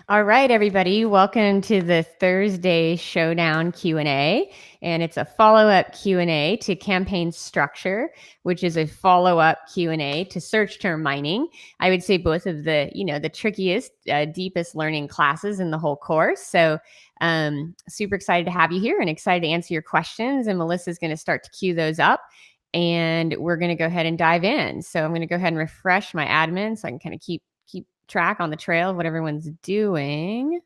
All right, everybody, welcome to the Thursday Showdown Q&A, and it's a follow-up Q&A to campaign structure, which is a follow-up Q&A to search term mining. I would say both of the trickiest, deepest learning classes in the whole course. So super excited to have you here and excited to answer your questions, and Melissa's going to start to queue those up. And we're going to go ahead and dive in. So I'm going to go ahead and refresh my admin so I can kind of keep track on the trail of what everyone's doing.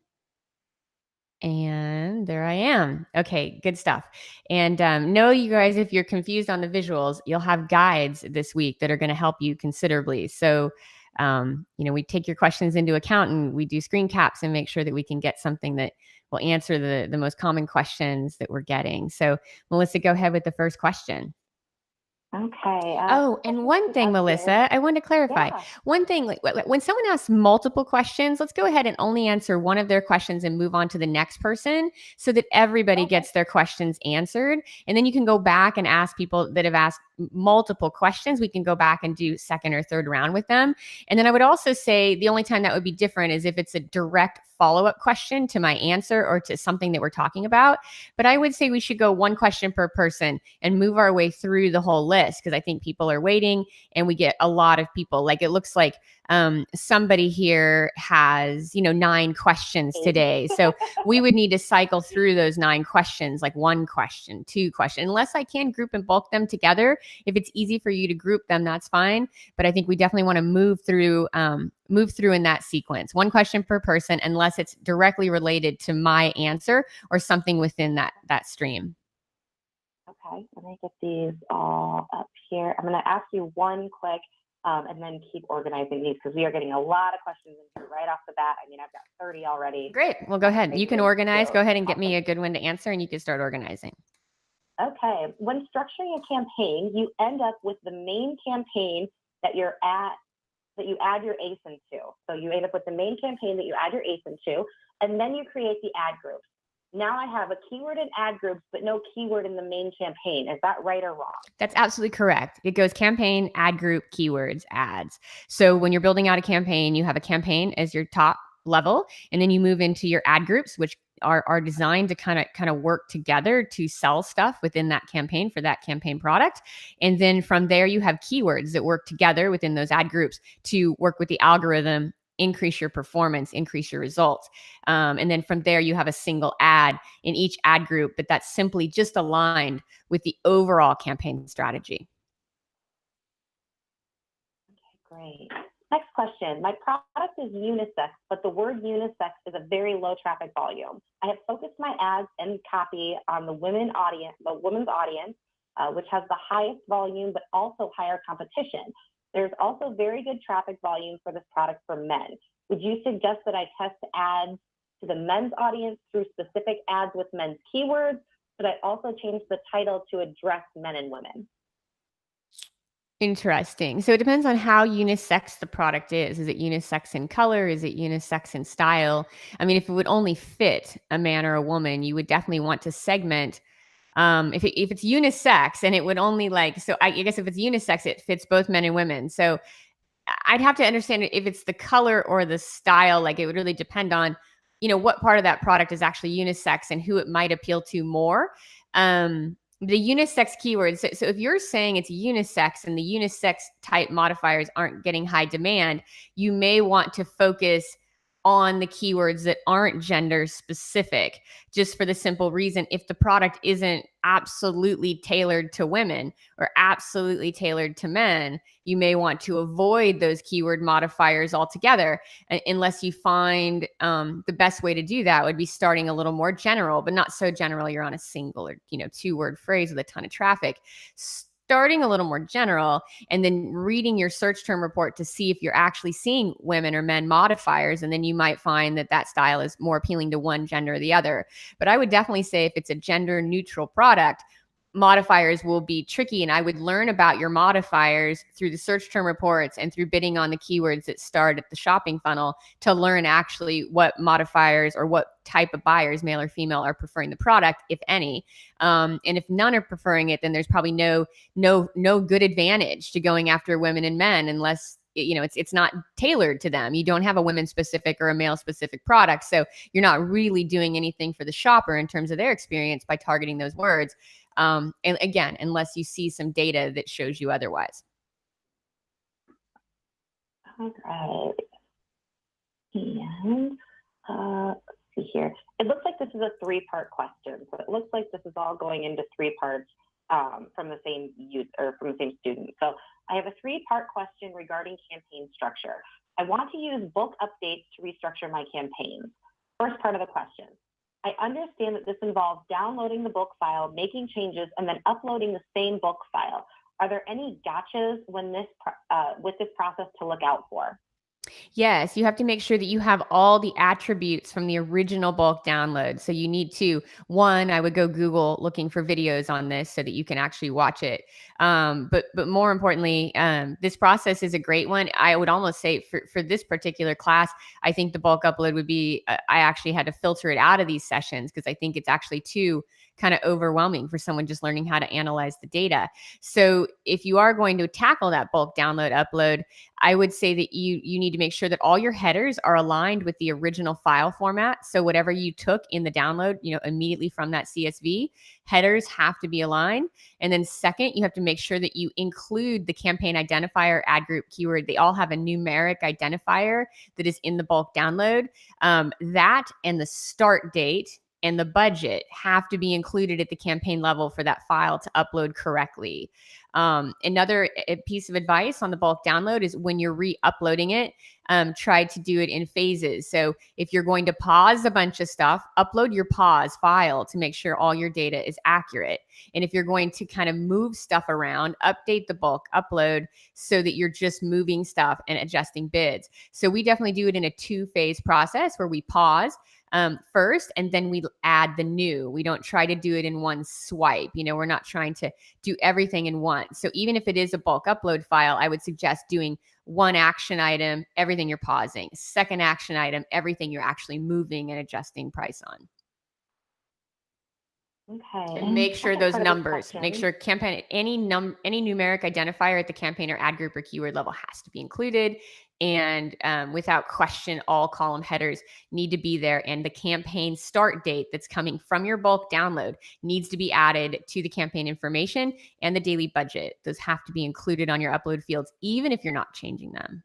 And there I am. Okay, good stuff. And know, you guys, if you're confused on the visuals, you'll have guides this week that are going to help you considerably. So, we take your questions into account and we do screen caps and make sure that we can get something that will answer the most common questions that we're getting. So, Melissa, go ahead with the first question. Okay. And one thing, Melissa, I wanted to clarify. Yeah. One thing, like when someone asks multiple questions, let's go ahead and only answer one of their questions and move on to the next person so that everybody gets their questions answered. And then you can go back and ask people that have asked multiple questions. We can go back and do second or third round with them. And then I would also say the only time that would be different is if it's a direct follow-up question to my answer or to something that we're talking about. But I would say we should go one question per person and move our way through the whole list because I think people are waiting and we get a lot of people. Like it looks like somebody here has, 9 questions today. So we would need to cycle through those 9 questions, like 1 question, 2 questions, unless I can group and bulk them together. If it's easy for you to group them, that's fine. But I think we definitely want to move through in that sequence, 1 question per person, unless it's directly related to my answer or something within that stream. Okay, let me get these all up here. I'm going to ask you one quick and then keep organizing these because we are getting a lot of questions in here right off the bat. I mean, I've got 30 already. Great. Well, go ahead. You can organize. Go ahead and get me a good one to answer and you can start organizing. Okay. When structuring a campaign, you end up with the main campaign that you add your ACE into. So you end up with the main campaign that you add your ACE into, and then you create the ad groups. Now I have a keyword in ad groups, but no keyword in the main campaign. Is that right or wrong? That's absolutely correct. It goes campaign, ad group, keywords, ads. So when you're building out a campaign, you have a campaign as your top level, and then you move into your ad groups, which are designed to kind of work together to sell stuff within that campaign for that campaign product. And then from there, you have keywords that work together within those ad groups to work with the algorithm, increase your performance, increase your results. And then from there, you have a single ad in each ad group, but that's simply just aligned with the overall campaign strategy. Okay, great. Next question. My product is unisex, but the word unisex is a very low traffic volume. I have focused my ads and copy on the women's audience, which has the highest volume, but also higher competition. There's also very good traffic volume for this product for men. Would you suggest that I test ads to the men's audience through specific ads with men's keywords? Should I also change the title to address men and women? Interesting. So it depends on how unisex the product is. Is it unisex in color? Is it unisex in style? I mean, if it would only fit a man or a woman, you would definitely want to segment. If it's unisex and it would only so I guess if it's unisex, it fits both men and women. So I'd have to understand if it's the color or the style. Like it would really depend on, what part of that product is actually unisex and who it might appeal to more. The unisex keywords. So if you're saying it's unisex and the unisex type modifiers aren't getting high demand, you may want to focus on the keywords that aren't gender specific, just for the simple reason if the product isn't absolutely tailored to women or absolutely tailored to men, you may want to avoid those keyword modifiers altogether, unless you find the best way to do that would be starting a little more general, but not so general you're on a single or 2-word phrase with a ton of traffic. Starting a little more general and then reading your search term report to see if you're actually seeing women or men modifiers. And then you might find that style is more appealing to one gender or the other. But I would definitely say if it's a gender neutral product, modifiers will be tricky. And I would learn about your modifiers through the search term reports and through bidding on the keywords that start at the shopping funnel to learn actually what modifiers or what type of buyers, male or female, are preferring the product, if any. And if none are preferring it, then there's probably no good advantage to going after women and men unless it's not tailored to them. You don't have a women specific or a male specific product. So you're not really doing anything for the shopper in terms of their experience by targeting those words. And again, unless you see some data that shows you otherwise. All right. And let's see here. It looks like this is a 3-part question. So it looks like this is all going into 3 parts from the same youth or from the same student. So I have a 3-part question regarding campaign structure. I want to use bulk updates to restructure my campaigns. First part of the question. I understand that this involves downloading the bulk file, making changes, and then uploading the same bulk file. Are there any gotchas when with this process to look out for? Yes, you have to make sure that you have all the attributes from the original bulk download. So you need to, one, I would go Google looking for videos on this so that you can actually watch it. But more importantly, this process is a great one. I would almost say for this particular class, I think the bulk upload would be, I actually had to filter it out of these sessions because I think it's actually too kind of overwhelming for someone just learning how to analyze the data. So if you are going to tackle that bulk download upload, I would say that you need to make sure that all your headers are aligned with the original file format. So whatever you took in the download, immediately from that CSV, headers have to be aligned. And then second, you have to make sure that you include the campaign identifier, ad group, keyword. They all have a numeric identifier that is in the bulk download. That and the start date and the budget have to be included at the campaign level for that file to upload correctly. Another piece of advice on the bulk download is when you're re-uploading it, try to do it in phases. So if you're going to pause a bunch of stuff, upload your pause file to make sure all your data is accurate. And if you're going to kind of move stuff around, update the bulk upload so that you're just moving stuff and adjusting bids. So we definitely do it in a 2-phase process where we pause first, and then we add the new. We don't try to do it in one swipe. We're not trying to do everything in one. So even if it is a bulk upload file, I would suggest doing one action item, everything you're pausing, second action item, everything you're actually moving and adjusting price on. Okay. And make sure those numbers, make sure campaign, any numeric identifier at the campaign or ad group or keyword level has to be included. And without question, all column headers need to be there. And the campaign start date that's coming from your bulk download needs to be added to the campaign information and the daily budget. Those have to be included on your upload fields, even if you're not changing them.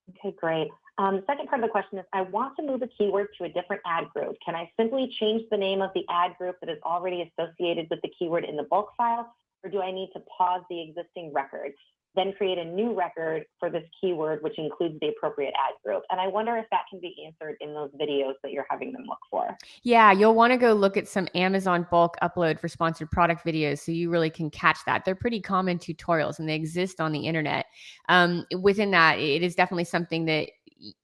Okay, great. The second part of the question is, I want to move a keyword to a different ad group. Can I simply change the name of the ad group that is already associated with the keyword in the bulk file, or do I need to pause the existing record, then create a new record for this keyword, which includes the appropriate ad group? And I wonder if that can be answered in those videos that you're having them look for. Yeah, you'll want to go look at some Amazon bulk upload for sponsored product videos so you really can catch that. They're pretty common tutorials and they exist on the internet. Within that, it is definitely something that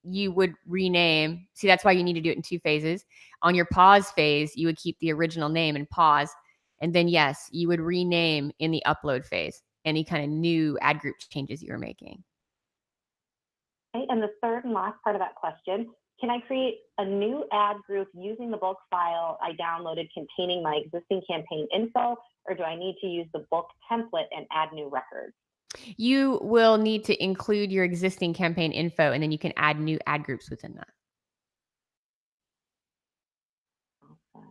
you would rename. See, that's why you need to do it in 2 phases. On your pause phase, you would keep the original name and pause. And then, yes, you would rename in the upload phase any kind of new ad group changes you were making. Okay, and the third and last part of that question, can I create a new ad group using the bulk file I downloaded containing my existing campaign info, or do I need to use the bulk template and add new records? You will need to include your existing campaign info, and then you can add new ad groups within that. Awesome.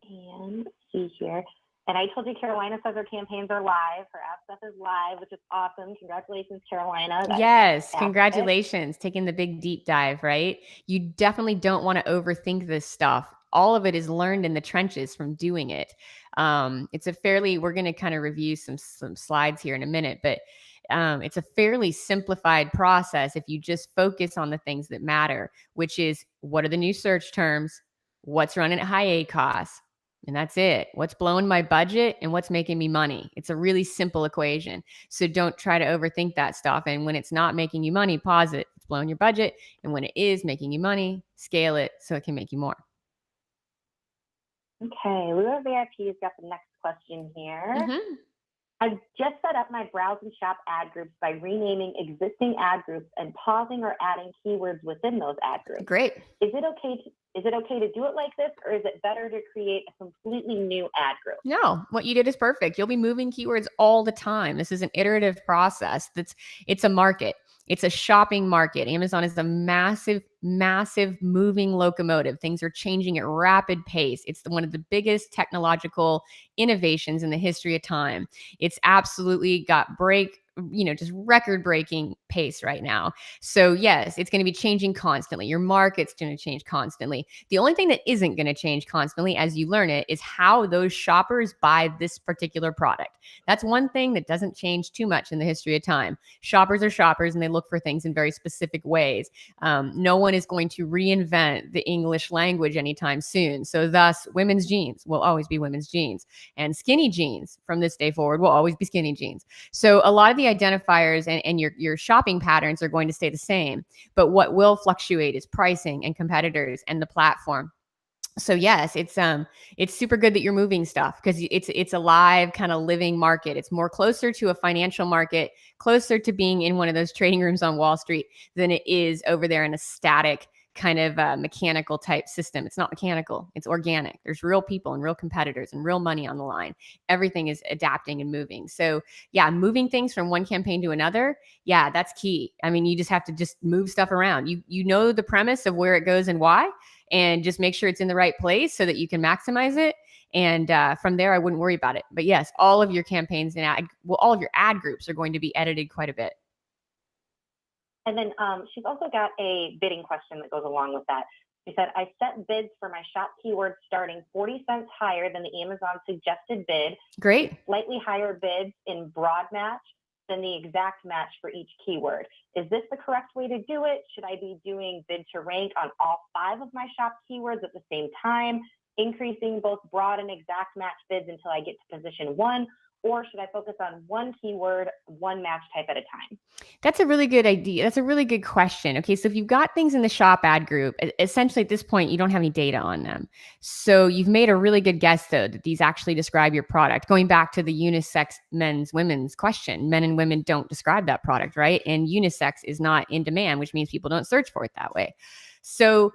And let's see here. And I told you Carolina says her campaigns are live. Her app stuff is live, which is awesome. Congratulations, Carolina. Yes, congratulations. Taking the big deep dive, right? You definitely don't want to overthink this stuff. All of it is learned in the trenches from doing it. It's a fairly, we're going to kind of review some slides here in a minute, but it's a fairly simplified process if you just focus on the things that matter, which is what are the new search terms, what's running at high ACoS, and that's it. What's blowing my budget and what's making me money. It's a really simple equation. So don't try to overthink that stuff. And when it's not making you money, pause it. It's blowing your budget. And when it is making you money, scale it so it can make you more. Okay, Lua VIP's got the next question here. Mm-hmm. I've just set up my browse and shop ad groups by renaming existing ad groups and pausing or adding keywords within those ad groups. Great. Is it okay to do it like this, or is it better to create a completely new ad group? No, what you did is perfect. You'll be moving keywords all the time. This is an iterative process. It's a market. It's a shopping market. Amazon is a massive, massive moving locomotive. Things are changing at rapid pace. It's one of the biggest technological innovations in the history of time. It's absolutely got just record breaking pace right now. So yes, it's going to be changing constantly. Your market's going to change constantly. The only thing that isn't going to change constantly as you learn it is how those shoppers buy this particular product. That's one thing that doesn't change too much in the history of time. Shoppers are shoppers and they look for things in very specific ways. No one is going to reinvent the English language anytime soon. So thus, women's jeans will always be women's jeans, and skinny jeans from this day forward will always be skinny jeans. So a lot of the identifiers and your shopping patterns are going to stay the same, but what will fluctuate is pricing and competitors and the platform. So yes, it's super good that you're moving stuff because it's a live kind of living market. It's more closer to a financial market, closer to being in one of those trading rooms on Wall Street than it is over there in a static kind of mechanical type system. It's not mechanical, it's organic. There's real people and real competitors and real money on the line. Everything is adapting and moving. So yeah, moving things from one campaign to another, yeah, that's key. I mean, you just have to just move stuff around. You know the premise of where it goes and why, and just make sure it's in the right place so that you can maximize it. And from there, I wouldn't worry about it. But yes, all of your campaigns and all of your ad groups are going to be edited quite a bit. And then she's also got a bidding question that goes along with that. She said, I set bids for my shop keywords starting 40 cents higher than the Amazon suggested bid. Great. Slightly higher bids in broad match than the exact match for each keyword. Is this the correct way to do it? Should I be doing bid to rank on all 5 of my shop keywords at the same time, increasing both broad and exact match bids until I get to position 1? Or should I focus on one keyword, one match type at a time? That's a really good idea. That's a really good question. Okay, so if you've got things in the shop ad group, essentially at this point, you don't have any data on them. So you've made a really good guess, though, that these actually describe your product. Going back to the unisex men's, women's question, men and women don't describe that product, right? And unisex is not in demand, which means people don't search for it that way. So,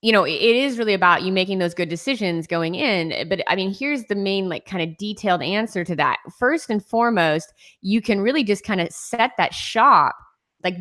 it is really about you making those good decisions going in. But I mean, here's the main kind of detailed answer to that. First and foremost, you can really just kind of set that shop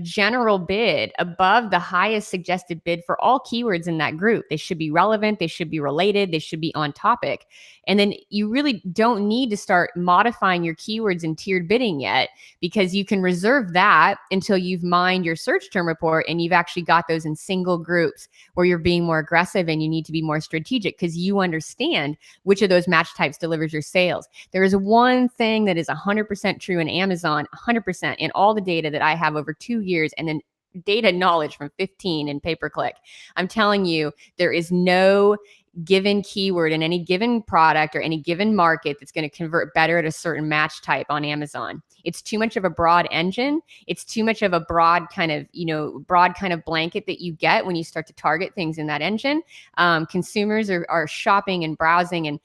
general bid above the highest suggested bid for all keywords in that group. They should be relevant. They should be related. They should be on topic. And then you really don't need to start modifying your keywords in tiered bidding yet, because you can reserve that until you've mined your search term report and you've actually got those in single groups where you're being more aggressive and you need to be more strategic because you understand which of those match types delivers your sales. There is one thing that is 100% true in Amazon, 100% in all the data that I have over 2 years, and then data knowledge from 15 in pay-per-click. I'm telling you, there is no given keyword in any given product or any given market that's going to convert better at a certain match type on Amazon. It's too much of a broad engine. It's too much of a broad kind of blanket that you get when you start to target things in that engine. Consumers are shopping and browsing, and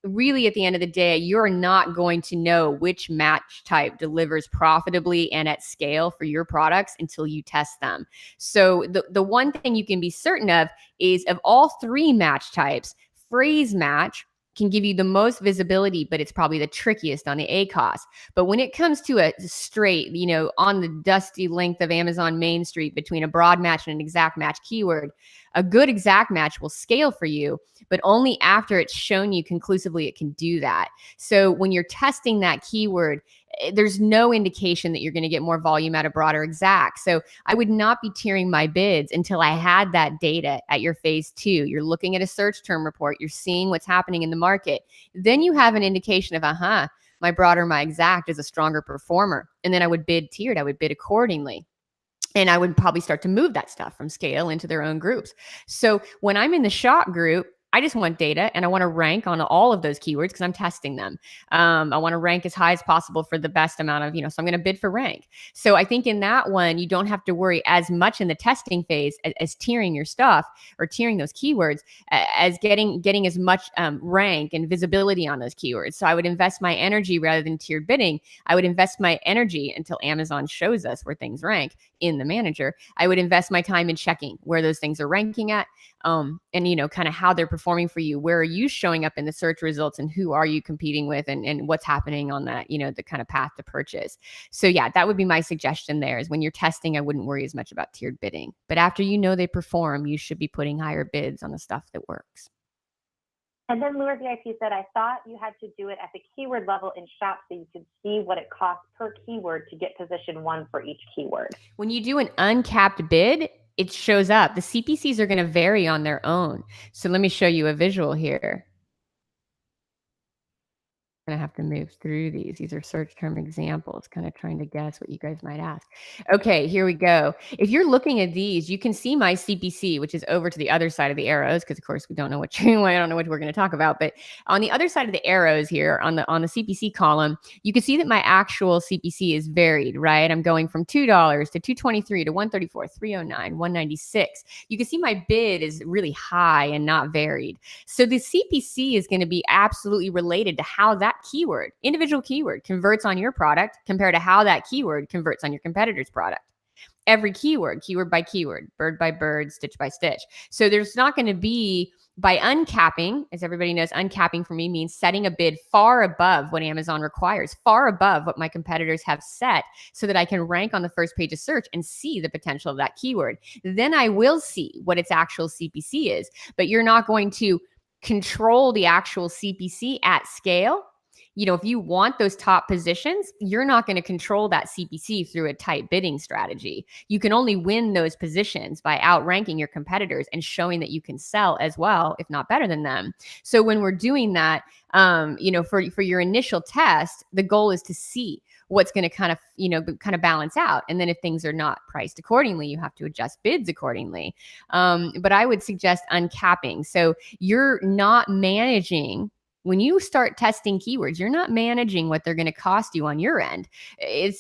really at the end of the day, you're not going to know which match type delivers profitably and at scale for your products until you test them. So the one thing you can be certain of is, of all 3 match types, phrase match can give you the most visibility, but it's probably the trickiest on the ACOS. But when it comes to a straight, on the dusty length of Amazon Main Street between a broad match and an exact match keyword, a good exact match will scale for you, but only after it's shown you conclusively it can do that. So when you're testing that keyword, there's no indication that you're going to get more volume out of broad or exact. So I would not be tiering my bids until I had that data at your phase 2. You're looking at a search term report. You're seeing what's happening in the market. Then you have an indication of, my broad or my exact is a stronger performer. And then I would bid tiered. I would bid accordingly. And I would probably start to move that stuff from scale into their own groups. So when I'm in the shop group, I just want data, and I want to rank on all of those keywords because I'm testing them. I want to rank as high as possible for the best amount of, so I'm going to bid for rank. So I think in that one, you don't have to worry as much in the testing phase as tiering your stuff or tiering those keywords as getting as much rank and visibility on those keywords. So I would invest my energy rather than tiered bidding. I would invest my energy until Amazon shows us where things rank in the manager. I would invest my time in checking where those things are ranking at, and kind of how they're performing for you. Where are you showing up in the search results, and who are you competing with, and what's happening on that, the kind of path to purchase. So yeah, that would be my suggestion there, is when you're testing, I wouldn't worry as much about tiered bidding. But after they perform, you should be putting higher bids on the stuff that works. And then Lure VIP said, I thought you had to do it at the keyword level in Shop so you could see what it costs per keyword to get position 1 for each keyword. When you do an uncapped bid, it shows up. The CPCs are going to vary on their own. So let me show you a visual here. Going to have to move through these. These are search term examples, kind of trying to guess what you guys might ask. Okay, here we go. If you're looking at these, you can see my CPC, which is over to the other side of the arrows, because of course we don't know I don't know what we're going to talk about. But on the other side of the arrows here, on the CPC column, you can see that my actual CPC is varied, right? I'm going from $2 to $223 to $134, $309, $196. You can see my bid is really high and not varied. So the CPC is going to be absolutely related to how that keyword, individual keyword, converts on your product compared to how that keyword converts on your competitor's product. Every keyword by keyword, bird by bird, stitch by stitch. So there's not going to be, by uncapping, as everybody knows, uncapping for me means setting a bid far above what Amazon requires, far above what my competitors have set, so that I can rank on the first page of search and see the potential of that keyword. Then I will see what its actual CPC is, but you're not going to control the actual CPC at scale. If you want those top positions, you're not going to control that CPC through a tight bidding strategy. You can only win those positions by outranking your competitors and showing that you can sell as well, if not better than them. So when we're doing that, for your initial test, the goal is to see what's going to kind of balance out. And then if things are not priced accordingly, you have to adjust bids accordingly. But I would suggest uncapping. So you're not managing. When you start testing keywords, you're not managing what they're going to cost you on your end.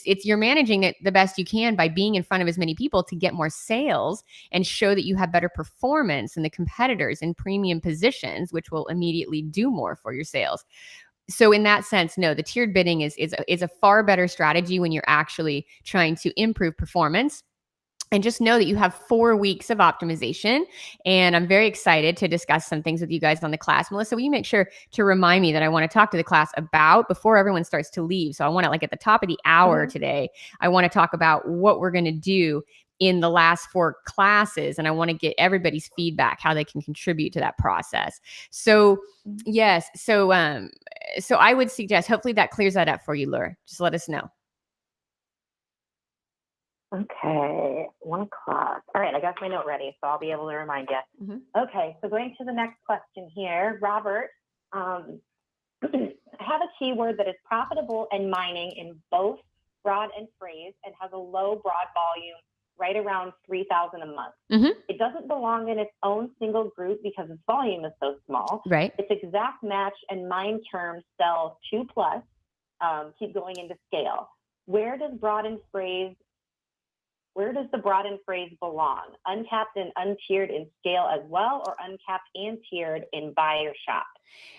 You're managing it the best you can by being in front of as many people to get more sales and show that you have better performance than the competitors in premium positions, which will immediately do more for your sales. So in that sense, no, the tiered bidding is a far better strategy when you're actually trying to improve performance. And just know that you have 4 weeks of optimization. And I'm very excited to discuss some things with you guys on the class. Melissa, will you make sure to remind me that I want to talk to the class about before everyone starts to leave? So I want to, at the top of the hour today, I want to talk about what we're going to do in the last 4 classes. And I want to get everybody's feedback, how they can contribute to that process. So yes. So I would suggest, hopefully that clears that up for you, Lure. Just let us know. Okay, 1 o'clock. All right, I got my note ready, so I'll be able to remind you. Mm-hmm. Okay, so going to the next question here, Robert, I have a keyword that is profitable and mining in both broad and phrase and has a low broad volume, right around 3,000 a month. Mm-hmm. It doesn't belong in its own single group because its volume is so small. Right. Its exact match and mine terms sell 2+, keep going into scale. Where does the broad and phrase belong? Uncapped and untiered in scale as well, or uncapped and tiered in buy or shop?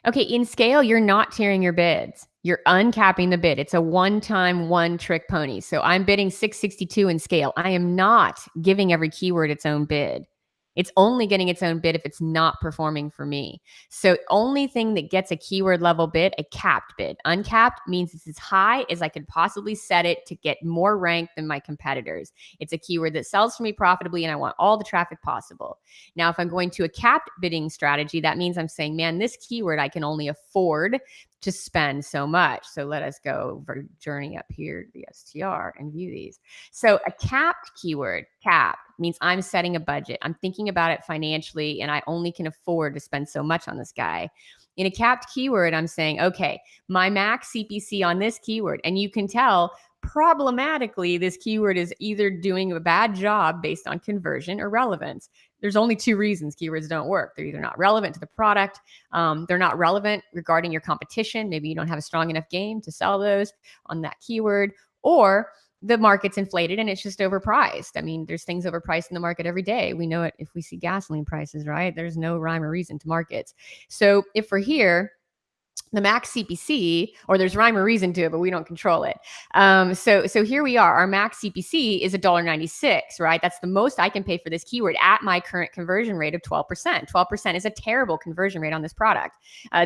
Okay, in scale, you're not tiering your bids. You're uncapping the bid. It's a one-time, one-trick pony. So I'm bidding 662 in scale. I am not giving every keyword its own bid. It's only getting its own bid if it's not performing for me. So only thing that gets a keyword level bid, a capped bid. Uncapped means it's as high as I could possibly set it to get more rank than my competitors. It's a keyword that sells for me profitably and I want all the traffic possible. Now, if I'm going to a capped bidding strategy, that means I'm saying, man, this keyword I can only afford to spend so much. So let us go over journey up here to the STR and view these. So a capped keyword, capped, means I'm setting a budget. I'm thinking about it financially and I only can afford to spend so much on this guy. In a capped keyword, I'm saying, okay, my max CPC on this keyword, and you can tell problematically, this keyword is either doing a bad job based on conversion or relevance. There's only two reasons keywords don't work. They're either not relevant to the product, they're not relevant regarding your competition. Maybe you don't have a strong enough game to sell those on that keyword, or the market's inflated and it's just overpriced. I mean, there's things overpriced in the market every day. We know it if we see gasoline prices, right? There's no rhyme or reason to markets. So if we're here, the max CPC, or there's rhyme or reason to it, but we don't control it. So here we are. Our max CPC is $1.96, right? That's the most I can pay for this keyword at my current conversion rate of 12%. 12% is a terrible conversion rate on this product.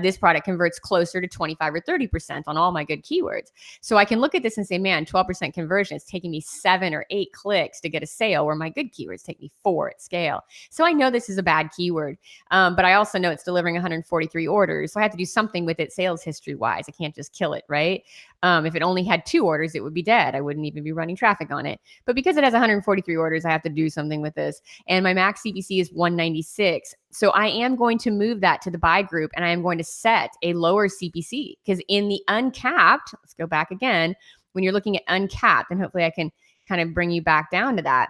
This product converts closer to 25 or 30% on all my good keywords. So I can look at this and say, man, 12% conversion is taking me 7 or 8 clicks to get a sale, where my good keywords take me 4 at scale. So I know this is a bad keyword, but I also know it's delivering 143 orders. So I have to do something with it sales history wise. I can't just kill it, right? If it only had 2 orders, it would be dead. I wouldn't even be running traffic on it. But because it has 143 orders, I have to do something with this. And my max CPC is 196. So I am going to move that to the buy group, and I am going to set a lower CPC, because in the uncapped, let's go back again, when you're looking at uncapped, and hopefully I can kind of bring you back down to that.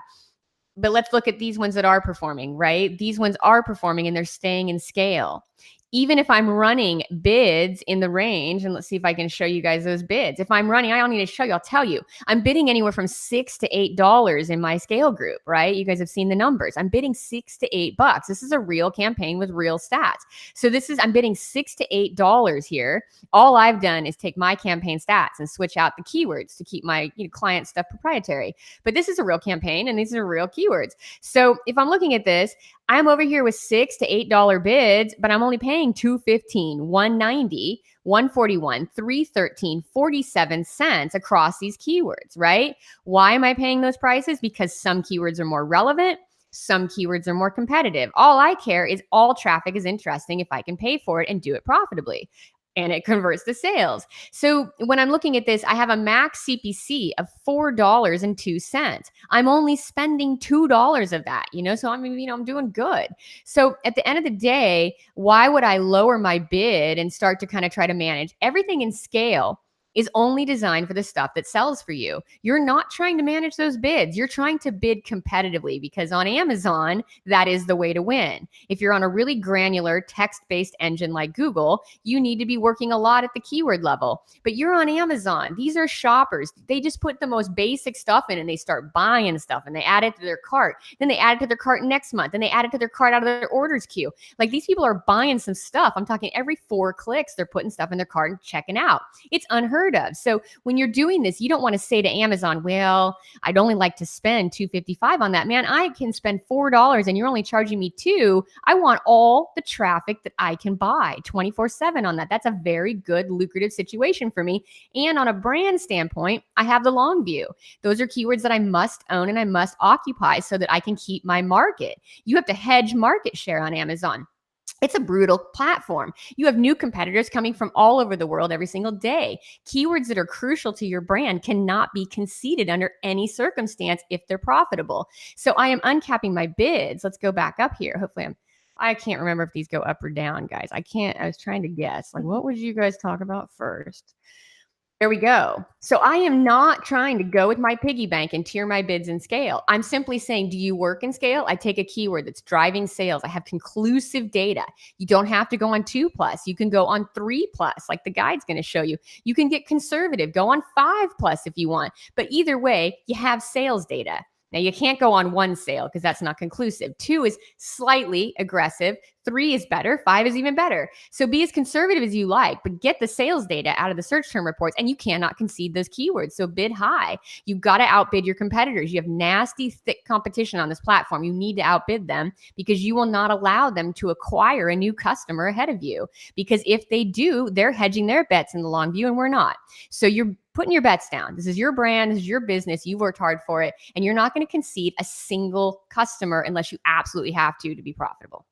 But let's look at these ones that are performing, right? These ones are performing and they're staying in scale. Even if I'm running bids in the range, and let's see if I can show you guys those bids. If I'm running, I don't need to show you, I'll tell you. I'm bidding anywhere from $6 to $8 in my scale group, right? You guys have seen the numbers. I'm bidding $6 to $8. This is a real campaign with real stats. So I'm bidding $6 to $8 here. All I've done is take my campaign stats and switch out the keywords to keep my client stuff proprietary. But this is a real campaign and these are real keywords. So if I'm looking at this, I'm over here with $6 to $8 bids, but I'm only paying $2.15, $1.90, $1.41, $3.13, 47 cents across these keywords, right? Why am I paying those prices? Because some keywords are more relevant. Some keywords are more competitive. All I care is all traffic is interesting if I can pay for it and do it profitably. And it converts to sales. So when I'm looking at this, I have a max CPC of $4.02. I'm only spending $2 of that, so I'm doing good. So at the end of the day, why would I lower my bid and start to kind of try to manage everything in scale? Is only designed for the stuff that sells for you. You're not trying to manage those bids. You're trying to bid competitively, because on Amazon, that is the way to win. If you're on a really granular text-based engine like Google, you need to be working a lot at the keyword level. But you're on Amazon. These are shoppers. They just put the most basic stuff in and they start buying stuff and they add it to their cart. Then they add it to their cart next month and they add it to their cart out of their orders queue. Like, these people are buying some stuff. I'm talking every 4 clicks, they're putting stuff in their cart and checking out. It's unheard of. So when you're doing this, you don't want to say to Amazon, well, I'd only like to spend $2.55 on that. Man, I can spend $4 and you're only charging me $2. I want all the traffic that I can buy 24/7 on that. That's a very good, lucrative situation for me. And on a brand standpoint, I have the long view. Those are keywords that I must own and I must occupy so that I can keep my market. You have to hedge market share on Amazon. It's a brutal platform. You have new competitors coming from all over the world every single day. Keywords that are crucial to your brand cannot be conceded under any circumstance if they're profitable. So I am uncapping my bids. Let's go back up here. Hopefully I can't remember if these go up or down, guys. I was trying to guess. Like, what would you guys talk about first? There we go. So I am not trying to go with my piggy bank and tier my bids in scale. I'm simply saying, do you work in scale? I take a keyword that's driving sales. I have conclusive data. You don't have to go on 2+. You can go on 3+, like the guide's going to show you. You can get conservative, go on 5+ if you want. But either way, you have sales data. Now, you can't go on 1 sale because that's not conclusive. 2 is slightly aggressive. 3 is better. 5 is even better. So be as conservative as you like, but get the sales data out of the search term reports, and you cannot concede those keywords. So bid high. You've got to outbid your competitors. You have nasty, thick competition on this platform. You need to outbid them because you will not allow them to acquire a new customer ahead of you. Because if they do, they're hedging their bets in the long view and we're not. So you're putting your bets down. This is your brand. This is your business. You've worked hard for it. And you're not going to concede a single customer unless you absolutely have to be profitable.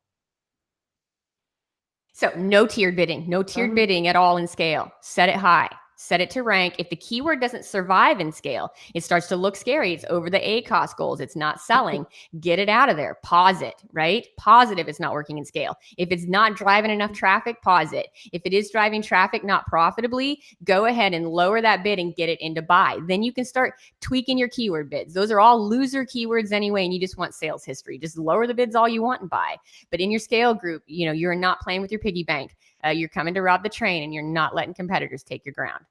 So no tiered bidding at all in scale. Set it high. set it to rank. If the keyword doesn't survive in scale, it starts to look scary. It's over the ACoS goals. It's not selling. Get it out of there. Pause it, right? Pause it if it's not working in scale. If it's not driving enough traffic, pause it. If it is driving traffic not profitably, go ahead and lower that bid and get it into buy. Then you can start tweaking your keyword bids. Those are all loser keywords anyway, and you just want sales history. Just lower the bids all you want and buy. But in your scale group, you're not playing with your piggy bank. You're coming to rob the train, and you're not letting competitors take your ground.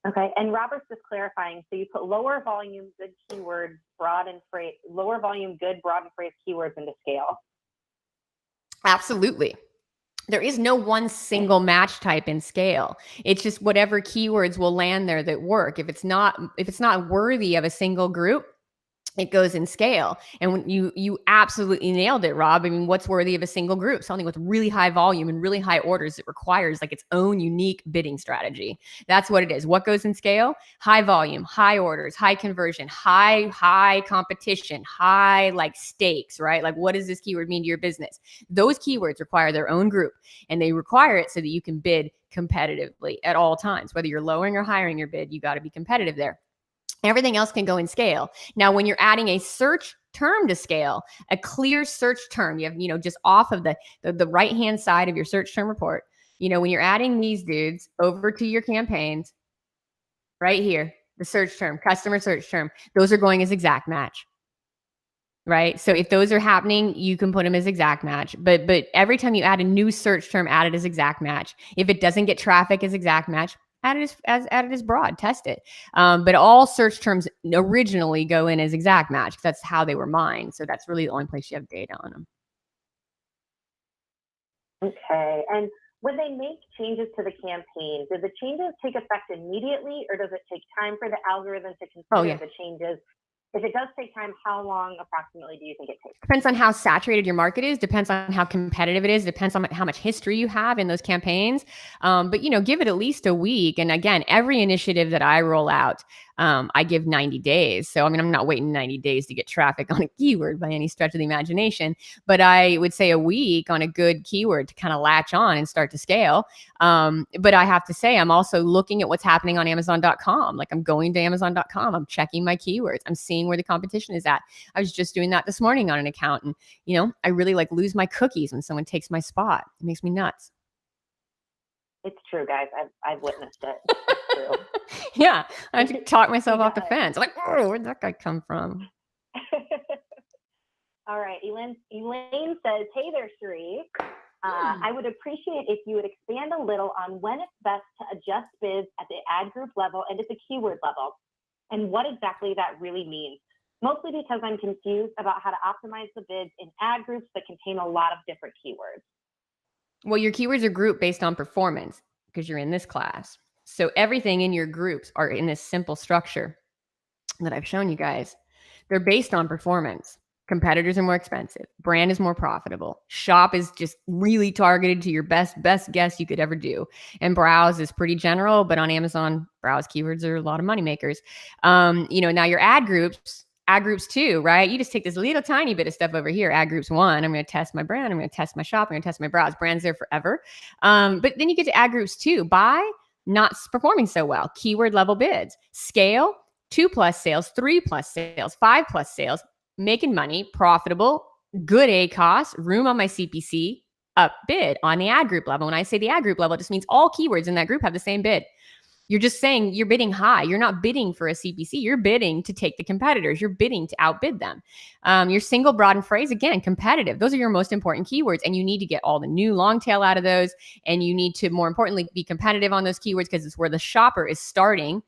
Okay, and Robert's just clarifying. So you put lower volume, good keywords, broad and phrase, lower volume, good, broad and phrase keywords into scale. Absolutely. There is no one single match type in scale. It's just whatever keywords will land there that work. If it's not worthy of a single group, it goes in scale. And when you absolutely nailed it, Rob. I mean, what's worthy of a single group? Something with really high volume and really high orders. It requires like its own unique bidding strategy. That's what it is. What goes in scale? High volume, high orders, high conversion, high competition, high like stakes, right? Like, what does this keyword mean to your business? Those keywords require their own group, and they require it so that you can bid competitively at all times. Whether you're lowering or hiring your bid, you got to be competitive there. Everything else can go in scale. Now, when you're adding a search term to scale, a clear search term, you have, just off of the right-hand side of your search term report, when you're adding these dudes over to your campaigns, right here, the search term, customer search term, those are going as exact match, right? So if those are happening, you can put them as exact match. But every time you add a new search term, add it as exact match. If it doesn't get traffic as exact match, add it as broad, test it. But all search terms originally go in as exact match. That's how they were mined. So that's really the only place you have data on them. Okay. And when they make changes to the campaign, do the changes take effect immediately, or does it take time for the algorithm to consider the changes? If it does take time, how long approximately do you think it takes? Depends on how saturated your market is, depends on how competitive it is, depends on how much history you have in those campaigns. But, give it at least a week. And again, every initiative that I roll out, I give 90 days. So, I'm not waiting 90 days to get traffic on a keyword by any stretch of the imagination, but I would say a week on a good keyword to kind of latch on and start to scale. But I have to say, I'm also looking at what's happening on Amazon.com. Like, I'm going to Amazon.com, I'm checking my keywords, I'm seeing where the competition is at. I was just doing that this morning on an account, and I really lose my cookies when someone takes my spot. It makes me nuts. It's true, guys. I've witnessed it. It's true. Yeah, I had to talk myself off the fence. I'm like, oh, where'd that guy come from? All right, Elaine says, "Hey there, Cherie. I would appreciate if you would expand a little on when it's best to adjust bids at the ad group level and at the keyword level, and what exactly that really means. Mostly because I'm confused about how to optimize the bids in ad groups that contain a lot of different keywords." Well, your keywords are grouped based on performance because you're in this class. So everything in your groups are in this simple structure that I've shown you guys. They're based on performance. Competitors are more expensive. Brand is more profitable. Shop is just really targeted to your best guess you could ever do. And browse is pretty general, but on Amazon, browse keywords are a lot of money makers. Now your ad groups 2, right? You just take this little tiny bit of stuff over here. Ad groups 1, I'm going to test my brand. I'm going to test my shop. I'm going to test my browse. Brand's there forever. But then you get to ad groups 2. Buy, not performing so well. Keyword level bids. Scale, 2+ sales, 3+ sales, 5+ sales. Making money, profitable, good ACoS, room on my CPC, up bid on the ad group level. When I say the ad group level, it just means all keywords in that group have the same bid. You're just saying you're bidding high. You're not bidding for a CPC. You're bidding to take the competitors. You're bidding to outbid them. Your single, broad, and phrase, again, competitive. Those are your most important keywords, and you need to get all the new long tail out of those. And you need to, more importantly, be competitive on those keywords because it's where the shopper is starting.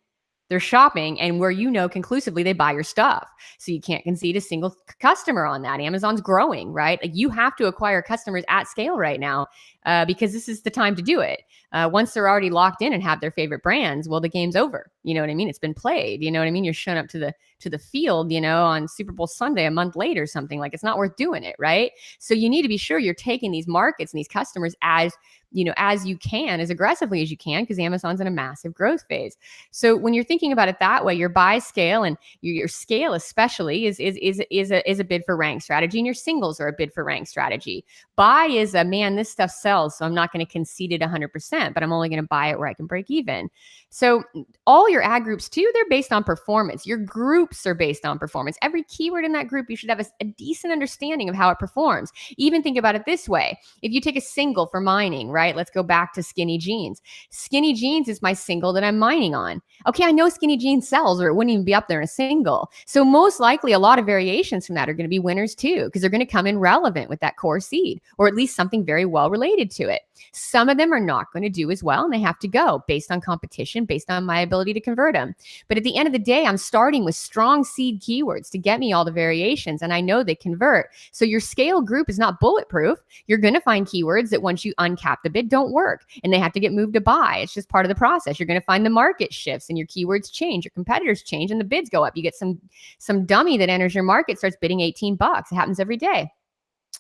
They're shopping, and where conclusively they buy your stuff. So you can't concede a single customer on that. Amazon's growing, right? Like, you have to acquire customers at scale right now because this is the time to do it. Once they're already locked in and have their favorite brands, well, the game's over. You know what I mean? It's been played. You know what I mean? You're showing up to the field, on Super Bowl Sunday a month later or something. Like, it's not worth doing it, right? So you need to be sure you're taking these markets and these customers as you can, as aggressively as you can, because Amazon's in a massive growth phase. So when you're thinking about it that way, your buy scale and your scale especially is a bid for rank strategy, and your singles are a bid for rank strategy. Buy is this stuff's sells. So I'm not going to concede it 100%, but I'm only going to buy it where I can break even. So all your ad groups too, they're based on performance. Your groups are based on performance. Every keyword in that group, you should have a decent understanding of how it performs. Even think about it this way. If you take a single for mining, right? Let's go back to skinny jeans. Skinny jeans is my single that I'm mining on. Okay, I know skinny jeans sells or it wouldn't even be up there in a single. So most likely a lot of variations from that are going to be winners too, because they're going to come in relevant with that core seed, or at least something very well related to it. Some of them are not going to do as well, and they have to go based on competition, based on my ability to convert them. But at the end of the day, I'm starting with strong seed keywords to get me all the variations, and I know they convert. So your scale group is not bulletproof. You're going to find keywords that once you uncap the bid don't work, and they have to get moved to buy. It's just part of the process. You're going to find the market shifts and your keywords change, your competitors change, and the bids go up. You get some dummy that enters your market, starts bidding $18. It happens every day.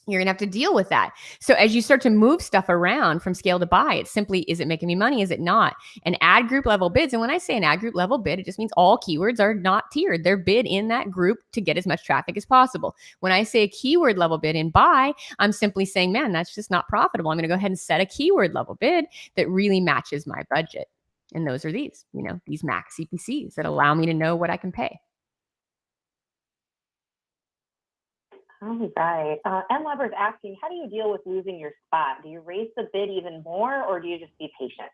You're going to have to deal with that. So as you start to move stuff around from scale to buy, it's simply, is it making me money? Is it not? An ad group level bids. And when I say an ad group level bid, it just means all keywords are not tiered. They're bid in that group to get as much traffic as possible. When I say a keyword level bid in buy, I'm simply saying, man, that's just not profitable. I'm going to go ahead and set a keyword level bid that really matches my budget. And those are these max CPCs that allow me to know what I can pay. All right. M. Weber's asking, how do you deal with losing your spot? Do you raise the bid even more, or do you just be patient?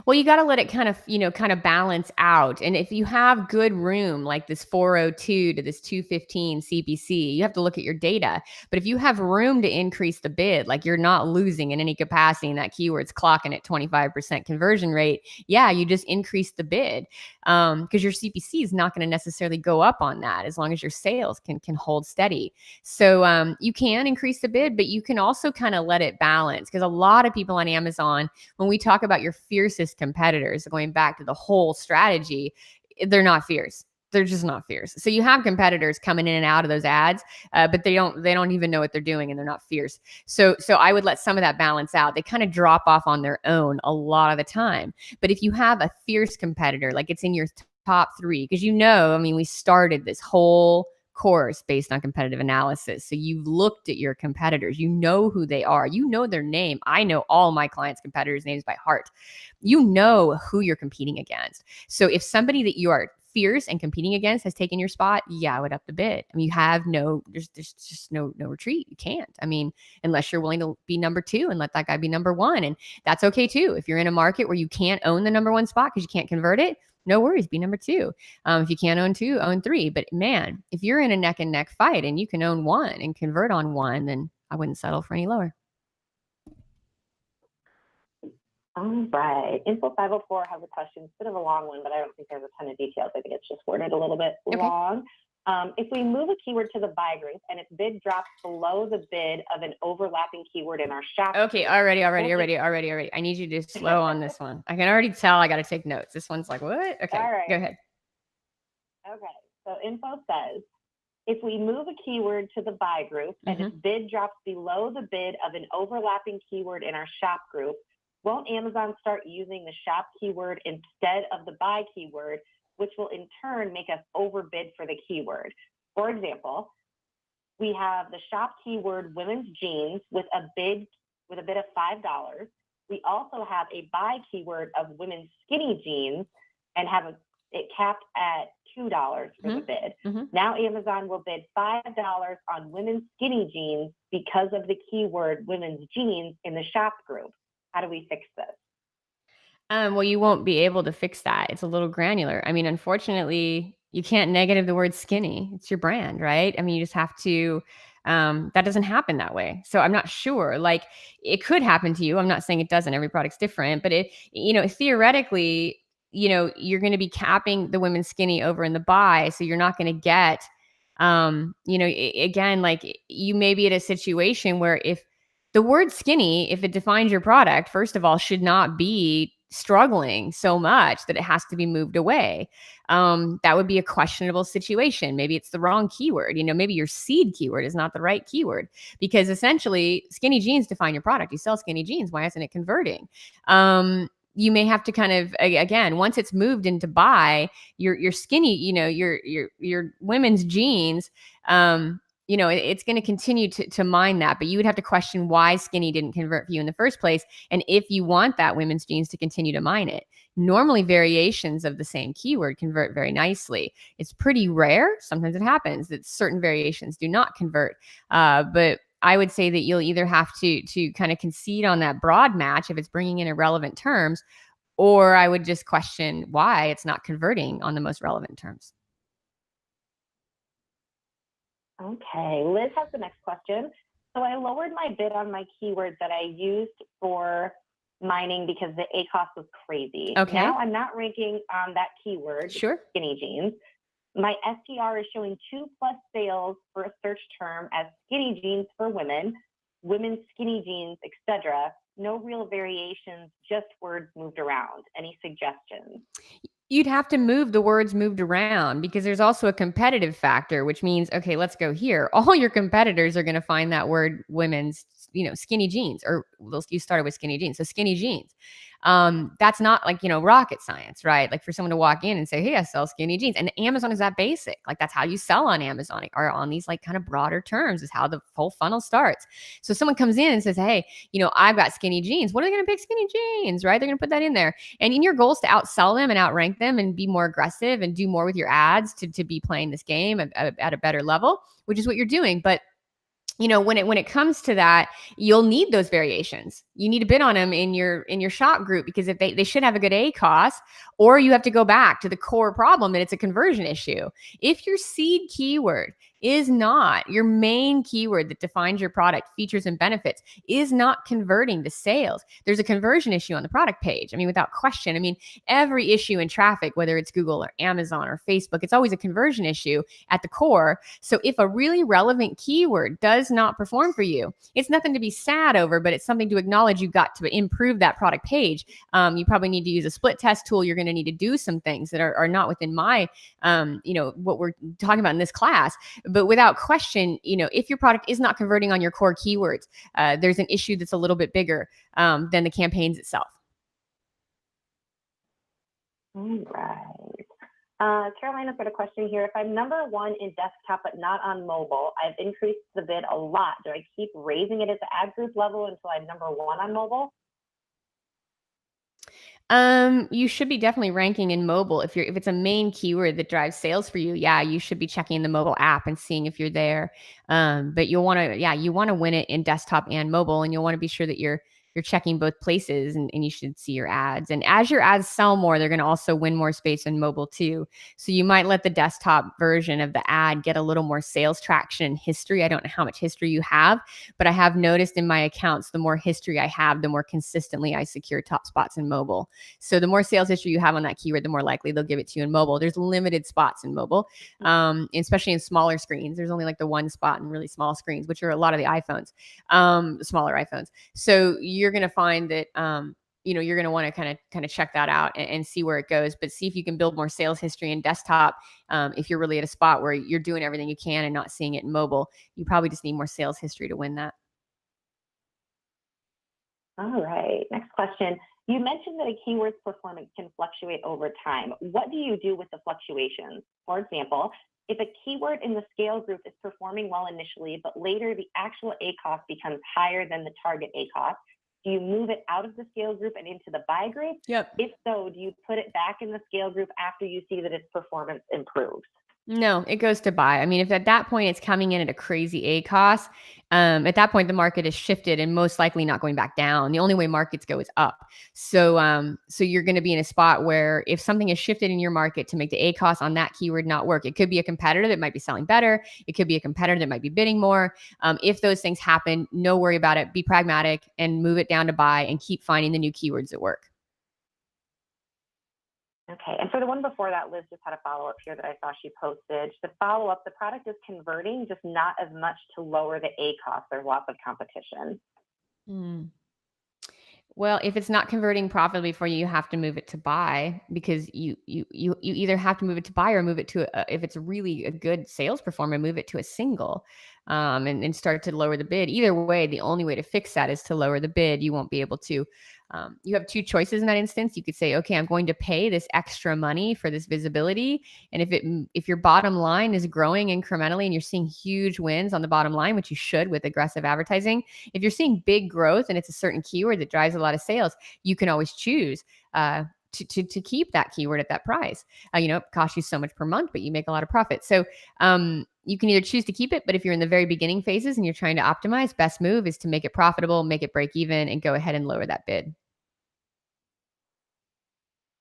Well, you got to let it kind of balance out. And if you have good room, like this 402 to this 215 CPC, you have to look at your data. But if you have room to increase the bid, like you're not losing in any capacity and that keyword's clocking at 25% conversion rate, yeah, you just increase the bid. Because your CPC is not going to necessarily go up on that as long as your sales can hold steady. So you can increase the bid, but you can also kind of let it balance, because a lot of people on Amazon, when we talk about your fiercest competitors, going back to the whole strategy, they're not fierce. They're just not fierce. So you have competitors coming in and out of those ads, but they don't even know what they're doing, and they're not fierce. So I would let some of that balance out. They kind of drop off on their own a lot of the time. But if you have a fierce competitor, like it's in your top three, because we started this whole course based on competitive analysis. So you've looked at your competitors, you know who they are, you know their name. I know all my clients' competitors' names by heart. You know who you're competing against. So if somebody that you are fierce and competing against has taken your spot, yeah, I would up the bid. I mean, you have there's just no retreat. You can't. I mean, unless you're willing to be number two and let that guy be number one. And that's okay too. If you're in a market where you can't own the number one spot because you can't convert it, no worries, be number two. If you can't own two, own three. But man, if you're in a neck and neck fight and you can own one and convert on one, then I wouldn't settle for any lower. All right. Info 504 has a question. It's a bit of a long one, but I don't think there's a ton of details. I think it's just worded a little bit long. If we move a keyword to the buy group and its bid drops below the bid of an overlapping keyword in our shop. Okay, already. I need you to slow on this one. I can already tell I got to take notes. This one's like, what? Okay, all right. Go ahead. Okay, so info says, if we move a keyword to the buy group and its bid drops below the bid of an overlapping keyword in our shop group, won't Amazon start using the shop keyword instead of the buy keyword, which will in turn make us overbid for the keyword? For example, we have the shop keyword women's jeans with a bid of $5. We also have a buy keyword of women's skinny jeans and have it capped at $2 for the bid. Now Amazon will bid $5 on women's skinny jeans because of the keyword women's jeans in the shop group. How do we fix this? Well, you won't be able to fix that. It's a little granular. I mean, unfortunately, you can't negative the word skinny. It's your brand, right? I mean, you just have to, that doesn't happen that way. So I'm not sure. Like, it could happen to you. I'm not saying it doesn't. Every product's different. But theoretically, you're going to be capping the women's skinny over in the buy. So you're not going to get, again, like you may be at a situation where if the word skinny, if it defines your product, first of all, should not be struggling so much that it has to be moved away. That would be a questionable situation. Maybe it's the wrong keyword. Maybe your seed keyword is not the right keyword, because essentially skinny jeans define your product. You sell skinny jeans. Why isn't it converting? You may have to kind of, again, once it's moved into buy, your skinny, your women's jeans, it's going to continue to mine that, but you would have to question why skinny didn't convert for you in the first place. And if you want that women's jeans to continue to mine it, normally variations of the same keyword convert very nicely. It's pretty rare. Sometimes it happens that certain variations do not convert. But I would say that you'll either have to kind of concede on that broad match if it's bringing in irrelevant terms, or I would just question why it's not converting on the most relevant terms. Okay, Liz has the next question. So I lowered my bid on my keyword that I used for mining because the ACoS was crazy. Okay. Now I'm not ranking on that keyword, Sure. skinny jeans. My STR is showing 2+ sales for a search term as skinny jeans for women, women's skinny jeans, etc. No real variations, just words moved around. Any suggestions? You'd have to move the words moved around because there's also a competitive factor, which means, okay, let's go here. All your competitors are going to find that word women's, skinny jeans, or you started with skinny jeans. So skinny jeans. That's not like, rocket science, right? Like for someone to walk in and say, hey, I sell skinny jeans. And Amazon is that basic. Like that's how you sell on Amazon, or on these like kind of broader terms is how the whole funnel starts. So someone comes in and says, hey, I've got skinny jeans. What are they going to pick? Skinny jeans, right? They're going to put that in there. And in your goal is to outsell them and outrank them and be more aggressive and do more with your ads to be playing this game at a better level, which is what you're doing. But when it comes to that, you'll need those variations. You need to bid on them in your shop group, because if they should have a good ACoS, or you have to go back to the core problem that it's a conversion issue. If your seed keyword is not your main keyword that defines your product features and benefits, is not converting to sales, there's a conversion issue on the product page. I mean, without question. I mean, every issue in traffic, whether it's Google or Amazon or Facebook, it's always a conversion issue at the core. So if a really relevant keyword does not perform for you, it's nothing to be sad over, but it's something to acknowledge you got to improve that product page. You probably need to use a split test tool. You're going to need to do some things that are not within my, what we're talking about in this class. But without question, if your product is not converting on your core keywords, there's an issue that's a little bit bigger than the campaigns itself. All right. Carolina's got a question here. If I'm number one in desktop but not on mobile, I've increased the bid a lot. Do I keep raising it at the ad group level until I'm number one on mobile? You should be definitely ranking in mobile. If it's a main keyword that drives sales for you, yeah, you should be checking the mobile app and seeing if you're there. But you want to win it in desktop and mobile, and you'll want to be sure that you're checking both places, and you should see your ads. And as your ads sell more, they're going to also win more space in mobile too. So you might let the desktop version of the ad get a little more sales traction and history. I don't know how much history you have, but I have noticed in my accounts, the more history I have, the more consistently I secure top spots in mobile. So the more sales history you have on that keyword, the more likely they'll give it to you in mobile. There's limited spots in mobile, especially in smaller screens. There's only like the one spot in really small screens, which are a lot of the iPhones, smaller iPhones. So you're going to find that, you're going to want to kind of check that out and see where it goes, but see if you can build more sales history in desktop. If you're really at a spot where you're doing everything you can and not seeing it in mobile, you probably just need more sales history to win that. All right. Next question. You mentioned that a keyword's performance can fluctuate over time. What do you do with the fluctuations? For example, if a keyword in the scale group is performing well initially, but later the actual ACoS becomes higher than the target ACoS, do you move it out of the scale group and into the buy group? Yep. If so, do you put it back in the scale group after you see that its performance improves? No, it goes to buy. I mean, if at that point it's coming in at a crazy ACoS, at that point the market is shifted and most likely not going back down. The only way markets go is up. So you're going to be in a spot where if something is shifted in your market to make the ACoS on that keyword not work, it could be a competitor that might be selling better. It could be a competitor that might be bidding more. If those things happen, no worry about it. Be pragmatic and move it down to buy and keep finding the new keywords that work. Okay, and for the one before that, Liz just had a follow-up here that I saw she posted. The follow-up, the product is converting, just not as much to lower the ACoS. There's lots of competition. Well, if it's not converting profitably for you, you have to move it to buy, because you either have to move it to buy or move it to if it's really a good sales performer, move it to a single. and start to lower the bid. Either way, the only way to fix that is to lower the bid. You won't be able to. You have two choices in that instance. You could say, okay, I'm going to pay this extra money for this visibility. And if your bottom line is growing incrementally and you're seeing huge wins on the bottom line, which you should with aggressive advertising, if you're seeing big growth and it's a certain keyword that drives a lot of sales, you can always choose to keep that keyword at that price. It costs you so much per month, but you make a lot of profit. So you can either choose to keep it, but if you're in the very beginning phases and you're trying to optimize, best move is to make it profitable, make it break even, and go ahead and lower that bid.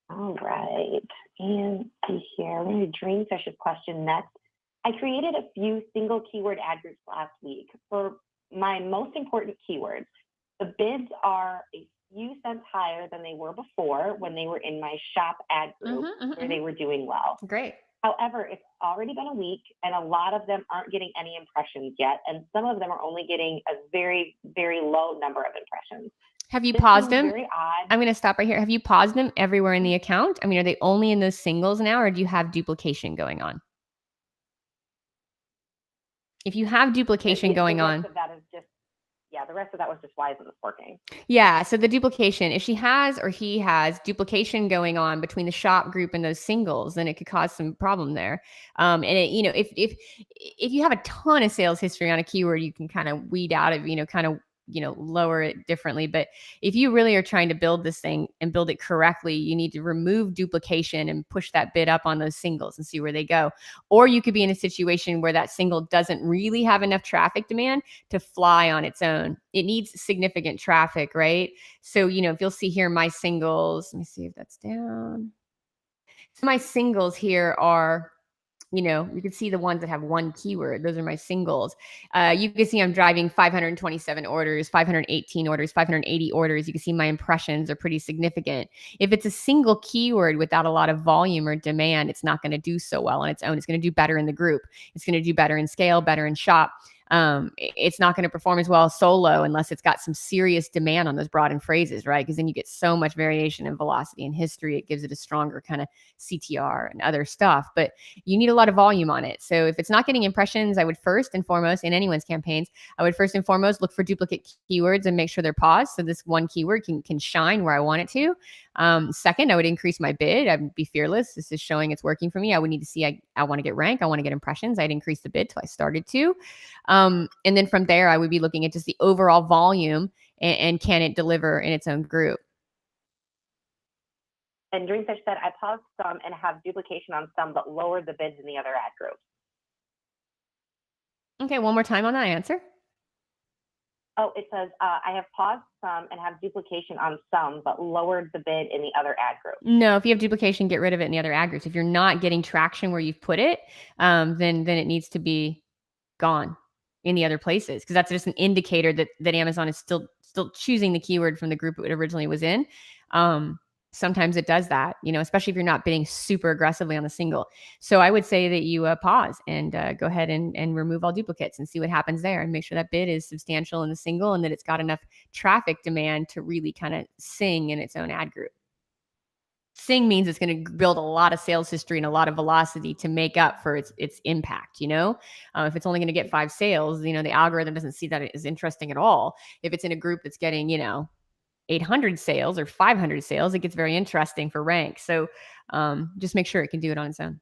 All right. And see here, we're going to Dreamfish's question next. I created a few single keyword ad groups last week for my most important keywords. The bids are a few cents higher than they were before when they were in my shop ad group where they were doing well. Great. However, it's already been a week and a lot of them aren't getting any impressions yet. And some of them are only getting a very, very low number of impressions. Have you paused them? Very odd. I'm going to stop right here. Have you paused them everywhere in the account? I mean, are they only in those singles now, or do you have duplication going on? If you have duplication going on, the rest of that was just why isn't this working? Yeah. So the duplication, if she has or he has duplication going on between the shop group and those singles, then it could cause some problem there. And if you have a ton of sales history on a keyword, you can kind of weed out of, lower it differently. But if you really are trying to build this thing and build it correctly, you need to remove duplication and push that bid up on those singles and see where they go. Or you could be in a situation where that single doesn't really have enough traffic demand to fly on its own. It needs significant traffic, right? So, if you'll see here, my singles, let me see if that's down. So my singles here are, you can see the ones that have one keyword. Those are my singles. You can see I'm driving 527 orders, 518 orders, 580 orders. You can see my impressions are pretty significant. If it's a single keyword without a lot of volume or demand, it's not going to do so well on its own. It's going to do better in the group. It's going to do better in scale, better in shop. It's not going to perform as well solo unless it's got some serious demand on those broadened phrases, right? Because then you get so much variation in velocity and history. It gives it a stronger kind of CTR and other stuff, but you need a lot of volume on it. So if it's not getting impressions, I would first and foremost in anyone's campaigns, I would first and foremost look for duplicate keywords and make sure they're paused. So this one keyword can shine where I want it to. Second, I would increase my bid. I'd be fearless. This is showing it's working for me. I would need to see, I want to get rank. I want to get impressions. I'd increase the bid till I started to. And then from there, I would be looking at just the overall volume and can it deliver in its own group. And Dreamfish said, I paused some and have duplication on some, but lowered the bids in the other ad groups. Okay, one more time on that answer. Oh, it says, I have paused some and have duplication on some, but lowered the bid in the other ad groups. No, if you have duplication, get rid of it in the other ad groups. If you're not getting traction where you've put it, then it needs to be gone in the other places, because that's just an indicator that Amazon is still choosing the keyword from the group it originally was in. Sometimes it does that, especially if you're not bidding super aggressively on the single. So I would say that you pause and go ahead and remove all duplicates and see what happens there, and make sure that bid is substantial in the single and that it's got enough traffic demand to really kind of sing in its own ad group. Sing means it's going to build a lot of sales history and a lot of velocity to make up for its impact. If it's only going to get 5 sales, the algorithm doesn't see that as interesting at all. If it's in a group that's getting, 800 sales or 500 sales, it gets very interesting for rank. So just make sure it can do it on its own.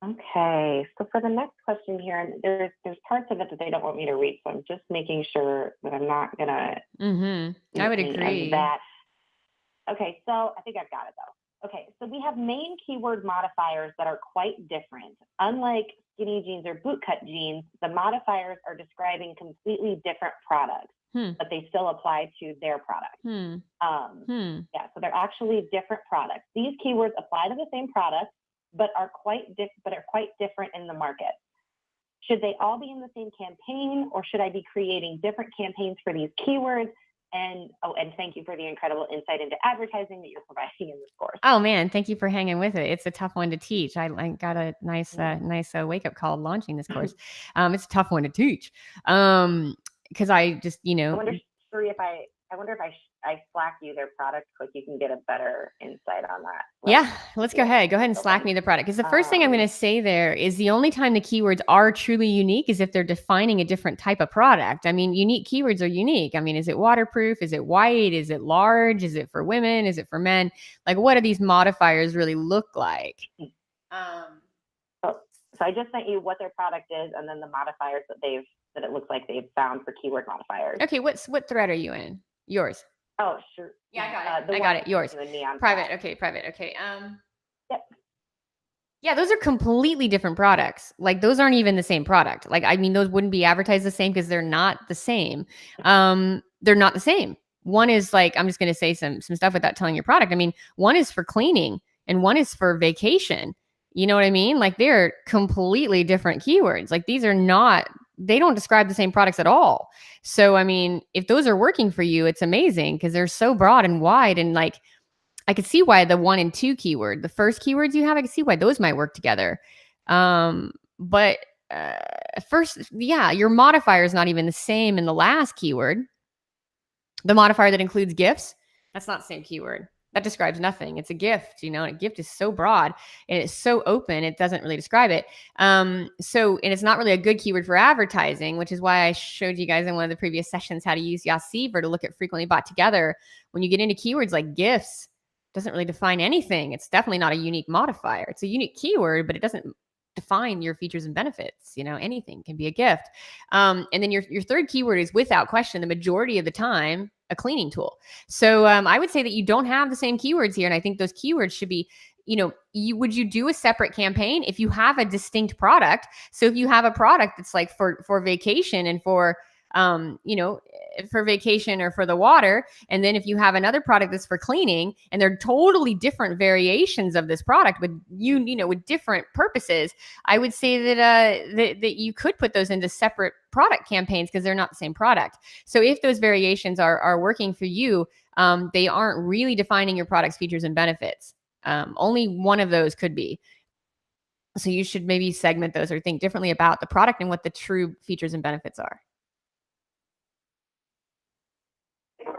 Okay, so for the next question here, and there's parts of it that they don't want me to read, so I'm just making sure that I'm not gonna. I would agree. That. Okay, so I think I've got it though. Okay, so we have main keyword modifiers that are quite different. Unlike skinny jeans or bootcut jeans, the modifiers are describing completely different products, but they still apply to their product. Yeah, so they're actually different products. These keywords apply to the same product, but are quite different in the market. Should they all be in the same campaign, or should I be creating different campaigns for these keywords? And thank you for the incredible insight into advertising that you're providing in this course. Oh man, thank you for hanging with it. It's a tough one to teach. I got a nice wake up call launching this course. It's a tough one to teach because I just I wonder, Sheree, if I I wonder if I Slack you their product quick, you can get a better insight on that. Yeah, let's go ahead. Go ahead and Slack me the product. Because the first thing I'm going to say there is the only time the keywords are truly unique is if they're defining a different type of product. I mean, unique keywords are unique. I mean, is it waterproof? Is it white? Is it large? Is it for women? Is it for men? Like, what do these modifiers really look like? So I just sent you what their product is and then the modifiers that it looks like they've found for keyword modifiers. Okay, what thread are you in? Yours. Oh, sure. Yeah, I got it. I got it. Yours. Private. Okay, private. Okay. Yep. Yeah, those are completely different products. Like those aren't even the same product. Like, I mean, those wouldn't be advertised the same because they're not the same. They're not the same. One is like, I'm just going to say some stuff without telling your product. I mean, one is for cleaning and one is for vacation. You know what I mean? Like they're completely different keywords. Like these are not, they don't describe the same products at all. So, I mean, if those are working for you, it's amazing because they're so broad and wide. And like, I could see why the 1 and 2 keyword, the first keywords you have, I could see why those might work together. But first, yeah, your modifier is not even the same in the last keyword. The modifier that includes gifts, that's not the same keyword. That describes nothing. It's a gift, you know, and a gift is so broad and it's so open, it doesn't really describe it. And it's not really a good keyword for advertising, which is why I showed you guys in one of the previous sessions how to use Yasiver to look at frequently bought together. When you get into keywords like gifts, it doesn't really define anything. It's definitely not a unique modifier. It's a unique keyword, but it doesn't define your features and benefits. You know, anything can be a gift. And then your third keyword is without question, the majority of the time, a cleaning tool. So I would say that you don't have the same keywords here. And I think those keywords should be, you know, would you do a separate campaign if you have a distinct product? So if you have a product that's like for vacation and for, you know, for vacation or for the water. And then if you have another product that's for cleaning and they're totally different variations of this product with with different purposes, I would say that, that you could put those into separate product campaigns because they're not the same product. So if those variations are working for you, they aren't really defining your product's features and benefits. Only one of those could be. So you should maybe segment those or think differently about the product and what the true features and benefits are.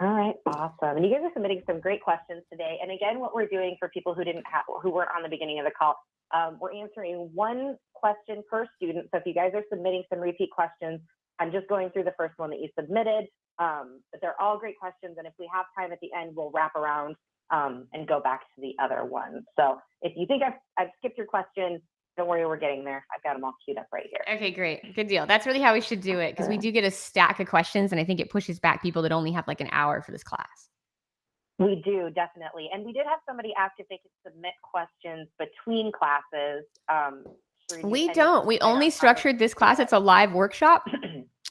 All right, awesome. And you guys are submitting some great questions today. And again, what we're doing for people who weren't on the beginning of the call, we're answering one question per student. So if you guys are submitting some repeat questions, I'm just going through the first one that you submitted. But they're all great questions. And if we have time at the end, we'll wrap around and go back to the other ones. So if you think I've skipped your question, don't worry, we're getting there. I've got them all queued up right here. Okay, great. Good deal. That's really how we should do it because we do get a stack of questions and I think it pushes back people that only have like an hour for this class. We do, definitely. And we did have somebody ask if they could submit questions between classes. We don't. We only structured this class. It's a live workshop.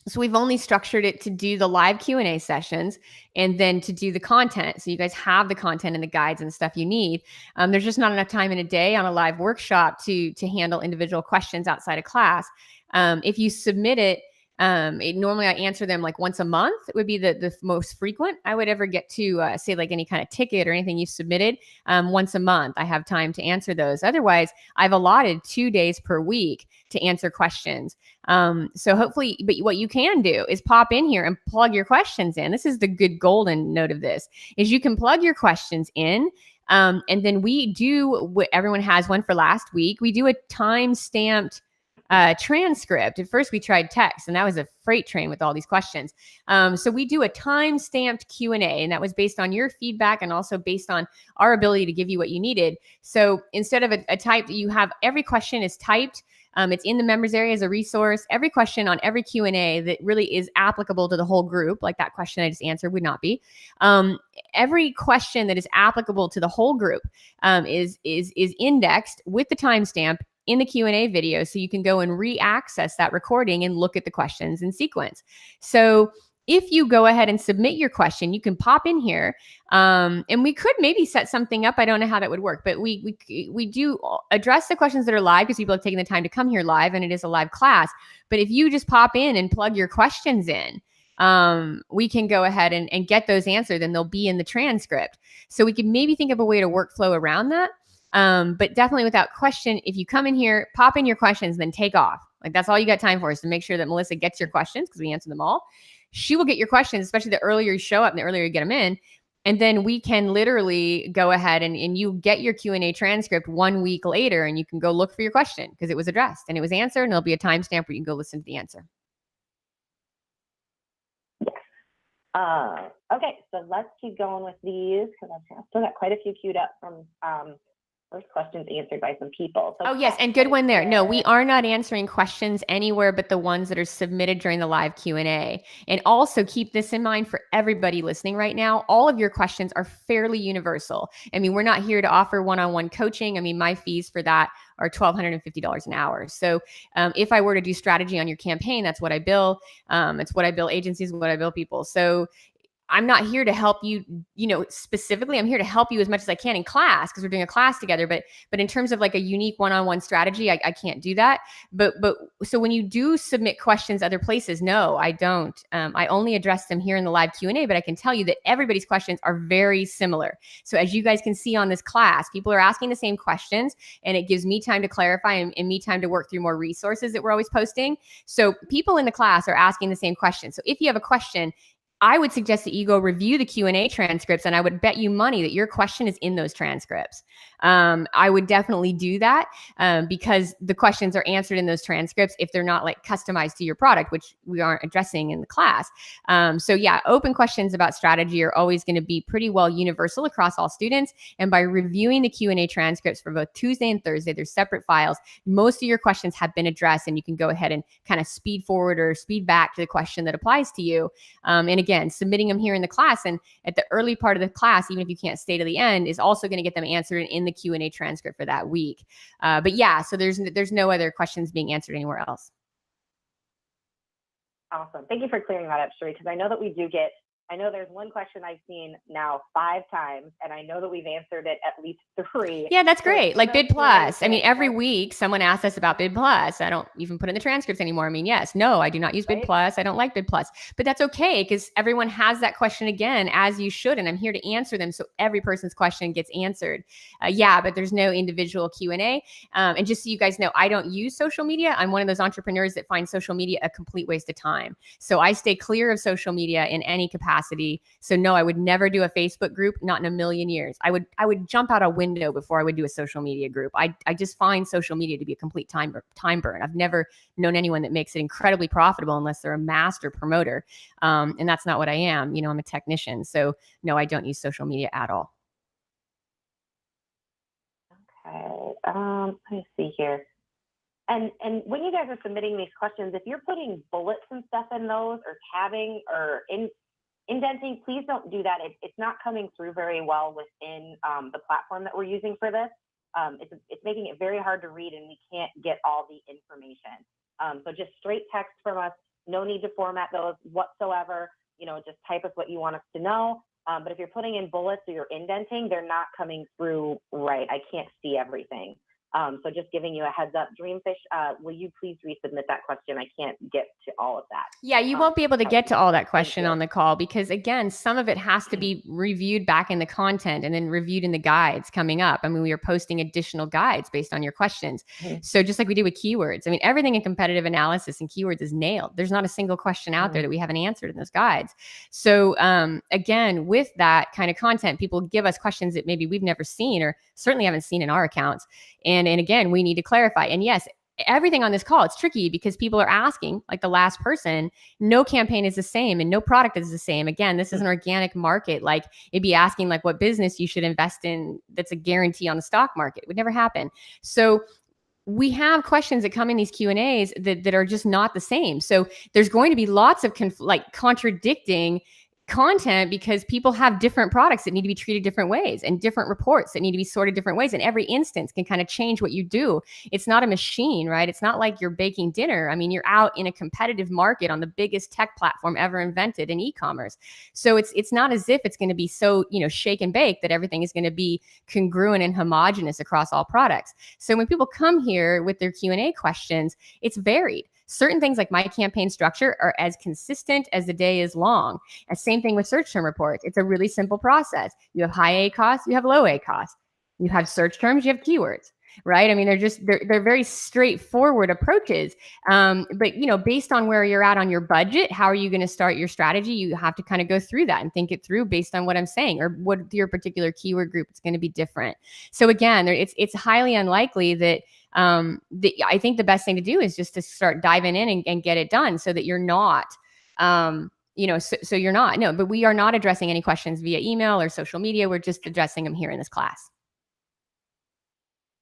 So we've only structured it to do the live Q&A sessions and then to do the content. So you guys have the content and the guides and stuff you need. There's just not enough time in a day on a live workshop to handle individual questions outside of class. If you submit it, normally I answer them like once a month. It would be the most frequent I would ever get to say like any kind of ticket or anything you've submitted. Once a month, I have time to answer those. Otherwise, I've allotted 2 days per week to answer questions. So hopefully, but what you can do is pop in here and plug your questions in. This is the good golden note of this is you can plug your questions in. And then we do, everyone has one for last week. We do a time-stamped transcript. At first we tried text and that was a freight train with all these questions. So we do a time-stamped Q&A and that was based on your feedback and also based on our ability to give you what you needed. So instead of a type that you have, every question is typed. It's in the members area as a resource. Every question on every Q&A that really is applicable to the whole group, like that question I just answered would not be. Every question that is applicable to the whole group is indexed with the timestamp in the Q&A video. So you can go and re-access that recording and look at the questions in sequence. So if you go ahead and submit your question, you can pop in here and we could maybe set something up. I don't know how that would work, but we do address the questions that are live because people have taken the time to come here live and it is a live class. But if you just pop in and plug your questions in, we can go ahead and get those answered and they'll be in the transcript. So we could maybe think of a way to workflow around that. But definitely without question, if you come in here, pop in your questions, then take off. Like that's all you got time for is to make sure that Melissa gets your questions because we answer them all. she will get your questions, especially the earlier you show up and the earlier you get them in. And then we can literally go ahead and you get your Q&A transcript 1 week later, and you can go look for your question because it was addressed and it was answered, and there'll be a timestamp where you can go listen to the answer. Yes. Okay, so let's keep going with these because I've still got quite a few queued up from first questions answered by some people. So oh, yes. And good one there. No, we are not answering questions anywhere but the ones that are submitted during the live Q&A. And also keep this in mind for everybody listening right now. All of your questions are fairly universal. I mean, we're not here to offer one-on-one coaching. I mean, my fees for that are $1,250 an hour. So if I were to do strategy on your campaign, that's what I bill. It's what I bill agencies, what I bill people. So I'm not here to help you, specifically. I'm here to help you as much as I can in class because we're doing a class together. But in terms of like a unique one-on-one strategy, I can't do that. But so when you do submit questions other places, no, I don't. I only address them here in the live Q&A. But I can tell you that everybody's questions are very similar. So as you guys can see on this class, people are asking the same questions, and it gives me time to clarify and me time to work through more resources that we're always posting. So people in the class are asking the same questions. So if you have a question, I would suggest that you go review the Q&A transcripts, and I would bet you money that your question is in those transcripts. I would definitely do that because the questions are answered in those transcripts if they're not like customized to your product, which we aren't addressing in the class. So yeah, open questions about strategy are always going to be pretty well universal across all students. And by reviewing the Q&A transcripts for both Tuesday and Thursday, they're separate files. Most of your questions have been addressed, and you can go ahead and kind of speed forward or speed back to the question that applies to you. And again, submitting them here in the class and at the early part of the class, even if you can't stay to the end, is also going to get them answered in the Q&A transcript for that week. But yeah, so there's no other questions being answered anywhere else. Awesome. Thank you for clearing that up, Sheree, because I know that we do get, I know there's one question I've seen now 5 times, and I know that we've answered it at least 3. Yeah, that's great. Like Bid Plus. I mean, every week someone asks us about Bid Plus. I don't even put in the transcripts anymore. I mean, yes, no, I do not use Bid Plus. I don't like Bid Plus, but that's okay because everyone has that question again, as you should, and I'm here to answer them so every person's question gets answered. Yeah, but there's no individual Q&A. And just so you guys know, I don't use social media. I'm one of those entrepreneurs that find social media a complete waste of time. So I stay clear of social media in any capacity. So no, I would never do a Facebook group, not in a million years. I would jump out a window before I would do a social media group. I just find social media to be a complete time burn. I've never known anyone that makes it incredibly profitable unless they're a master promoter. And that's not what I am. I'm a technician. So no, I don't use social media at all. Okay. Let me see here. And when you guys are submitting these questions, if you're putting bullets and stuff in those or tabbing or indenting, please don't do that. It's not coming through very well within the platform that we're using for this. It's making it very hard to read, and we can't get all the information. So just straight text from us. No need to format those whatsoever. Just type us what you want us to know. But if you're putting in bullets or you're indenting, they're not coming through right. I can't see everything. So just giving you a heads up, Dreamfish, will you please resubmit that question? I can't get to all of that. Yeah, you won't be able to get to all that question on the call because, again, some of it has to be reviewed back in the content and then reviewed in the guides coming up. I mean, we are posting additional guides based on your questions. Mm-hmm. So just like we do with keywords, I mean, everything in competitive analysis and keywords is nailed. There's not a single question out there that we haven't answered in those guides. So again, with that kind of content, people give us questions that maybe we've never seen or certainly haven't seen in our accounts. And again, we need to clarify. And yes, everything on this call, it's tricky because people are asking, like the last person, no campaign is the same and no product is the same. Again, this is an organic market. Like it'd be asking like what business you should invest in that's a guarantee on the stock market. It would never happen. So we have questions that come in these Q&As that are just not the same. So there's going to be lots of contradicting content because people have different products that need to be treated different ways and different reports that need to be sorted different ways. And every instance can kind of change what you do. It's not a machine, right? It's not like you're baking dinner. I mean, you're out in a competitive market on the biggest tech platform ever invented in e-commerce. So it's not as if it's going to be so, shake and bake that everything is going to be congruent and homogenous across all products. So when people come here with their Q&A questions, it's varied. Certain things like my campaign structure are as consistent as the day is long. And same thing with search term reports. It's a really simple process. You have high A costs, you have low A costs. You have search terms, you have keywords. right? I mean, they're very straightforward approaches. But based on where you're at on your budget, how are you going to start your strategy? You have to kind of go through that and think it through based on what I'm saying, or what your particular keyword group is going to be different. So again, it's highly unlikely that I think the best thing to do is just to start diving in and get it done, so that you're not, so you're not, no, but we are not addressing any questions via email or social media. We're just addressing them here in this class.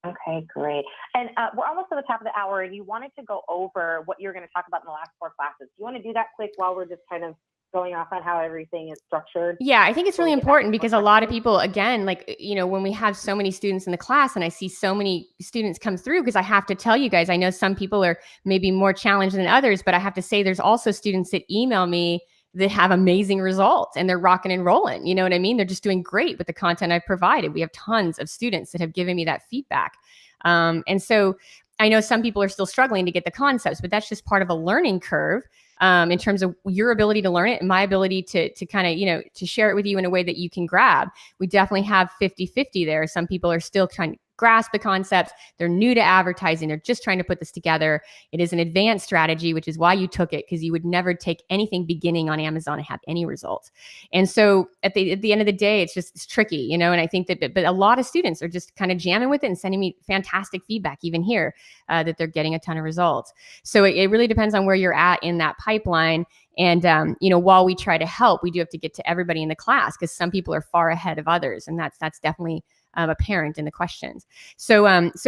Okay, great. And we're almost at the top of the hour, and you wanted to go over what you're going to talk about in the last 4 classes. Do you want to do that quick while we're just kind of going off on how everything is structured? Yeah, I think it's really important, because a lot of people, again, like, when we have so many students in the class and I see so many students come through, because I have to tell you guys, I know some people are maybe more challenged than others, but I have to say there's also students that email me that have amazing results and they're rocking and rolling. You know what I mean? They're just doing great with the content I've provided. We have tons of students that have given me that feedback. And so I know some people are still struggling to get the concepts, but that's just part of a learning curve, in terms of your ability to learn it and my ability to kind of, to share it with you in a way that you can grab. We definitely have 50-50 there. Some people are still trying to grasp the concepts. They're new to advertising. They're just trying to put this together. It is an advanced strategy, which is why you took it, because you would never take anything beginning on Amazon and have any results. And so at the end of the day, it's tricky, and I think but a lot of students are just kind of jamming with it and sending me fantastic feedback, even here, that they're getting a ton of results. So it really depends on where you're at in that pipeline. And, while we try to help, we do have to get to everybody in the class, because some people are far ahead of others. And that's definitely apparent in the questions. So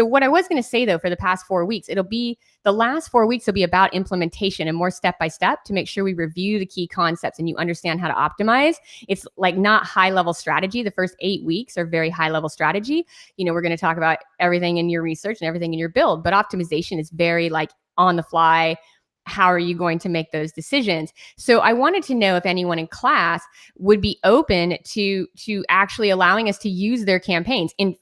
what I was going to say, though, for the past 4 weeks, the last 4 weeks will be about implementation and more step-by-step to make sure we review the key concepts and you understand how to optimize. It's like not high-level strategy. The first 8 weeks are very high-level strategy. We're going to talk about everything in your research and everything in your build, but optimization is very like on the fly. How are you going to make those decisions? So I wanted to know if anyone in class would be open to actually allowing us to use their campaigns in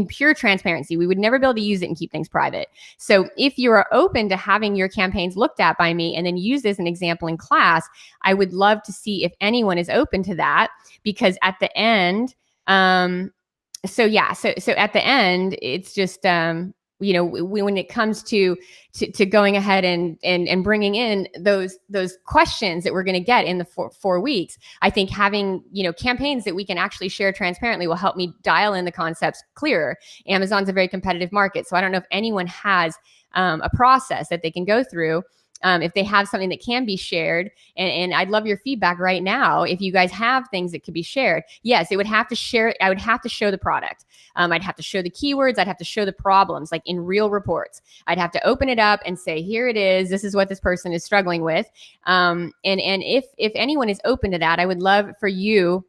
pure transparency. We would never be able to use it and keep things private. So if you are open to having your campaigns looked at by me and then used as an example in class, I would love to see if anyone is open to that, because at the end, so at the end, it's just, when it comes to going ahead and bringing in those questions that we're going to get in the 4 weeks, I think having, campaigns that we can actually share transparently will help me dial in the concepts clearer. Amazon's a very competitive market. So I don't know if anyone has a process that they can go through. If they have something that can be shared, and I'd love your feedback right now. If you guys have things that could be shared, yes, it would have to share. I would have to show the product. I'd have to show the keywords. I'd have to show the problems, like in real reports. I'd have to open it up and say, here it is. This is what this person is struggling with. And if anyone is open to that, I would love for you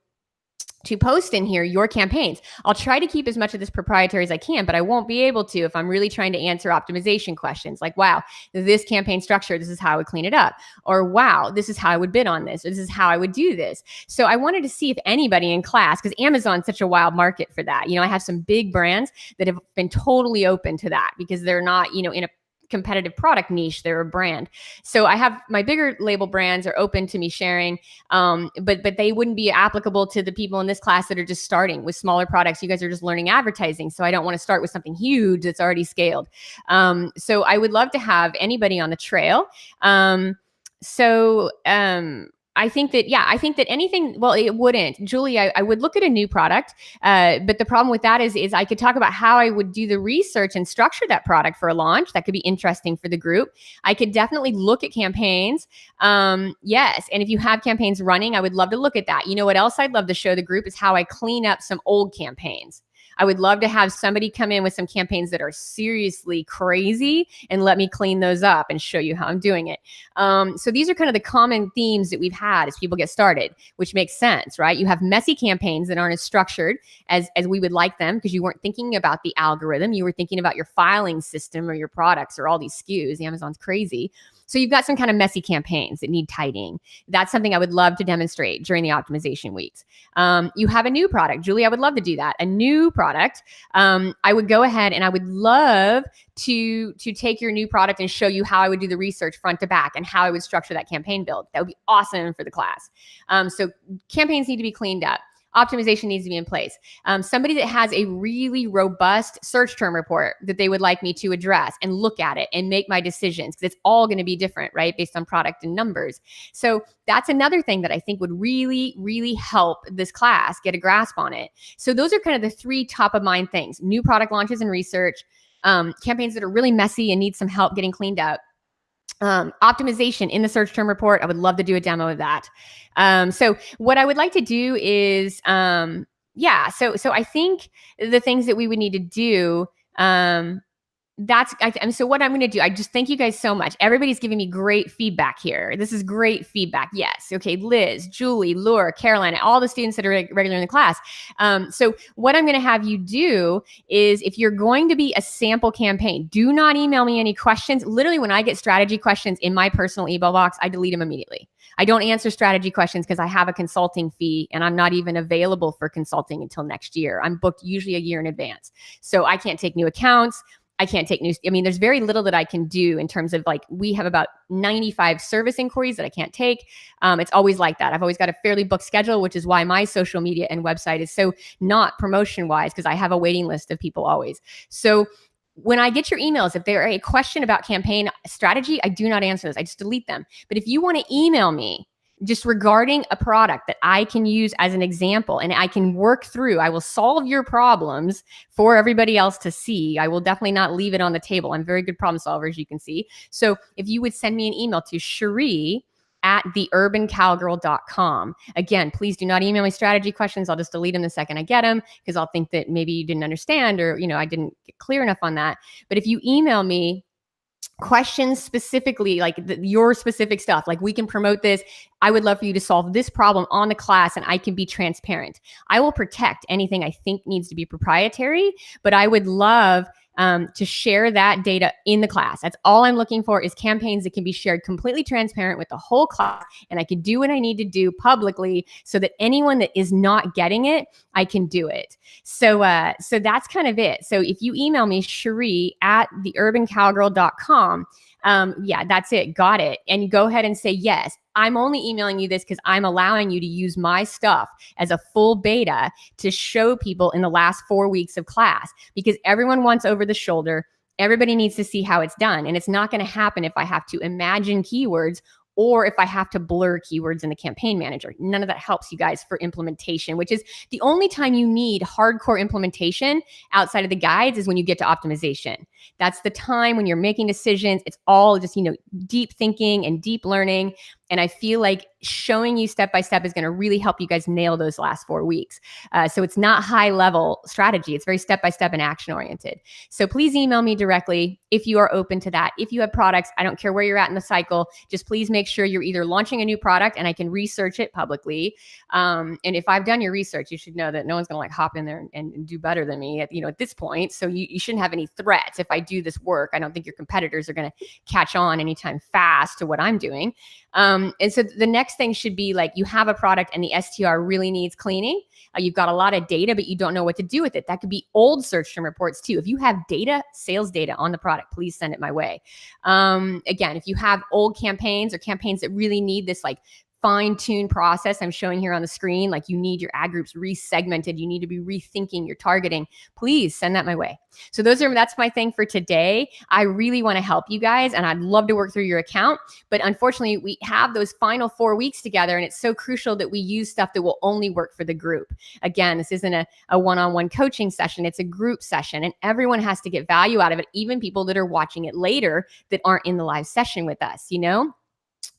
to post in here your campaigns. I'll try to keep as much of this proprietary as I can, but I won't be able to if I'm really trying to answer optimization questions like, wow, this campaign structure, this is how I would clean it up. Or wow, this is how I would bid on this. Or this is how I would do this. So I wanted to see if anybody in class, because Amazon's such a wild market for that. I have some big brands that have been totally open to that because they're not, in a competitive product niche, they're a brand. So I have my bigger label brands are open to me sharing, but they wouldn't be applicable to the people in this class that are just starting with smaller products. You guys are just learning advertising. So I don't want to start with something huge that's already scaled. So I would love to have anybody on the trail. I think that anything, well, it wouldn't. Julie, I would look at a new product, but the problem with that is I could talk about how I would do the research and structure that product for a launch. That could be interesting for the group. I could definitely look at campaigns. Yes, and if you have campaigns running, I would love to look at that. You know what else I'd love to show the group is how I clean up some old campaigns. I would love to have somebody come in with some campaigns that are seriously crazy and let me clean those up and show you how I'm doing it. So these are kind of the common themes that we've had as people get started, which makes sense, right? You have messy campaigns that aren't as structured as we would like them because you weren't thinking about the algorithm. You were thinking about your filing system or your products or all these SKUs. Amazon's crazy. So you've got some kind of messy campaigns that need tidying. That's something I would love to demonstrate during the optimization weeks. You have a new product. Julie, I would love to do that. A new product. I would go ahead and I would love to take your new product and show you how I would do the research front to back and how I would structure that campaign build. That would be awesome for the class. So campaigns need to be cleaned up. optimization needs to be in place. Somebody that has a really robust search term report that they would like me to address and look at it and make my decisions, because it's all going to be different, right? Based on product and numbers. So that's another thing that I think would really, really help this class get a grasp on it. So those are kind of the 3 top of mind things: new product launches and research, campaigns that are really messy and need some help getting cleaned up, optimization in the search term report. I would love to do a demo of that. So what I would like to do is, so I think the things that we would need to do, so what I'm going to do, I just thank you guys so much. Everybody's giving me great feedback here. This is great feedback. Yes. Okay. Liz, Julie, Laura, Caroline, all the students that are regular in the class. So what I'm going to have you do is, if you're going to be a sample campaign, do not email me any questions. Literally, when I get strategy questions in my personal email box, I delete them immediately. I don't answer strategy questions because I have a consulting fee and I'm not even available for consulting until next year. I'm booked usually a year in advance. So I can't take new accounts. I can't take news. I mean, there's very little that I can do in terms of, like, we have about 95 service inquiries that I can't take. It's always like that. I've always got a fairly booked schedule, which is why my social media and website is so not promotion wise, because I have a waiting list of people always. So when I get your emails, if they're a question about campaign strategy, I do not answer those. I just delete them. But if you want to email me just regarding a product that I can use as an example and I can work through, I will solve your problems for everybody else to see. I will definitely not leave it on the table. I'm a very good problem solver, as you can see. So if you would send me an email to Cherie@theurbancowgirl.com. Again, please do not email me strategy questions. I'll just delete them the second I get them, because I'll think that maybe you didn't understand, or, I didn't get clear enough on that. But if you email me questions specifically, like your specific stuff, like, we can promote this, I would love for you to solve this problem on the class, and I can be transparent. I will protect anything I think needs to be proprietary, but I would love to share that data in the class. That's all I'm looking for, is campaigns that can be shared completely transparent with the whole class, and I can do what I need to do publicly so that anyone that is not getting it, I can do it. So that's kind of it. So if you email me, Cherie@theurbancowgirl.com, that's it. Got it. And you go ahead and say, yes, I'm only emailing you this because I'm allowing you to use my stuff as a full beta to show people in the last 4 weeks of class, because everyone wants over the shoulder. Everybody needs to see how it's done. And it's not going to happen if I have to imagine keywords or if I have to blur keywords in the campaign manager. None of that helps you guys for implementation, which is the only time you need hardcore implementation outside of the guides, is when you get to optimization. That's the time when you're making decisions. It's all just, deep thinking and deep learning. And I feel like showing you step by step is going to really help you guys nail those last 4 weeks. So it's not high level strategy. It's very step by step and action oriented. So please email me directly if you are open to that. If you have products, I don't care where you're at in the cycle, just please make sure you're either launching a new product and I can research it publicly. And if I've done your research, you should know that no one's going to hop in there and do better than me at this point. So you shouldn't have any threats. If I do this work, I don't think your competitors are going to catch on anytime fast to what I'm doing. And so the next thing should be, like, you have a product and the STR really needs cleaning. You've got a lot of data, but you don't know what to do with it. That could be old search term reports too. If you have data, sales data on the product, please send it my way. Again, if you have old campaigns or campaigns that really need this, like, fine-tuned process I'm showing here on the screen, like, you need your ad groups re-segmented, you need to be rethinking your targeting, please send that my way. So that's my thing for today. I really want to help you guys, and I'd love to work through your account. But unfortunately, we have those final 4 weeks together, and it's so crucial that we use stuff that will only work for the group. Again, this isn't a one-on-one coaching session. It's a group session, and everyone has to get value out of it, even people that are watching it later that aren't in the live session with us,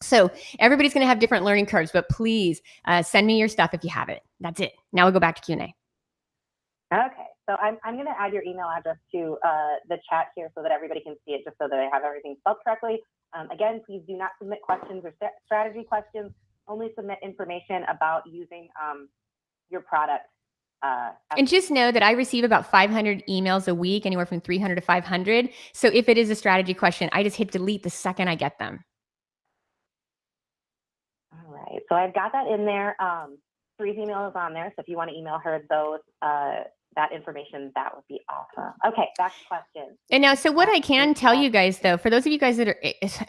So everybody's going to have different learning curves, but please send me your stuff if you have it. That's it. Now we'll go back to Q&A. Okay, so I'm going to add your email address to the chat here so that everybody can see it, just so that I have everything spelled correctly. Again, please do not submit questions or strategy questions. Only submit information about using your product. And just know that I receive about 500 emails a week, anywhere from 300 to 500. So if it is a strategy question, I just hit delete the second I get them. All right, so I've got that in there. Cherie's email is on there, so if you want to email her those that information, that would be awesome. Okay, back to questions. And now, so what I can tell you guys, though, for those of you guys that are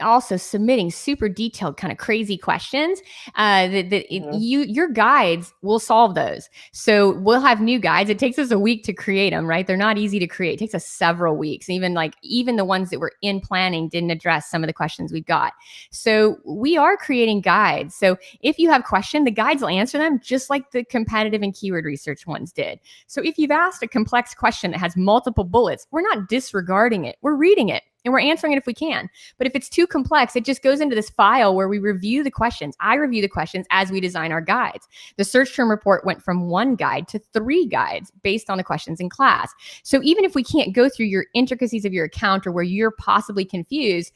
also submitting super detailed, kind of crazy questions, your guides will solve those. So we'll have new guides. It takes us a week to create them, right? They're not easy to create. It takes us several weeks. Even the ones that were in planning didn't address some of the questions we've got. So we are creating guides. So if you have questions, the guides will answer them just like the competitive and keyword research ones did. So if you've asked a complex question that has multiple bullets, we're not disregarding it. We're reading it and we're answering it if we can. But if it's too complex, it just goes into this file where we review the questions. I review the questions as we design our guides. The search term report went from 1 guide to 3 guides based on the questions in class. So even if we can't go through your intricacies of your account or where you're possibly confused,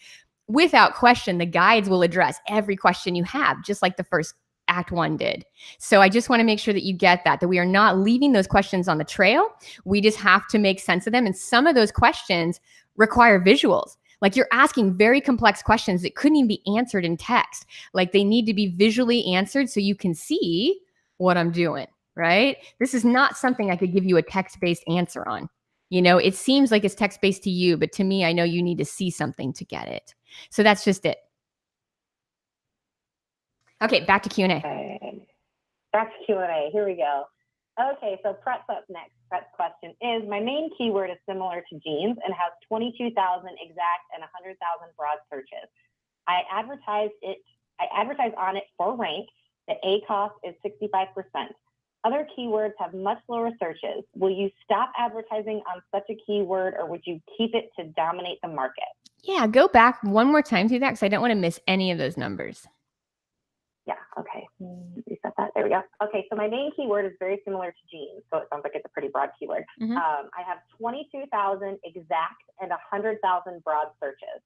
without question, the guides will address every question you have, just like the first Act 1 did. So I just want to make sure that you get that we are not leaving those questions on the trail. We just have to make sense of them. And some of those questions require visuals. Like you're asking very complex questions that couldn't even be answered in text. Like they need to be visually answered so you can see what I'm doing, right? This is not something I could give you a text-based answer on. It seems like it's text-based to you, but to me, I know you need to see something to get it. So that's just it. Okay, back to Q&A. Okay. Back to Q&A. Here we go. Okay, so Pret's up next. Pret's question is, my main keyword is similar to jeans and has 22,000 exact and 100,000 broad searches. I advertise on it for rank. The ACoS is 65%. Other keywords have much lower searches. Will you stop advertising on such a keyword or would you keep it to dominate the market? Yeah, go back one more time through that because I don't want to miss any of those numbers. Yeah, okay. Reset that. There we go. Okay, so my main keyword is very similar to jeans, so it sounds like it's a pretty broad keyword. I have 22,000 exact and 100,000 broad searches.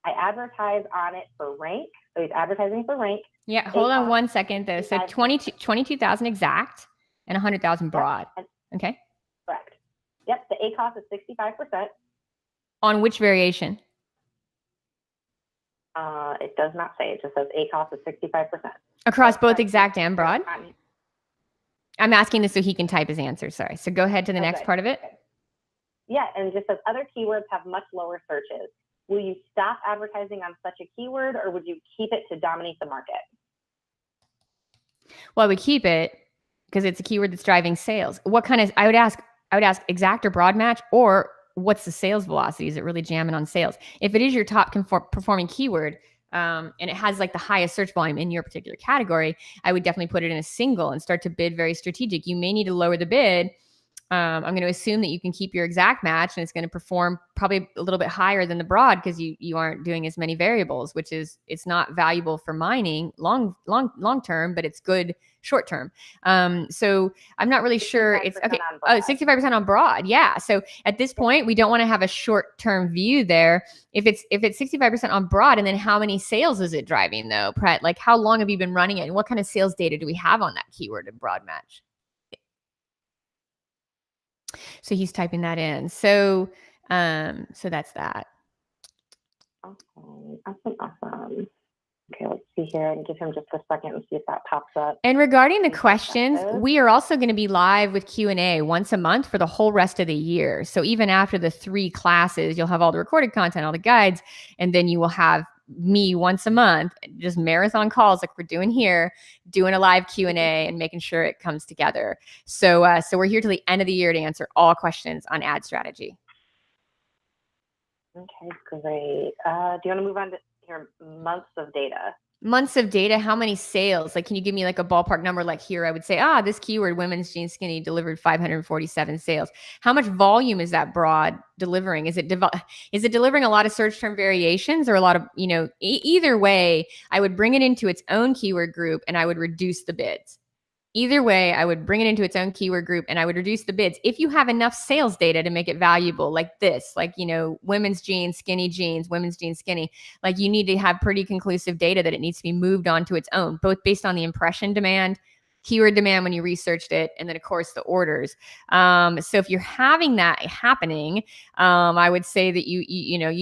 I advertise on it for rank. So he's advertising for rank. Yeah, hold on one second though. So 22,000 exact and 100,000 broad. Yep. Okay. Correct. Yep, the ACoS is 65%. On which variation? It does not say. It just says ACoS is 65%. Across both exact and broad? I'm asking this so he can type his answer. Sorry. So go ahead to the next part of it. Okay. Yeah, and it just says other keywords have much lower searches. Will you stop advertising on such a keyword or would you keep it to dominate the market? Well, I would keep it because it's a keyword that's driving sales. What kind of, I would ask exact or broad match, or what's the sales velocity? Is it really jamming on sales? If it is your top performing keyword, and it has like the highest search volume in your particular category, I would definitely put it in a single and start to bid very strategic. You may need to lower the bid. I'm going to assume that you can keep your exact match and it's going to perform probably a little bit higher than the broad because you aren't doing as many variables, which is, it's not valuable for mining long term, but it's good short term. So I'm not really sure. It's okay. 65% on broad. Yeah. So at this point, we don't want to have a short term view there. If it's 65% on broad, and then how many sales is it driving though, Pret? Like how long have you been running it and what kind of sales data do we have on that keyword in broad match? So he's typing that in. So that's that. Awesome. Okay, let's see here and give him just a second and see if that pops up. And regarding the questions, we are also going to be live with Q&A once a month for the whole rest of the year. So even after the 3 classes, you'll have all the recorded content, all the guides, and then you will have me once a month, just marathon calls like we're doing here, doing a live Q&A and making sure it comes together. So we're here till the end of the year to answer all questions on ad strategy. Okay, great. Do you want to move on to your months of data? Months of data, how many sales? Like, can you give me like a ballpark number? Like here, I would say, this keyword, women's jeans skinny, delivered 547 sales. How much volume is that broad delivering? Is it delivering a lot of search term variations or a lot of, either way, I would bring it into its own keyword group and I would reduce the bids. Either way, I would bring it into its own keyword group and I would reduce the bids. If you have enough sales data to make it valuable, like this, like, women's jeans, skinny jeans, women's jeans, skinny, like you need to have pretty conclusive data that it needs to be moved on to its own, both based on the impression demand, keyword demand when you researched it, and then of course the orders. So if you're having that happening, I would say that you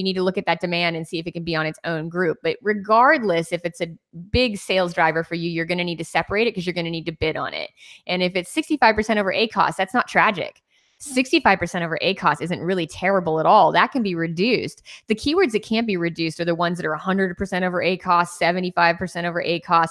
need to look at that demand and see if it can be on its own group. But regardless, if it's a big sales driver for you, you're going to need to separate it because you're going to need to bid on it. And if it's 65% over ACoS, that's not tragic. 65% over ACOS isn't really terrible at all. That can be reduced. The keywords that can't be reduced are the ones that are 100% over ACOS, 75% over ACOS.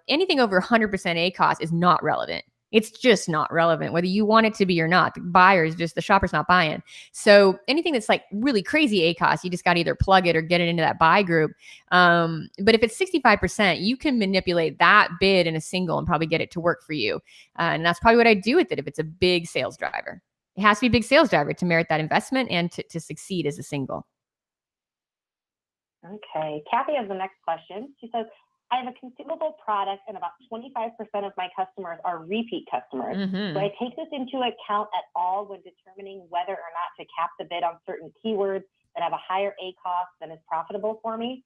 Anything over 100% ACOS is not relevant. It's just not relevant, whether you want it to be or not. The shopper's not buying. So anything that's like really crazy ACOS, you just got to either plug it or get it into that buy group. But if it's 65%, you can manipulate that bid in a single and probably get it to work for you. And that's probably what I do with it if it's a big sales driver. It has to be a big sales driver to merit that investment and to succeed as a single. Okay. Kathy has the next question. She says, I have a consumable product and about 25% of my customers are repeat customers. Mm-hmm. Do I take this into account at all when determining whether or not to cap the bid on certain keywords that have a higher ACOS than is profitable for me?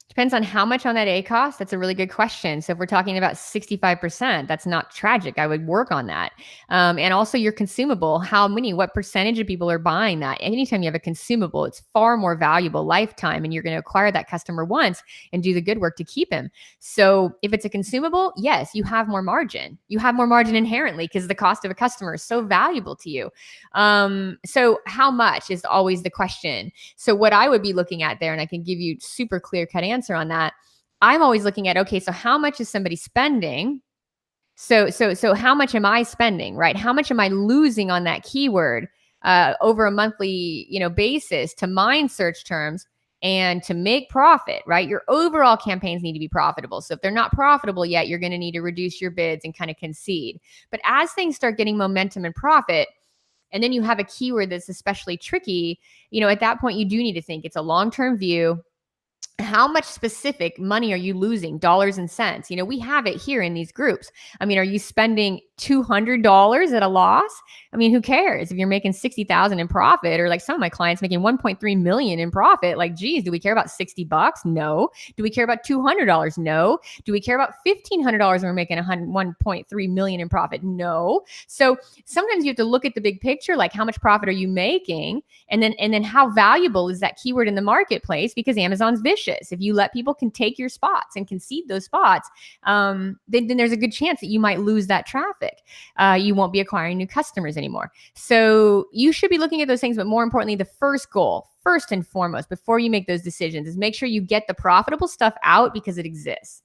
Depends on how much on that ACOS. That's a really good question. So if we're talking about 65%, that's not tragic. I would work on that. And also your consumable, what percentage of people are buying that? Anytime you have a consumable, it's far more valuable lifetime, and you're going to acquire that customer once and do the good work to keep him. So if it's a consumable, yes, you have more margin. You have more margin inherently because the cost of a customer is so valuable to you. So how much is always the question. So what I would be looking at there, and I can give you super clear cut answer on that. I'm always looking at, okay, so how much is somebody spending? So how much am I spending, right? How much am I losing on that keyword over a monthly, basis to mine search terms and to make profit, right? Your overall campaigns need to be profitable. So if they're not profitable yet, you're going to need to reduce your bids and kind of concede. But as things start getting momentum and profit, and then you have a keyword that's especially tricky, at that point, you do need to think it's a long-term view. How much specific money are you losing, dollars and cents? We have it here in these groups. I mean, are you spending $200 at a loss? I mean, who cares if you're making 60,000 in profit, or like some of my clients making 1.3 million in profit? Like, geez, do we care about $60? No. Do we care about $200? No. Do we care about $1,500 when we're making 1.3 million in profit? No. So sometimes you have to look at the big picture, like how much profit are you making? And then how valuable is that keyword in the marketplace? Because Amazon's vicious. If you let people can take your spots and concede those spots, then there's a good chance that you might lose that traffic. You won't be acquiring new customers anymore. So you should be looking at those things, but more importantly, the first goal, first and foremost, before you make those decisions, is make sure you get the profitable stuff out because it exists.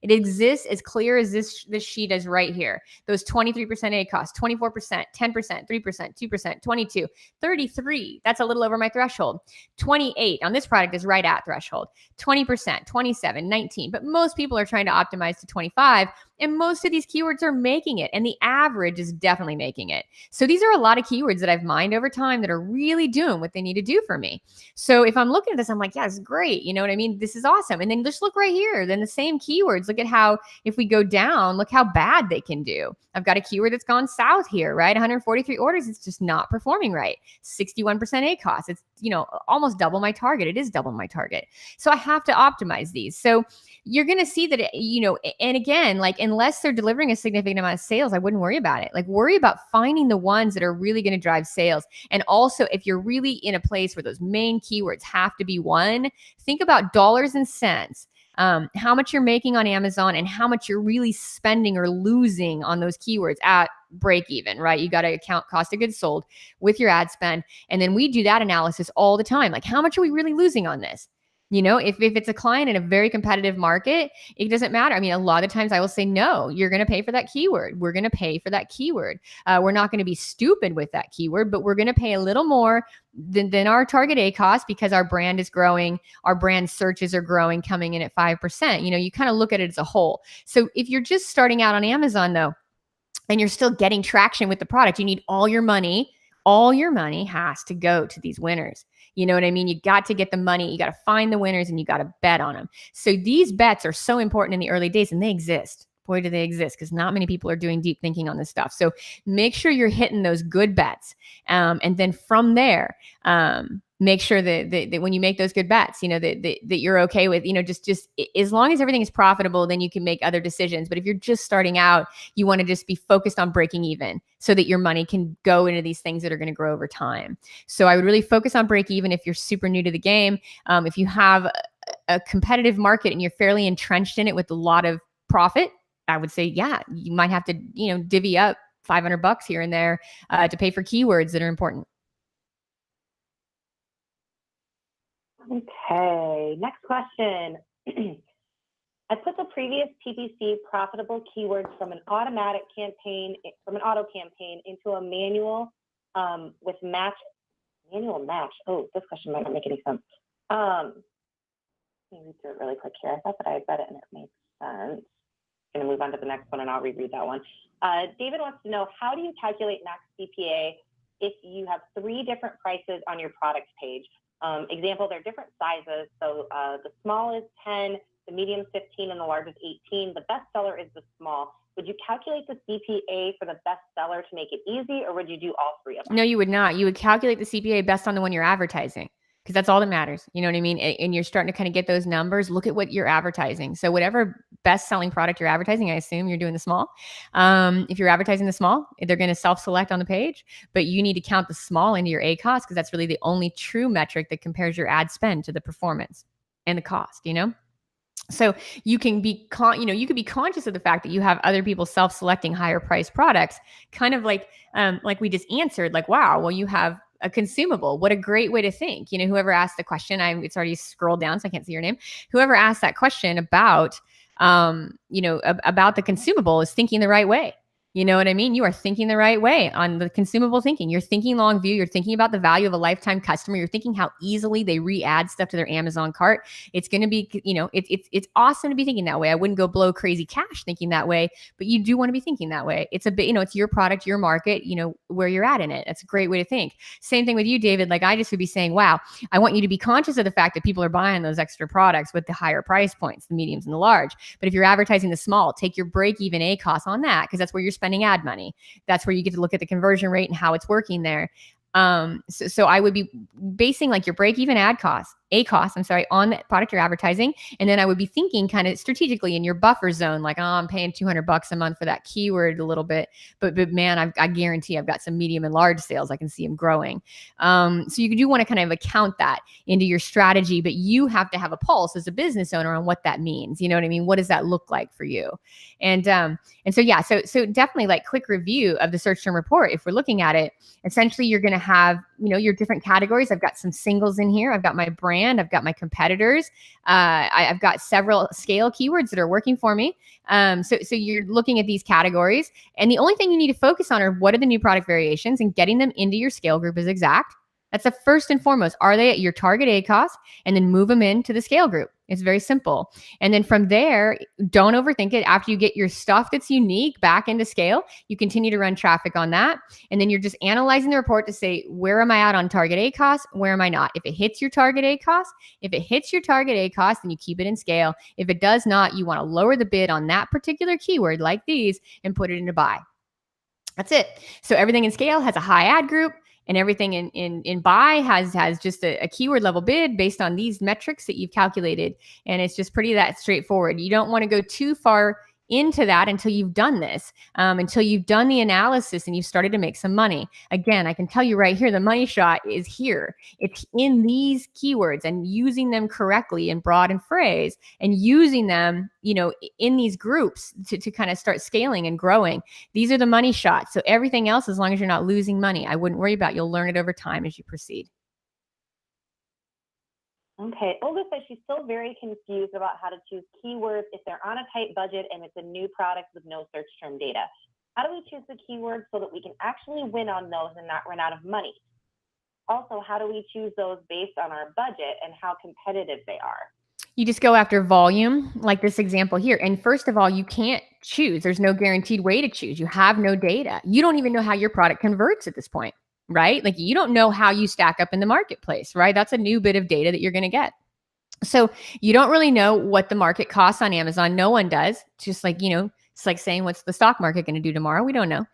It exists as clear as this sheet is right here. Those 23% ACOS, 24%, 10%, 3%, 2%, 22, 33. That's a little over my threshold. 28 on this product is right at threshold. 20%, 27, 19. But most people are trying to optimize to 25. And most of these keywords are making it. And the average is definitely making it. So these are a lot of keywords that I've mined over time that are really doing what they need to do for me. So if I'm looking at this, I'm like, yeah, it's great. You know what I mean? This is awesome. And then just look right here. Then the same keywords. Look at how, if we go down, look how bad they can do. I've got a keyword that's gone south here, right? 143 orders. It's just not performing right. 61% ACOS. It's, almost double my target. It is double my target. So I have to optimize these. So you're going to see that, and again, like, unless they're delivering a significant amount of sales, I wouldn't worry about it. Like, worry about finding the ones that are really going to drive sales. And also, if you're really in a place where those main keywords have to be one, think about dollars and cents. How much you're making on Amazon and how much you're really spending or losing on those keywords at break even, right? You got to account cost of goods sold with your ad spend. And then we do that analysis all the time. Like, how much are we really losing on this? If it's a client in a very competitive market, it doesn't matter. I mean, a lot of times I will say, no, you're going to pay for that keyword. We're going to pay for that keyword. We're not going to be stupid with that keyword, but we're going to pay a little more than our target ACOS because our brand is growing. Our brand searches are growing, coming in at 5%. You kind of look at it as a whole. So if you're just starting out on Amazon though, and you're still getting traction with the product, you need all your money. All your money has to go to these winners. You know what I mean? You got to get the money. You got to find the winners and you got to bet on them. So these bets are so important in the early days, and they exist. Boy, do they exist, because not many people are doing deep thinking on this stuff. So make sure you're hitting those good bets. And then from there, make sure that when you make those good bets, that you're okay with, just as long as everything is profitable, then you can make other decisions. But if you're just starting out, you want to just be focused on breaking even so that your money can go into these things that are going to grow over time. So I would really focus on break even if you're super new to the game. If you have a competitive market and you're fairly entrenched in it with a lot of profit, I would say, yeah, you might have to, divvy up $500 here and there to pay for keywords that are important. Okay, next question. I put the previous PPC profitable keywords from an auto campaign into a manual with manual match. Oh, this question might not make any sense. Let me read through it really quick here. I thought that I had read it and it made sense. I'm going to move on to the next one and I'll reread that one. David wants to know, how do you calculate max CPA if you have 3 different prices on your product page? Example, they're different sizes. So the small is 10, the medium 15, and the large is 18. The best seller is the small. Would you calculate the CPA for the best seller to make it easy, or would you do all 3 of them? No, you would not. You would calculate the CPA based on the one you're advertising, because that's all that matters. You know what I mean? And you're starting to kind of get those numbers. Look at what you're advertising. So whatever best selling product you're advertising, I assume you're doing the small. If you're advertising the small, they're going to self-select on the page, but you need to count the small into your ACoS, because that's really the only true metric that compares your ad spend to the performance and the cost, you know? So you can be, you could be conscious of the fact that you have other people self-selecting higher priced products, kind of like we just answered, like, wow, well, you have a consumable. What a great way to think. You know, whoever asked the question, it's already scrolled down, so I can't see your name. Whoever asked that question about, about the consumable is thinking the right way. You know what I mean? You are thinking the right way on the consumable thinking. You're thinking long view. You're thinking about the value of a lifetime customer. You're thinking how easily they re-add stuff to their Amazon cart. It's going to be, it's awesome to be thinking that way. I wouldn't go blow crazy cash thinking that way, but you do want to be thinking that way. It's a bit, it's your product, your market, where you're at in it. That's a great way to think. Same thing with you, David. Like, I just would be saying, wow, I want you to be conscious of the fact that people are buying those extra products with the higher price points, the mediums and the large. But if you're advertising the small, take your break-even ACoS on that, because that's where you're spending ad money. That's where you get to look at the conversion rate and how it's working there. So I would be basing like your break-even ACoS, on the product you're advertising. And then I would be thinking kind of strategically in your buffer zone, like, oh, I'm paying $200 a month for that keyword a little bit, but man, I guarantee I've got some medium and large sales. I can see them growing. So you do want to kind of account that into your strategy, but you have to have a pulse as a business owner on what that means. You know what I mean? What does that look like for you? And so definitely, like, quick review of the search term report. If we're looking at it, essentially you're going to have, your different categories. I've got some singles in here. I've got my brand. I've got my competitors. I've got several scale keywords that are working for me. So you're looking at these categories, and the only thing you need to focus on are what are the new product variations, and getting them into your scale group is exact. That's the first and foremost. Are they at your target ACoS? And then move them into the scale group. It's very simple. And then from there, don't overthink it. After you get your stuff that's unique back into scale, you continue to run traffic on that. And then you're just analyzing the report to say, where am I at on target ACoS? Where am I not? If it hits your target ACoS, then you keep it in scale. If it does not, you want to lower the bid on that particular keyword like these and put it into buy. That's it. So everything in scale has a high ad group, and everything in buy has just a keyword level bid based on these metrics that you've calculated. And it's just pretty that straightforward. You don't want to go too far into that until you've done this, until you've done the analysis and you've started to make some money. Again, I can tell you right here, the money shot is here. It's in these keywords and using them correctly in broad and phrase, and using them, in these groups to kind of start scaling and growing. These are the money shots. So everything else, as long as you're not losing money, I wouldn't worry about. You'll learn it over time as you proceed. Okay, Olga says she's still very confused about how to choose keywords if they're on a tight budget and it's a new product with no search term data. How do we choose the keywords so that we can actually win on those and not run out of money? Also, how do we choose those based on our budget and how competitive they are? You just go after volume, like this example here. And first of all, you can't choose. There's no guaranteed way to choose. You have no data. You don't even know how your product converts at this point. Right? Like, you don't know how you stack up in the marketplace, right? That's a new bit of data that you're going to get. So you don't really know what the market costs on Amazon. No one does. Just like, it's like saying, what's the stock market going to do tomorrow? We don't know.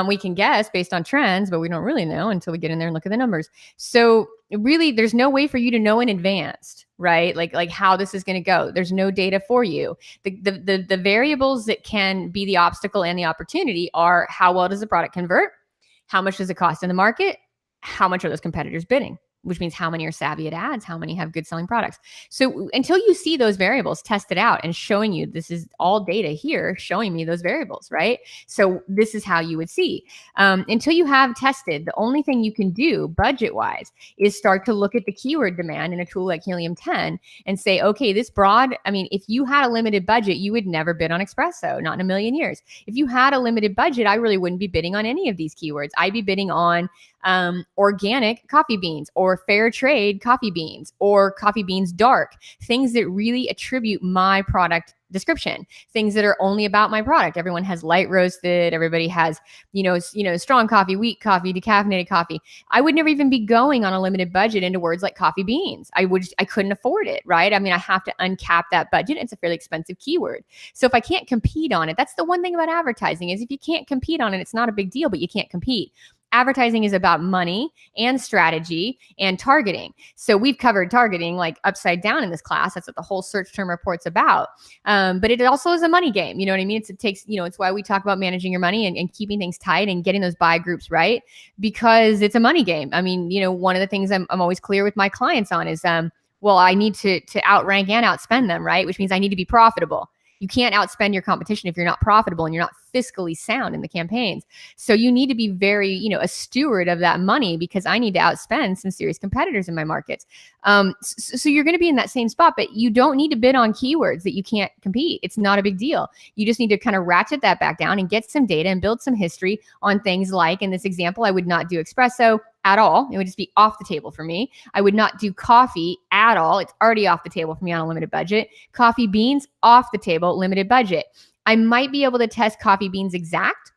We can guess based on trends, but we don't really know until we get in there and look at the numbers. So really, there's no way for you to know in advance, right? Like how this is going to go. There's no data for you. The variables that can be the obstacle and the opportunity are, how well does the product convert? How much does it cost in the market? How much are those competitors bidding? which means how many are savvy at ads, how many have good selling products. So until you see those variables tested out and showing you, this is all data here showing me those variables, right? So this is how you would see. Until you have tested, the only thing you can do budget-wise is start to look at the keyword demand in a tool like Helium 10 and say, okay, this broad, I mean, if you had a limited budget, you would never bid on espresso, not in a million years. If you had a limited budget, I really wouldn't be bidding on any of these keywords. I'd be bidding on organic coffee beans or fair trade coffee beans or coffee beans dark, things that really attribute my product description, things that are only about my product. Everyone has light roasted, everybody has, strong coffee, weak coffee, decaffeinated coffee. I would never even be going on a limited budget into words like coffee beans. I couldn't afford it, right? I mean, I have to uncap that budget. It's a fairly expensive keyword. So if I can't compete on it, that's the one thing about advertising is if you can't compete on it, it's not a big deal, but you can't compete. Advertising is about money and strategy and targeting. So we've covered targeting like upside down in this class. That's what the whole search term report's about. But it also is a money game. You know what I mean? It's why we talk about managing your money and keeping things tight and getting those buy groups right, because it's a money game. I mean, one of the things I'm always clear with my clients on is, well, I need to outrank and outspend them, right? Which means I need to be profitable. You can't outspend your competition if you're not profitable and you're not fiscally sound in the campaigns. So you need to be very, a steward of that money because I need to outspend some serious competitors in my markets. So you're going to be in that same spot, but you don't need to bid on keywords that you can't compete. It's not a big deal. You just need to kind of ratchet that back down and get some data and build some history on things like, in this example, I would not do espresso at all. It would just be off the table for me. I would not do coffee at all. It's already off the table for me on a limited budget. Coffee beans, off the table, limited budget. I might be able to test coffee beans exact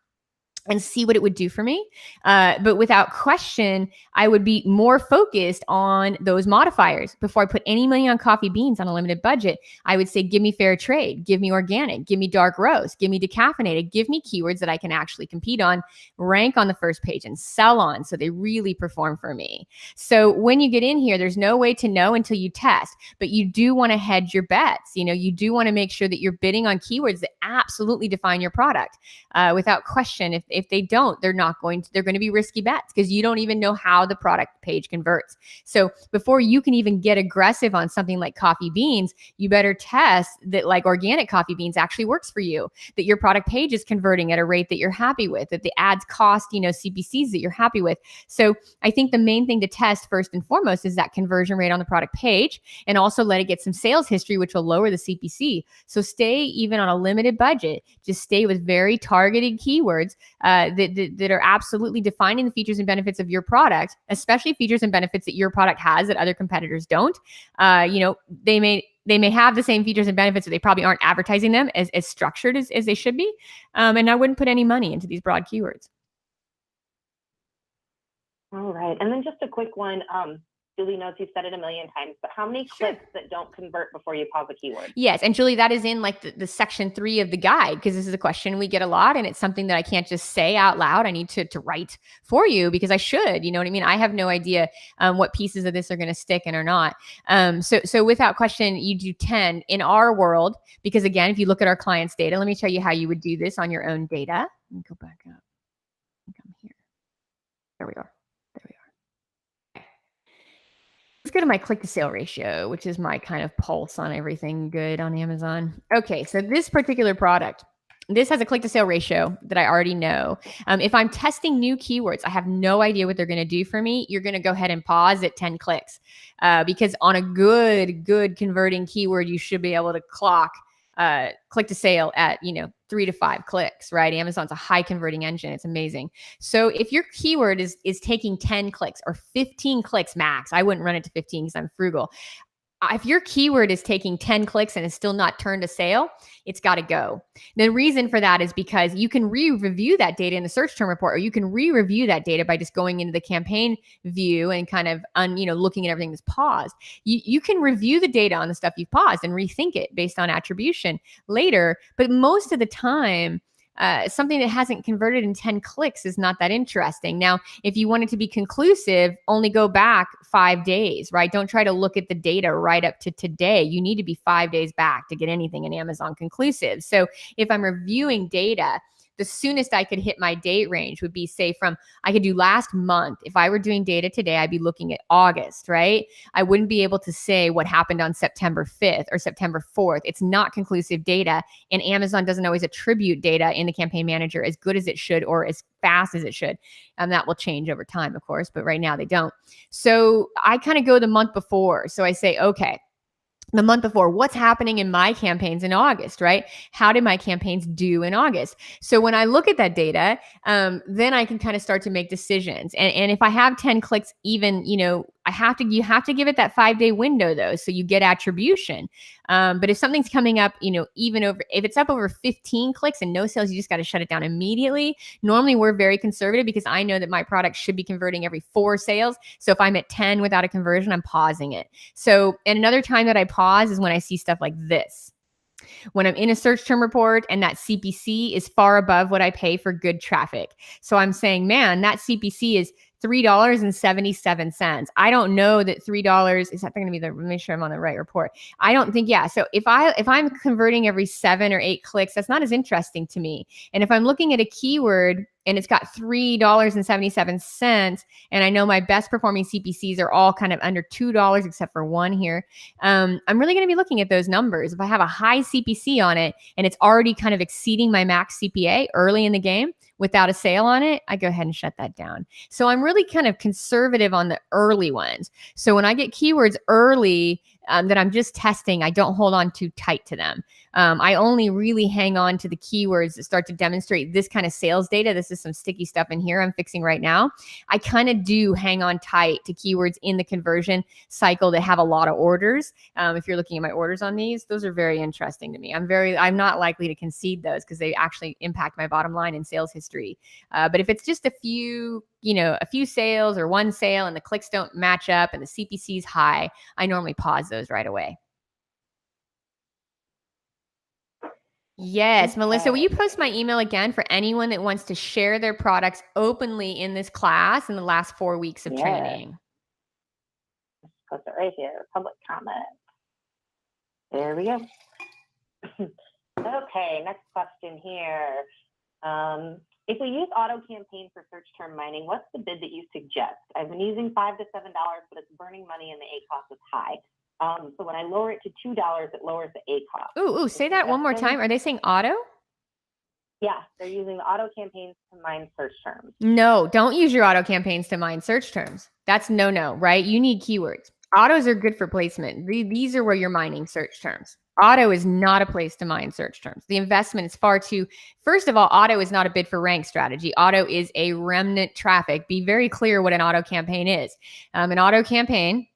and see what it would do for me. But without question, I would be more focused on those modifiers. Before I put any money on coffee beans on a limited budget, I would say, give me fair trade, give me organic, give me dark roast, give me decaffeinated, give me keywords that I can actually compete on, rank on the first page and sell on so they really perform for me. So when you get in here, there's no way to know until you test, but you do want to hedge your bets. You do want to make sure that you're bidding on keywords that absolutely define your product. Without question, if they don't, they're going to be risky bets because you don't even know how the product page converts. So before you can even get aggressive on something like coffee beans, you better test that like organic coffee beans actually works for you, that your product page is converting at a rate that you're happy with, that the ads cost, CPCs that you're happy with. So I think the main thing to test first and foremost is that conversion rate on the product page, and also let it get some sales history, which will lower the CPC. So stay even on a limited budget, just stay with very targeted keywords that are absolutely defining the features and benefits of your product, especially features and benefits that your product has that other competitors don't. They may have the same features and benefits, but they probably aren't advertising them as structured as they should be. And I wouldn't put any money into these broad keywords. All right. And then just a quick one. Julie knows you've said it a million times, but how many clicks that don't convert before you pause a keyword? Yes. And Julie, that is in like the section 3 of the guide, because this is a question we get a lot and it's something that I can't just say out loud. I need to write for you because I should, you know what I mean? I have no idea what pieces of this are going to stick and or not. So without question, you do 10 in our world, because again, if you look at our clients' data, let me show you how you would do this on your own data. Let me go back up. Come here. There we are. Let's go to my click to sale ratio, which is my kind of pulse on everything good on Amazon. Okay, so this particular product, this has a click to sale ratio that I already know. If I'm testing new keywords, I have no idea what they're going to do for me. You're going to go ahead and pause at 10 clicks because on a good converting keyword, you should be able to clock click to sale at 3 to 5 clicks, right? Amazon's a high converting engine. It's amazing. So if your keyword is taking 10 clicks or 15 clicks max, I wouldn't run it to 15 because I'm frugal. If your keyword is taking 10 clicks and is still not turned to sale, it's got to go. The reason for that is because you can re-review that data in the search term report, or you can re-review that data by just going into the campaign view and kind of looking at everything that's paused. You can review the data on the stuff you've paused and rethink it based on attribution later. But most of the time, something that hasn't converted in 10 clicks is not that interesting. Now, if you want it to be conclusive, only go back 5 days, right? Don't try to look at the data right up to today. You need to be 5 days back to get anything in Amazon conclusive. So if I'm reviewing data the soonest I could hit my date range would be, say, I could do last month. If I were doing data today, I'd be looking at August, right? I wouldn't be able to say what happened on September 5th or September 4th. It's not conclusive data, and Amazon doesn't always attribute data in the Campaign Manager as good as it should or as fast as it should. That will change over time, of course, but right now they don't. So I kind of go the month before. So I say, okay, the month before, what's happening in my campaigns in August, right? How did my campaigns do in August? So when I look at that data, then I can kind of start to make decisions. And if I have 10 clicks, even, you have to give it that 5-day window though, so you get attribution. But if something's coming up, if it's up over 15 clicks and no sales, you just got to shut it down immediately. Normally we're very conservative because I know that my product should be converting every 4 sales. So if I'm at 10 without a conversion, I'm pausing it. So, and another time that I pause is when I see stuff like this. When I'm in a search term report and that CPC is far above what I pay for good traffic. So I'm saying, man, that CPC is $3.77. I don't know that $3 is that going to be make sure I'm on the right report. I don't think, yeah. So if I'm converting every 7 or 8 clicks, that's not as interesting to me. And if I'm looking at a keyword and it's got $3.77, and I know my best performing CPCs are all kind of under $2 except for one here, I'm really going to be looking at those numbers. If I have a high CPC on it and it's already kind of exceeding my max CPA early in the game without a sale on it, I go ahead and shut that down. So I'm really kind of conservative on the early ones. So when I get keywords early that I'm just testing, I don't hold on too tight to them. I only really hang on to the keywords that start to demonstrate this kind of sales data. This is some sticky stuff in here I'm fixing right now. I kind of do hang on tight to keywords in the conversion cycle that have a lot of orders. If you're looking at my orders on those are very interesting to me. I'm not likely to concede those because they actually impact my bottom line and sales history. But if it's just a few sales or one sale and the clicks don't match up and the CPC is high, I normally pause those right away. Yes, okay. Melissa, will you post my email again for anyone that wants to share their products openly in this class in the last 4 weeks of training? Post it right here, public comment. There we go. Okay, next question here. If we use auto campaign for search term mining, what's the bid that you suggest? I've been using $5 to $7, but it's burning money and the A cost is high. So when I lower it to $2, it lowers the A cost. Ooh, say that one more time. Are they saying auto? Yeah, they're using the auto campaigns to mine search terms. No, don't use your auto campaigns to mine search terms. That's no, right? You need keywords. Autos are good for placement. These are where you're mining search terms. Auto is not a place to mine search terms. The investment is far too, first of all, auto is not a bid for rank strategy. Auto is a remnant traffic. Be very clear what an auto campaign is. An auto campaign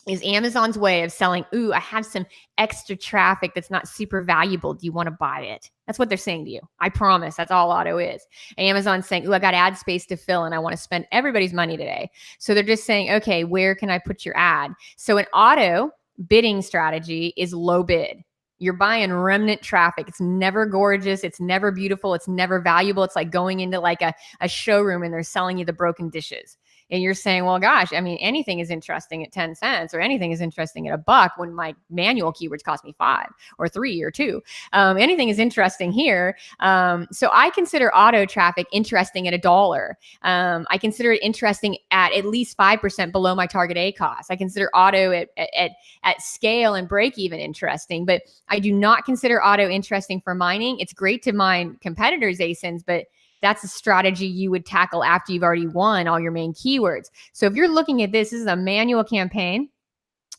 is Amazon's way of selling, ooh, I have some extra traffic that's not super valuable. Do you want to buy it? That's what they're saying to you. I promise. That's all auto is. Amazon's saying, ooh, I got ad space to fill and I want to spend everybody's money today. So they're just saying, okay, where can I put your ad? So an auto bidding strategy is low bid. You're buying remnant traffic. It's never gorgeous. It's never beautiful. It's never valuable. It's like going into like a showroom and they're selling you the broken dishes. And you're saying, well, gosh, I mean, anything is interesting at 10 cents or anything is interesting at $1 when my manual keywords cost me 5 or 3 or 2. Anything is interesting here. So I consider auto traffic interesting at $1. I consider it interesting at least 5% below my target A cost. I consider auto at scale and break even interesting, but I do not consider auto interesting for mining. It's great to mine competitors' ASINs, but that's a strategy you would tackle after you've already won all your main keywords. So if you're looking at this is a manual campaign.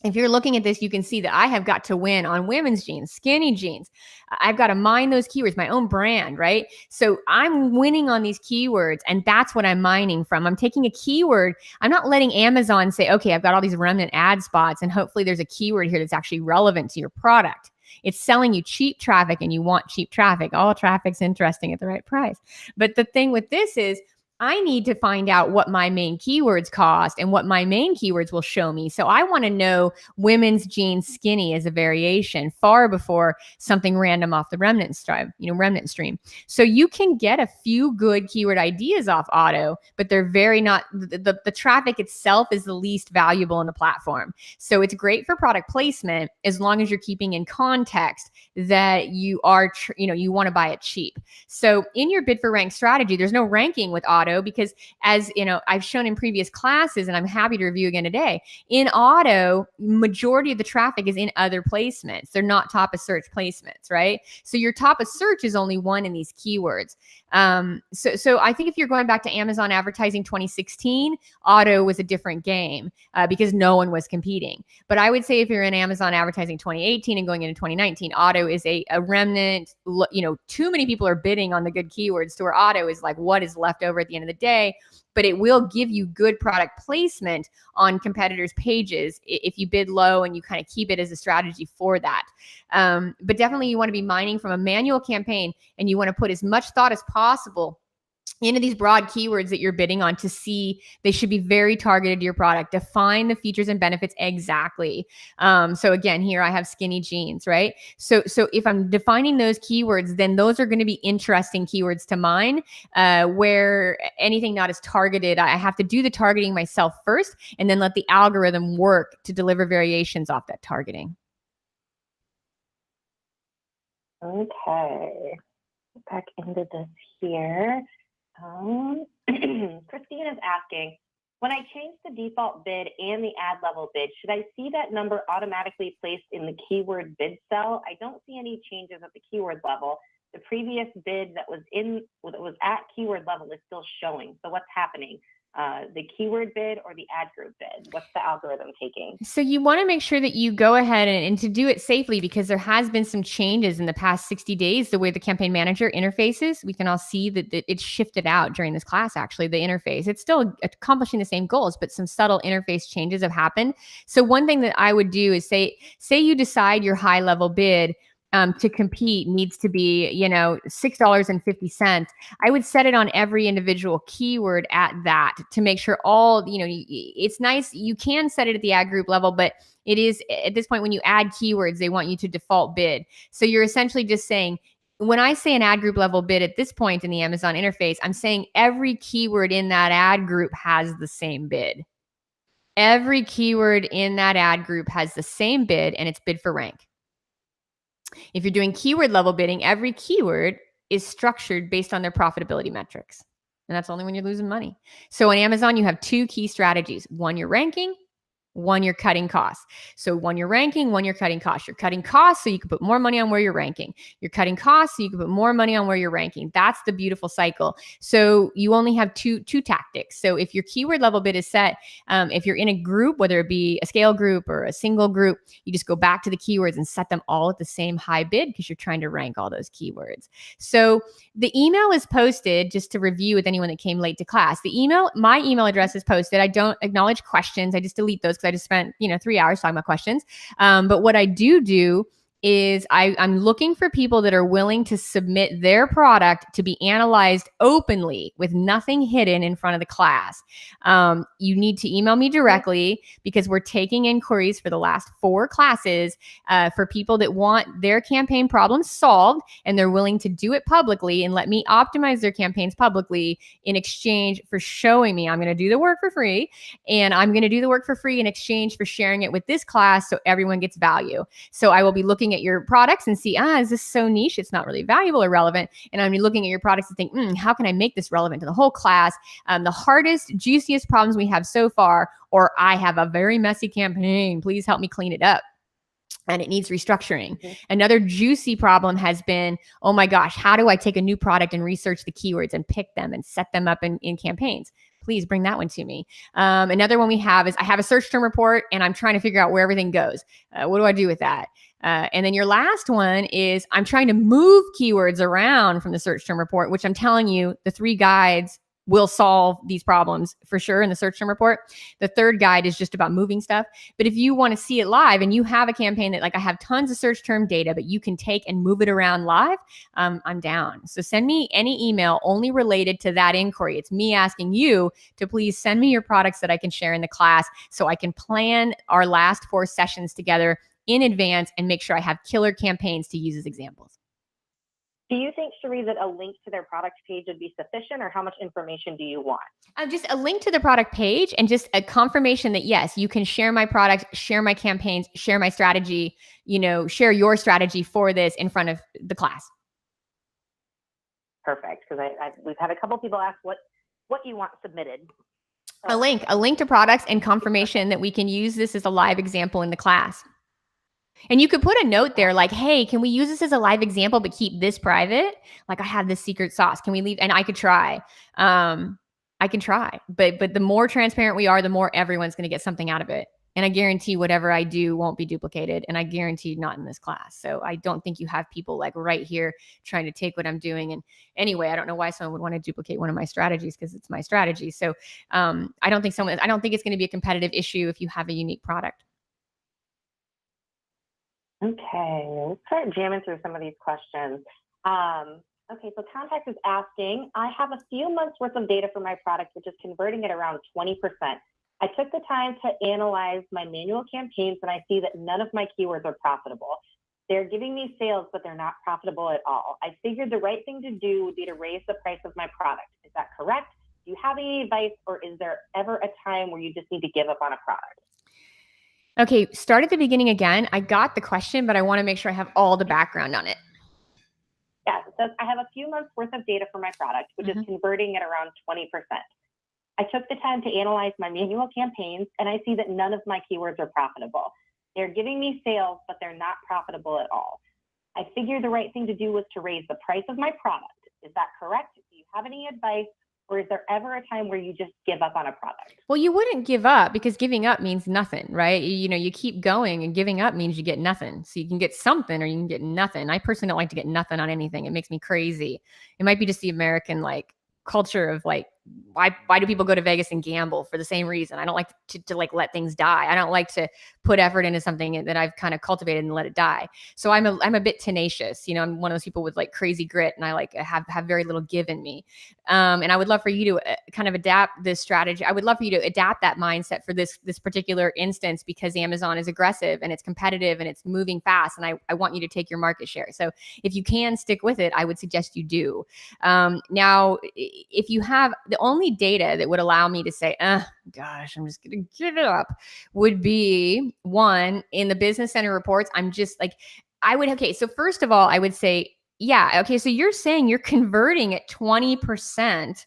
If you're looking at this, you can see that I have got to win on women's jeans, skinny jeans. I've got to mine those keywords, my own brand, right? So I'm winning on these keywords and that's what I'm mining from. I'm taking a keyword. I'm not letting Amazon say, okay, I've got all these remnant ad spots and hopefully there's a keyword here that's actually relevant to your product. It's selling you cheap traffic and you want cheap traffic. All traffic's interesting at the right price. But the thing with this is I need to find out what my main keywords cost and what my main keywords will show me. So I want to know women's jeans skinny as a variation far before something random off the remnant stream. So you can get a few good keyword ideas off Otto, but they're very not, the traffic itself is the least valuable in the platform. So it's great for product placement as long as you're keeping in context that you are, you want to buy it cheap. So in your bid for rank strategy, there's no ranking with Otto because, as you know, I've shown in previous classes, and I'm happy to review again today, in Otto, majority of the traffic is in other placements. They're not top of search placements, right? So your top of search is only one in these keywords. So I think if you're going back to Amazon advertising 2016, Otto was a different game because no one was competing. But I would say if you're in Amazon advertising 2018 and going into 2019, Otto is a remnant. Too many people are bidding on the good keywords to where Otto is like what is left over at the end of the day. But it will give you good product placement on competitors' pages if you bid low and you kind of keep it as a strategy for that. But definitely you want to be mining from a manual campaign, and you want to put as much thought as possible into these broad keywords that you're bidding on to see they should be very targeted to your product. Define the features and benefits exactly. So again, here I have skinny jeans, right? So if I'm defining those keywords, then those are going to be interesting keywords to mine. Where anything not as targeted, I have to do the targeting myself first, and then let the algorithm work to deliver variations off that targeting. Okay, back into this here. Christine is asking, when I change the default bid and the ad level bid, should I see that number automatically placed in the keyword bid cell? I don't see any changes at the keyword level. The previous bid that was at keyword level is still showing. So what's happening? The keyword bid or the ad group bid? What's the algorithm taking? So you want to make sure that you go ahead and to do it safely, because there has been some changes in the past 60 days, the way the campaign manager interfaces. We can all see that it's shifted out during this class, actually, the interface. It's still accomplishing the same goals, but some subtle interface changes have happened. So one thing that I would do is say you decide your high level bid to compete needs to be, $6.50. I would set it on every individual keyword at that to make sure it's nice. You can set it at the ad group level, but it is at this point when you add keywords, they want you to default bid. So you're essentially just saying, when I say an ad group level bid at this point in the Amazon interface, I'm saying every keyword in that ad group has the same bid. Every keyword in that ad group has the same bid, and it's bid for rank. If you're doing keyword level bidding, every keyword is structured based on their profitability metrics. And that's only when you're losing money. So on Amazon, you have two key strategies. One, you're ranking. One, you're cutting costs. So one, you're ranking. One, you're cutting costs. You're cutting costs so you can put more money on where you're ranking. You're cutting costs so you can put more money on where you're ranking. That's the beautiful cycle. So you only have two tactics. So if your keyword level bid is set, if you're in a group, whether it be a scale group or a single group, you just go back to the keywords and set them all at the same high bid because you're trying to rank all those keywords. So the email is posted, just to review with anyone that came late to class. My email address is posted. I don't acknowledge questions. I just delete those because I just spent 3 hours talking about questions. But what I do is I'm looking for people that are willing to submit their product to be analyzed openly with nothing hidden in front of the class. You need to email me directly because we're taking inquiries for the last 4 classes for people that want their campaign problems solved and they're willing to do it publicly and let me optimize their campaigns publicly in exchange for showing me I'm going to do the work for free, and I'm going to do the work for free in exchange for sharing it with this class so everyone gets value. So I will be looking at your products and see, is this so niche? It's not really valuable or relevant. And I'm looking at your products and think, how can I make this relevant to the whole class? The hardest, juiciest problems we have so far, or I have a very messy campaign. Please help me clean it up. And it needs restructuring. Mm-hmm. Another juicy problem has been, oh my gosh, how do I take a new product and research the keywords and pick them and set them up in campaigns? Please bring that one to me. Another one we have is I have a search term report and I'm trying to figure out where everything goes. What do I do with that? And then your last one is I'm trying to move keywords around from the search term report, which I'm telling you, the 3 guides will solve these problems for sure in the search term report. The third guide is just about moving stuff. But if you want to see it live and you have a campaign that like I have tons of search term data, but you can take and move it around live, I'm down. So send me any email only related to that inquiry. It's me asking you to please send me your products that I can share in the class so I can plan our last 4 sessions together in advance and make sure I have killer campaigns to use as examples. Do you think, Cherie, that a link to their product page would be sufficient, or how much information do you want? Just a link to the product page and just a confirmation that, yes, you can share my product, share my campaigns, share my strategy, share your strategy for this in front of the class. Perfect, because we've had a couple people ask what you want submitted. So, a link to products and confirmation that we can use this as a live example in the class. And you could put a note there like, hey, can we use this as a live example, but keep this private? Like I have this secret sauce. Can we leave? And I could try. I can try. But the more transparent we are, the more everyone's going to get something out of it. And I guarantee whatever I do won't be duplicated. And I guarantee not in this class. So I don't think you have people like right here trying to take what I'm doing. And anyway, I don't know why someone would want to duplicate one of my strategies because it's my strategy. So I don't think it's going to be a competitive issue if you have a unique product. Okay, let's start jamming through some of these questions. Okay, so Contact is asking, I have a few months worth of data for my product, which is converting at around 20%. I took the time to analyze my manual campaigns and I see that none of my keywords are profitable. They're giving me sales, but they're not profitable at all. I figured the right thing to do would be to raise the price of my product. Is that correct? Do you have any advice, or is there ever a time where you just need to give up on a product? Okay, start at the beginning again. I got the question, but I want to make sure I have all the background on it. Yeah, it says, I have a few months worth of data for my product, which is converting at around 20%. I took the time to analyze my manual campaigns, and I see that none of my keywords are profitable. They're giving me sales, but they're not profitable at all. I figured the right thing to do was to raise the price of my product. Is that correct? Do you have any advice? Or is there ever a time where you just give up on a product? Well, you wouldn't give up because giving up means nothing, right? You keep going, and giving up means you get nothing. So you can get something or you can get nothing. I personally don't like to get nothing on anything. It makes me crazy. It might be just the American culture of why do people go to Vegas and gamble for the same reason? I don't like to let things die. I don't like to put effort into something that I've kind of cultivated and let it die. So I'm a bit tenacious. I'm one of those people with crazy grit, and I have very little give in me. And I would love for you to kind of adapt this strategy. I would love for you to adapt that mindset for this particular instance, because Amazon is aggressive and it's competitive and it's moving fast. And I want you to take your market share. So if you can stick with it, I would suggest you do. Now, if you have the only data that would allow me to say, gosh, I'm just going to give it up, would be one in the Business Center reports. So first of all, I would say, yeah, okay, so you're saying you're converting at 20%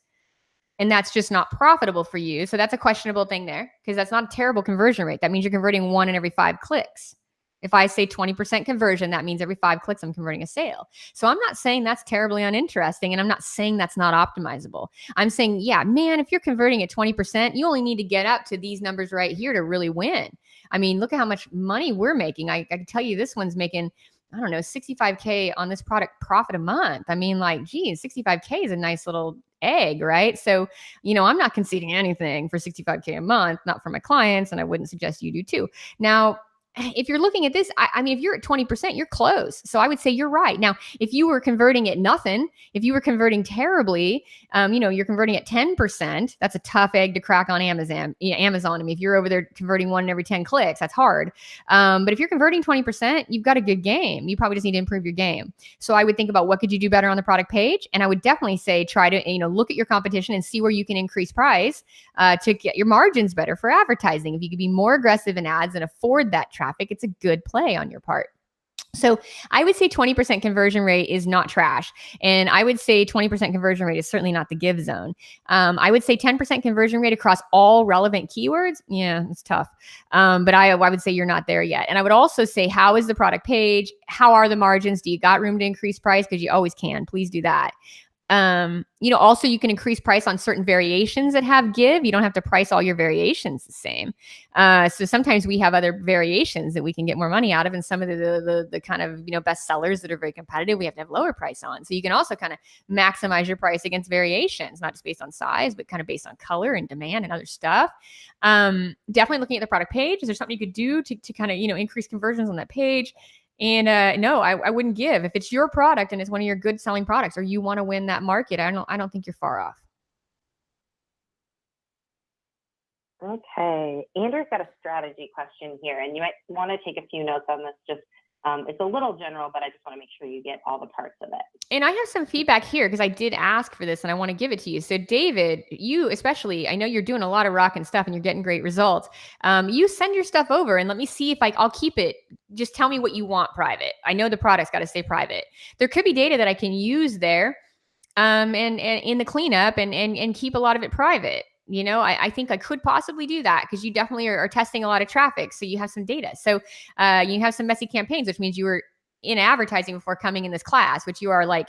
and that's just not profitable for you. So that's a questionable thing there, because that's not a terrible conversion rate. That means you're converting 1 in every 5 clicks. If I say 20% conversion, that means every 5 clicks, I'm converting a sale. So I'm not saying that's terribly uninteresting, and I'm not saying that's not optimizable. I'm saying, yeah, man, if you're converting at 20%, you only need to get up to these numbers right here to really win. I mean, look at how much money we're making. I can tell you this one's making, I don't know, $65K on this product profit a month. I mean, geez, $65K is a nice little egg, right? So, I'm not conceding anything for $65K a month, not for my clients, and I wouldn't suggest you do too. Now, if you're looking at this, I mean, if you're at 20%, you're close. So I would say you're right. Now, if you were converting at nothing, if you were converting terribly, you're converting at 10%, that's a tough egg to crack on Amazon. I mean, if you're over there converting 1 in every 10 clicks, that's hard. But if you're converting 20%, you've got a good game. You probably just need to improve your game. So I would think about what could you do better on the product page? And I would definitely say, try to, look at your competition and see where you can increase price to get your margins better for advertising. If you could be more aggressive in ads and afford that traffic, it's a good play on your part. So I would say 20% conversion rate is not trash. And I would say 20% conversion rate is certainly not the give zone. I would say 10% conversion rate across all relevant keywords. Yeah, it's tough. But I would say you're not there yet. And I would also say, how is the product page? How are the margins? Do you got room to increase price? Because you always can. Please do that. Also you can increase price on certain variations that have give. You don't have to price all your variations the same. So sometimes we have other variations that we can get more money out of, and some of the kind of best sellers that are very competitive, we have to have lower price on. So you can also kind of maximize your price against variations, not just based on size, but kind of based on color and demand and other stuff. Definitely looking at the product page. Is there something you could do to kind of increase conversions on that page? And no, I wouldn't give. If it's your product and it's one of your good selling products, or you want to win that market, I don't think you're far off. Okay, Andrew's got a strategy question here, and you might want to take a few notes on this. Just it's a little general, but I just want to make sure you get all the parts of it. And I have some feedback here because I did ask for this and I want to give it to you. So David, you especially, I know you're doing a lot of rocking stuff and you're getting great results. You send your stuff over and let me see if I'll keep it. Just tell me what you want private. I know the product's got to stay private. There could be data that I can use there and in the cleanup and keep a lot of it private. I think I could possibly do that because you definitely are testing a lot of traffic. So you have some data. So you have some messy campaigns, which means you were in advertising before coming in this class, which you are like,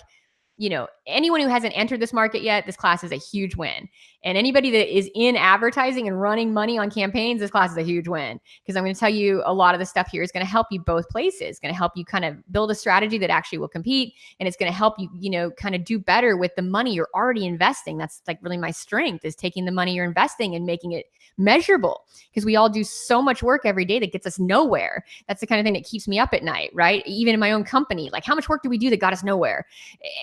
anyone who hasn't entered this market yet, this class is a huge win. And anybody that is in advertising and running money on campaigns, this class is a huge win. Because I'm going to tell you a lot of the stuff here is going to help you both places. It's going to help you kind of build a strategy that actually will compete. And it's going to help you, kind of do better with the money you're already investing. That's like really my strength, is taking the money you're investing and making it measurable. Because we all do so much work every day that gets us nowhere. That's the kind of thing that keeps me up at night, right? Even in my own company, like how much work do we do that got us nowhere?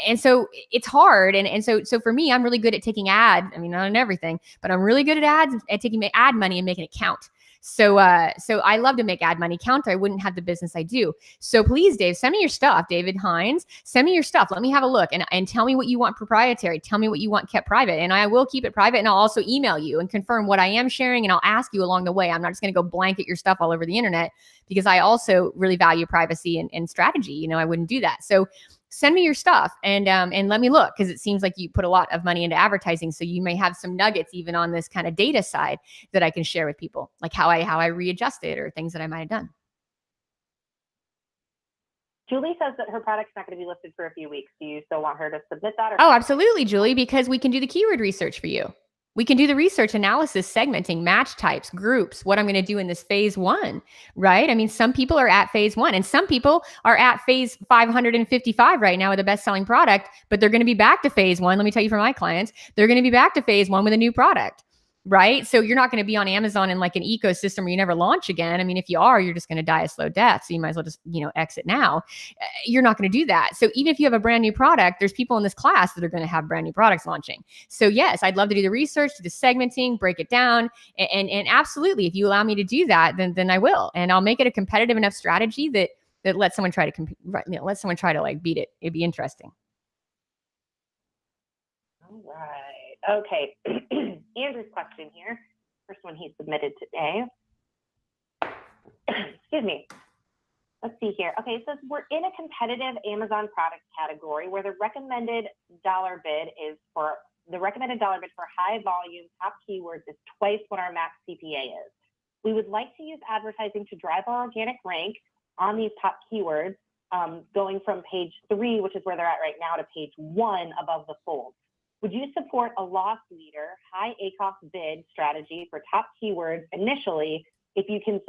And so it's hard. And so for me, I'm really good at taking not on everything, but I'm really good at ads, at taking my ad money and making it count. So I love to make ad money count, or I wouldn't have the business I do. So please, Dave, send me your stuff. David Hines, send me your stuff. Let me have a look and tell me what you want proprietary. Tell me what you want kept private. And I will keep it private. And I'll also email you and confirm what I am sharing. And I'll ask you along the way. I'm not just going to go blanket your stuff all over the internet, because I also really value privacy and strategy. I wouldn't do that. So send me your stuff and let me look, because it seems like you put a lot of money into advertising. So you may have some nuggets even on this kind of data side that I can share with people, like how I readjusted or things that I might have done. Julie says that her product's not going to be listed for a few weeks. Do you still want her to submit that? Oh, absolutely, Julie, because we can do the keyword research for you. We can do the research analysis, segmenting, match types, groups, what I'm going to do in this phase 1, right? Some people are at phase 1 and some people are at phase 555 right now with a best-selling product, but they're going to be back to phase 1. Let me tell you, for my clients, they're going to be back to phase 1 with a new product, right? So you're not going to be on Amazon in like an ecosystem where you never launch again. If you are, you're just going to die a slow death. So you might as well just, exit now. You're not going to do that. So even if you have a brand new product, there's people in this class that are going to have brand new products launching. So yes, I'd love to do the research, do the segmenting, break it down. And absolutely, if you allow me to do that, then I will. And I'll make it a competitive enough strategy that lets someone try to compete, let someone try to like beat it. It'd be interesting. All right. Okay, Andrew's question here, first one he submitted today. Excuse me. Let's see here. Okay, it says we're in a competitive Amazon product category where the recommended dollar bid for high volume top keywords is twice what our max CPA is. We would like to use advertising to drive our organic rank on these top keywords, going from page 3, which is where they're at right now, to page 1 above the fold. Would you support a loss leader, high ACoS bid strategy for top keywords initially if you can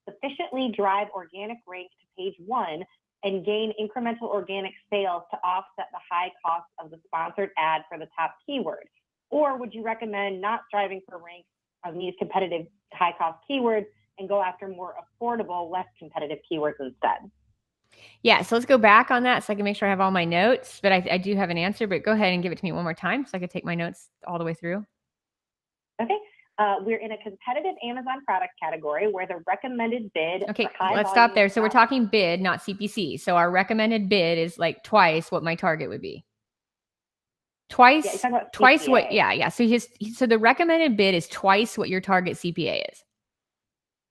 sufficiently drive organic rank to page 1 and gain incremental organic sales to offset the high cost of the sponsored ad for the top keyword? Or would you recommend not striving for rank on these competitive high cost keywords and go after more affordable, less competitive keywords instead? Yeah, so let's go back on that so I can make sure I have all my notes, but I do have an answer, but go ahead and give it to me one more time so I can take my notes all the way through. Okay. We're in a competitive Amazon product category where the recommended bid. Okay, let's stop there. So we're talking bid, not CPC. So our recommended bid is like twice what my target would be. Twice what? Yeah. So the recommended bid is twice what your target CPA is.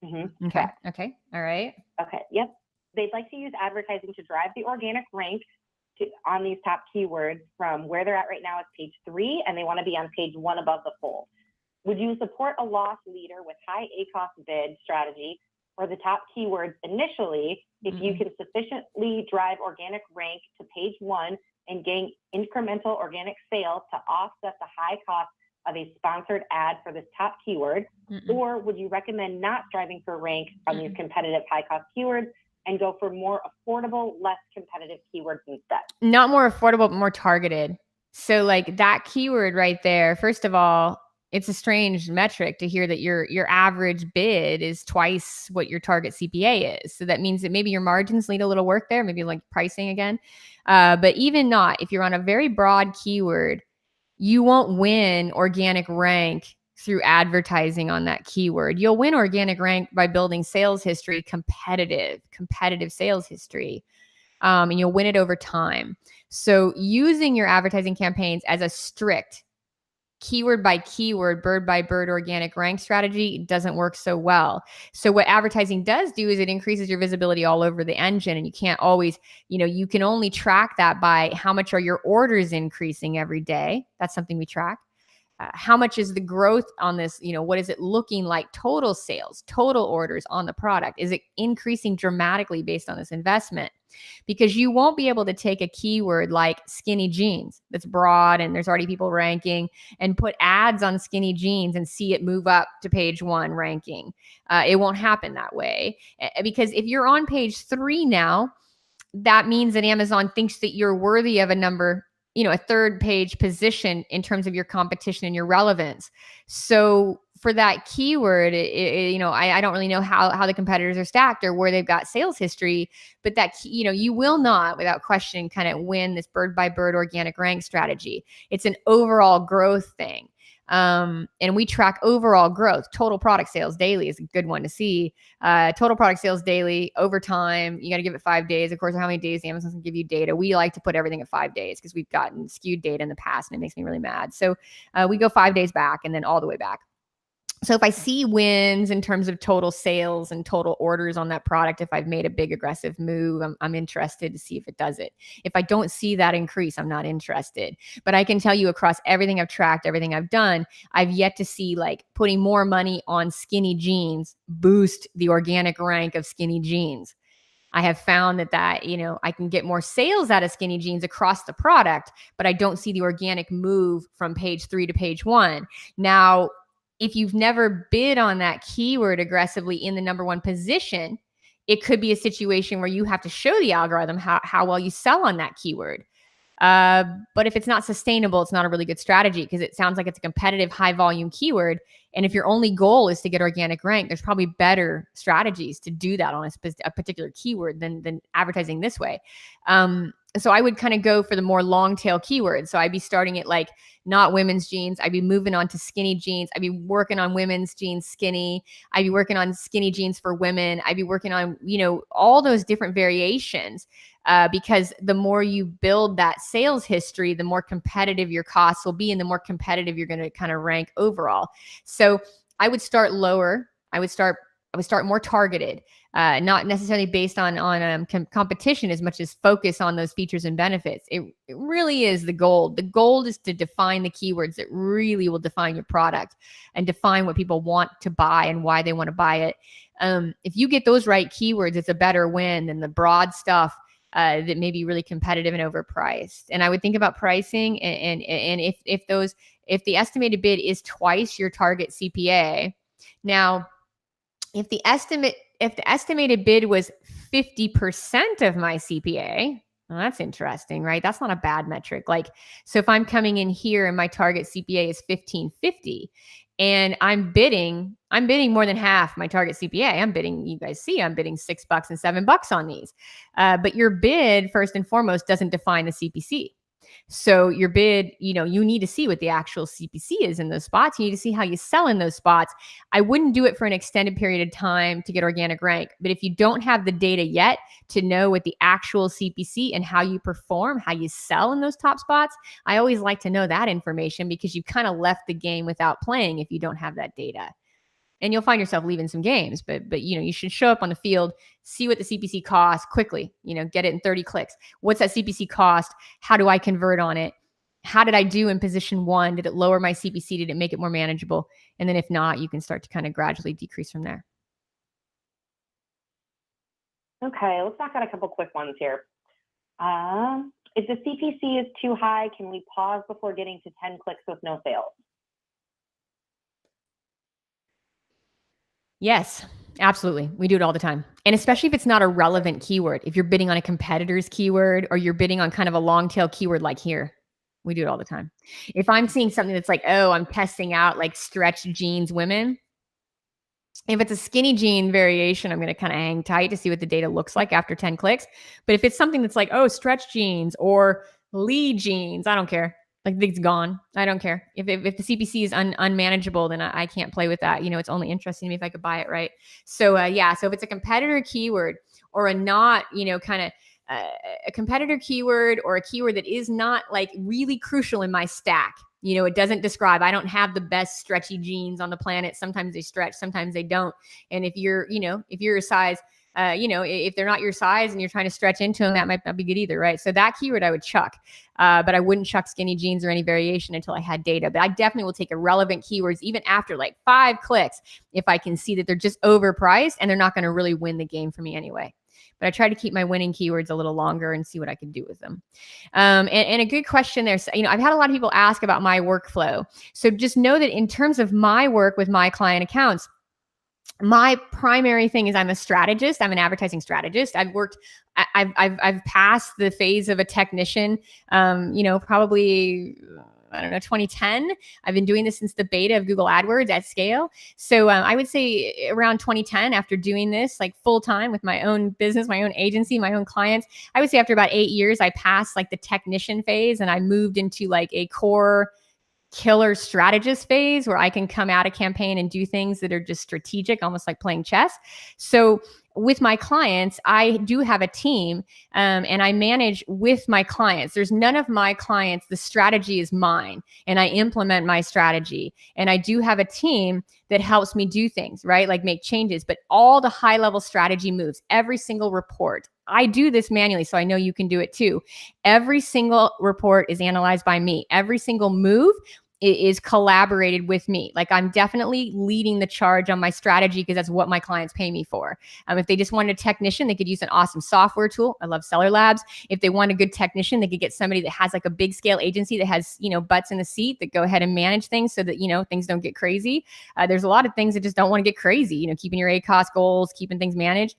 Mm-hmm. Okay. Correct. Okay. All right. Okay. Yep. They'd like to use advertising to drive the organic rank on these top keywords from where they're at right now is page 3, and they want to be on page 1 above the fold. Would you support a loss leader with high ACoS bid strategy for the top keywords initially if you can sufficiently drive organic rank to page 1 and gain incremental organic sales to offset the high cost of a sponsored ad for this top keyword? Or would you recommend not striving for rank on these competitive high cost keywords and go for more affordable, less competitive keywords instead? Not more affordable, but more targeted. So like that keyword right there, first of all, it's a strange metric to hear that your average bid is twice what your target CPA is. So that means that maybe your margins need a little work there, maybe like pricing again. But even not, if you're on a very broad keyword, you won't win organic rank through advertising on that keyword. You'll win organic rank by building sales history, competitive sales history. And you'll win it over time. So using your advertising campaigns as a strict keyword by keyword, bird by bird organic rank strategy doesn't work so well. So what advertising does do is it increases your visibility all over the engine, and you can't always, you can only track that by how much are your orders increasing every day. That's something we track. How much is the growth on this? What is it looking like? Total sales, total orders on the product. Is it increasing dramatically based on this investment? Because you won't be able to take a keyword like skinny jeans that's broad and there's already people ranking and put ads on skinny jeans and see it move up to page 1 ranking. It won't happen that way, because if you're on page 3 now, that means that Amazon thinks that you're worthy of a third page position in terms of your competition and your relevance. So for that keyword, I don't really know how the competitors are stacked or where they've got sales history, but that, you will not, without question, kind of win this bird by bird organic rank strategy. It's an overall growth thing. And we track overall growth. Total product sales daily is a good one to see. Total product sales daily over time. You got to give it 5 days. Of course, how many days Amazon can give you data? We like to put everything at 5 days because we've gotten skewed data in the past and it makes me really mad. So we go 5 days back and then all the way back. So if I see wins in terms of total sales and total orders on that product, if I've made a big aggressive move, I'm interested to see if it does it. If I don't see that increase, I'm not interested. But I can tell you across everything I've tracked, everything I've done, I've yet to see like putting more money on skinny jeans boost the organic rank of skinny jeans. I have found that I can get more sales out of skinny jeans across the product, but I don't see the organic move from page 3 to page 1. Now, if you've never bid on that keyword aggressively in the number 1 position, it could be a situation where you have to show the algorithm how well you sell on that keyword. But if it's not sustainable, it's not a really good strategy because it sounds like it's a competitive high volume keyword. And if your only goal is to get organic rank, there's probably better strategies to do that on a particular keyword than advertising this way. So I would kind of go for the more long tail keywords. So I'd be starting at like not women's jeans. I'd be moving on to skinny jeans. I'd be working on women's jeans skinny. I'd be working on skinny jeans for women. I'd be working on, all those different variations. Because the more you build that sales history, the more competitive your costs will be and the more competitive you're going to kind of rank overall. So I would start lower. I would start more targeted, not necessarily based on competition as much as focus on those features and benefits. It really is the gold. The gold is to define the keywords that really will define your product and define what people want to buy and why they want to buy it. If you get those right keywords, it's a better win than the broad stuff that may be really competitive and overpriced. And I would think about pricing and if the estimated bid is twice your target CPA. Now, if the estimated bid was 50% of my CPA, well, that's interesting, right? That's not a bad metric. Like, so if I'm coming in here and my target CPA is $1,550 and I'm bidding more than half my target CPA. You guys see, I'm bidding $6 and $7 on these. But your bid, first and foremost, doesn't define the CPC. So your bid, you need to see what the actual CPC is in those spots. You need to see how you sell in those spots. I wouldn't do it for an extended period of time to get organic rank. But if you don't have the data yet to know what the actual CPC and how you perform, how you sell in those top spots, I always like to know that information because you kind of left the game without playing if you don't have that data. And you'll find yourself leaving some games, but you should show up on the field, see what the CPC costs quickly, get it in 30 clicks. What's that CPC cost? How do I convert on it? How did I do in position 1? Did it lower my CPC? Did it make it more manageable? And then if not, you can start to kind of gradually decrease from there. Okay, let's knock out a couple quick ones here. If the CPC is too high, can we pause before getting to 10 clicks with no sales? Yes, absolutely. We do it all the time. And especially if it's not a relevant keyword, if you're bidding on a competitor's keyword or you're bidding on kind of a long tail keyword like here, we do it all the time. If I'm seeing something that's like, oh, I'm testing out like stretch jeans women, if it's a skinny jean variation, I'm going to kind of hang tight to see what the data looks like after 10 clicks. But if it's something that's like, oh, stretch jeans or Lee jeans, I don't care. Like it's gone. I don't care. If the CPC is unmanageable, then I can't play with that. You know, it's only interesting to me if I could buy it, right? So yeah, so if it's a competitor keyword or a not, you know, kind of a competitor keyword or a keyword that is not like really crucial in my stack. You know, it doesn't describe, I don't have the best stretchy jeans on the planet. Sometimes they stretch, sometimes they don't. And if you're, you know, if you're a size, you know, if they're not your size and you're trying to stretch into them, that might not be good either, right? So that keyword I would chuck, but I wouldn't chuck skinny jeans or any variation until I had data. But I definitely will take irrelevant keywords even after like 5 clicks if I can see that they're just overpriced and they're not going to really win the game for me anyway. But I try to keep my winning keywords a little longer and see what I can do with them. And a good question there. You know, I've had a lot of people ask about my workflow. So just know that in terms of my work with my client accounts, my primary thing is I'm a strategist. I'm an advertising strategist. I've passed the phase of a technician, you know, probably, I don't know, 2010. I've been doing this since the beta of Google AdWords at scale. So I would say around 2010, after doing this like full time with my own business, my own agency, my own clients, I would say after about 8 years, I passed like the technician phase and I moved into like a core killer strategist phase where I can come out a campaign and do things that are just strategic, almost like playing chess. So with my clients, I do have a team and I manage with my clients. There's none of my clients, the strategy is mine and I implement my strategy. And I do have a team that helps me do things, right? Like make changes, but all the high level strategy moves, every single report. I do this manually, so I know you can do it too. Every single report is analyzed by me. Every single move is collaborated with me. Like I'm definitely leading the charge on my strategy because that's what my clients pay me for. If they just wanted a technician, they could use an awesome software tool. I love Seller Labs. If they want a good technician, they could get somebody that has like a big scale agency that has, you know, butts in the seat that go ahead and manage things so that, you know, things don't get crazy. There's a lot of things that just don't want to get crazy, you know, keeping your ACOS goals, keeping things managed.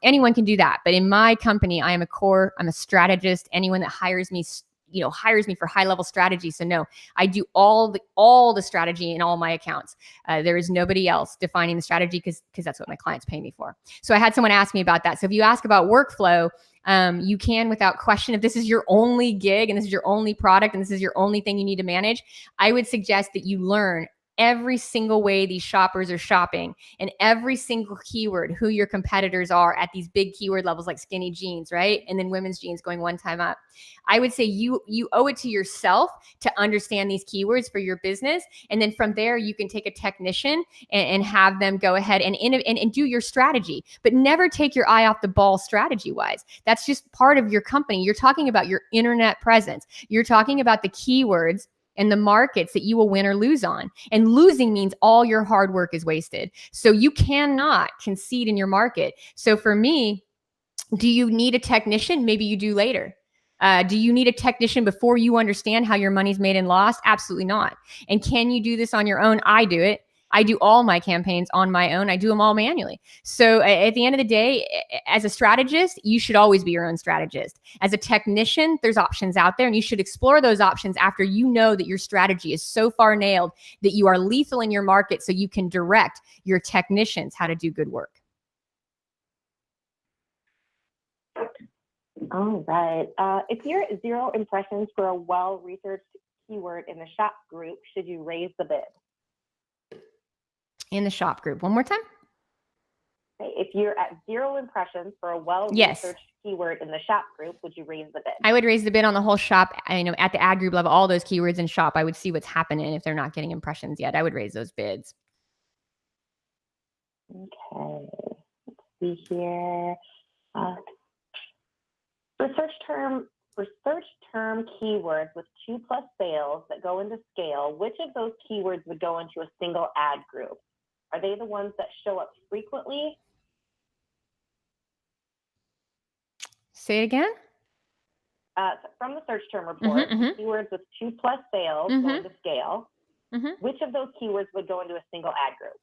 Anyone can do that. But in my company, I'm a strategist. Anyone that hires me, you know, hires me for high level strategy. So no, I do all the strategy in all my accounts. There is nobody else defining the strategy because that's what my clients pay me for. So I had someone ask me about that. So if you ask about workflow, you can without question, if this is your only gig and this is your only product and this is your only thing you need to manage, I would suggest that you learn every single way these shoppers are shopping and every single keyword, who your competitors are at these big keyword levels like skinny jeans, right? And then women's jeans going one time up. I would say you owe it to yourself to understand these keywords for your business. And then from there, you can take a technician and have them go ahead and do your strategy, but never take your eye off the ball strategy wise. That's just part of your company. You're talking about your internet presence. You're talking about the keywords and the markets that you will win or lose on. And losing means all your hard work is wasted. So you cannot concede in your market. So for me, do you need a technician? Maybe you do later. Do you need a technician before you understand how your money's made and lost? Absolutely not. And can you do this on your own? I do it. I do all my campaigns on my own. I do them all manually. So at the end of the day, as a strategist, you should always be your own strategist. As a technician, there's options out there and you should explore those options after you know that your strategy is so far nailed that you are lethal in your market so you can direct your technicians how to do good work. All right. If you're at 0 impressions for a well-researched keyword in the shop group, should you raise the bid? In the shop group. One more time. Okay. If you're at 0 impressions for a well-researched keyword in the shop group, would you raise the bid? I would raise the bid on the whole shop. You know, at the ad group level, all those keywords in shop, I would see what's happening. If they're not getting impressions yet, I would raise those bids. Okay. Let's see here. For search term keywords with 2+ sales that go into scale, which of those keywords would go into a single ad group? Are they the ones that show up frequently? Say it again. from the search term report, keywords with 2+ sales go into scale. Which of those keywords would go into a single ad group?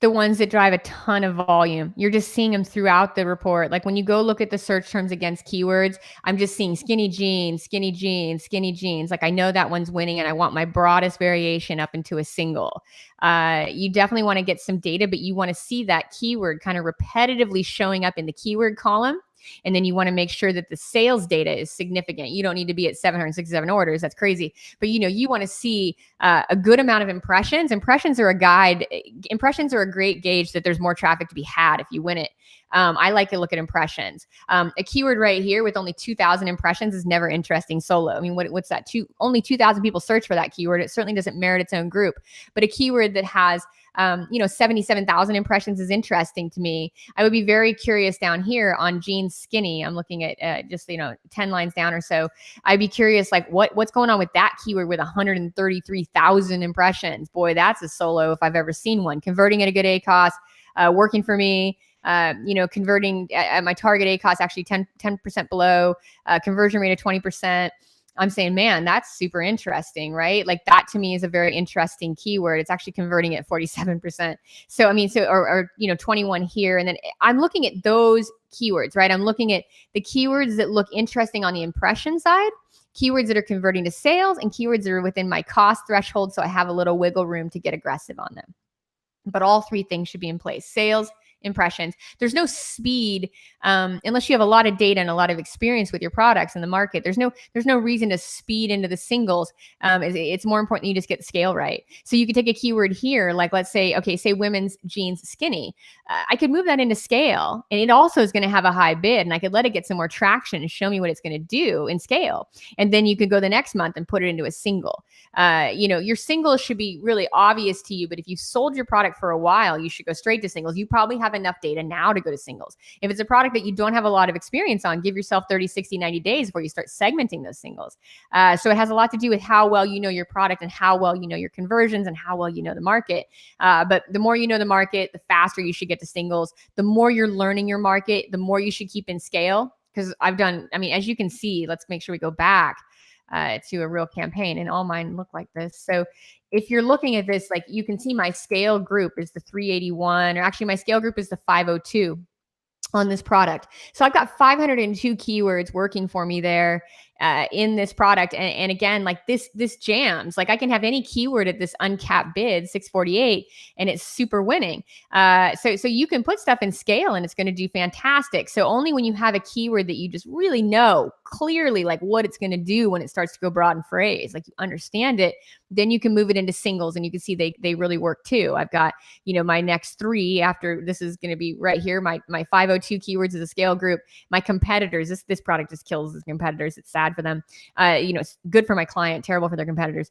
The ones that drive a ton of volume. You're just seeing them throughout the report. Like when you go look at the search terms against keywords, I'm just seeing skinny jeans, skinny jeans, skinny jeans. Like I know that one's winning and I want my broadest variation up into a single. You definitely want to get some data, but you want to see that keyword kind of repetitively showing up in the keyword column. And then you want to make sure that the sales data is significant. You don't need to be at 767 orders. That's crazy. But you want to see a good amount of impressions. Impressions are a guide. Impressions are a great gauge that there's more traffic to be had if you win it. I like to look at impressions. A keyword right here with only 2,000 impressions is never interesting solo. I mean, what's that? Only 2,000 people search for that keyword. It certainly doesn't merit its own group. But a keyword that has 77,000 impressions is interesting to me. I would be very curious down here on jeans skinny. I'm looking at just 10 lines down or so. I'd be curious, like what's going on with that keyword with 133,000 impressions. Boy, that's a solo if I've ever seen one. Converting at a good ACoS, working for me. Converting at my target ACoS actually 10% below, conversion rate of 20%. I'm saying, man, that's super interesting, right? Like that to me is a very interesting keyword. It's actually converting at 47%. So, I mean, or 21 here. And then I'm looking at those keywords, right? I'm looking at the keywords that look interesting on the impression side, keywords that are converting to sales, and keywords that are within my cost threshold. So I have a little wiggle room to get aggressive on them. But all three things should be in place: sales, impressions. There's no speed unless you have a lot of data and a lot of experience with your products in the market. There's no reason to speed into the singles. It's more important that you just get the scale right. So you could take a keyword here, like let's say, say women's jeans skinny. I could move that into scale, and it also is going to have a high bid, and I could let it get some more traction and show me what it's going to do in scale. And then you could go the next month and put it into a single. Your singles should be really obvious to you, but if you've sold your product for a while, you should go straight to singles. You probably have enough data now to go to singles. If it's a product that you don't have a lot of experience on, give yourself 30, 60, 90 days before you start segmenting those singles. So it has a lot to do with how well you know your product and how well you know your conversions and how well you know the market. But the more you know the market, the faster you should get to singles. The more you're learning your market, the more you should keep in scale. Because as you can see, let's make sure we go back to a real campaign, and all mine look like this. So if you're looking at this, like you can see my scale group is the 381, or actually my scale group is the 502 on this product. So I've got 502 keywords working for me there in this product. And again, like this jams. Like I can have any keyword at this uncapped bid, 648, and it's super winning. So you can put stuff in scale and it's going to do fantastic. So only when you have a keyword that you just really know clearly like what it's going to do when it starts to go broad and phrase, like you understand it, then you can move it into singles, and you can see they really work too. I've got, my next three after this is going to be right here. My 502 keywords is a scale group. My competitors, this product just kills the competitors. It's sad for them. It's good for my client, terrible for their competitors.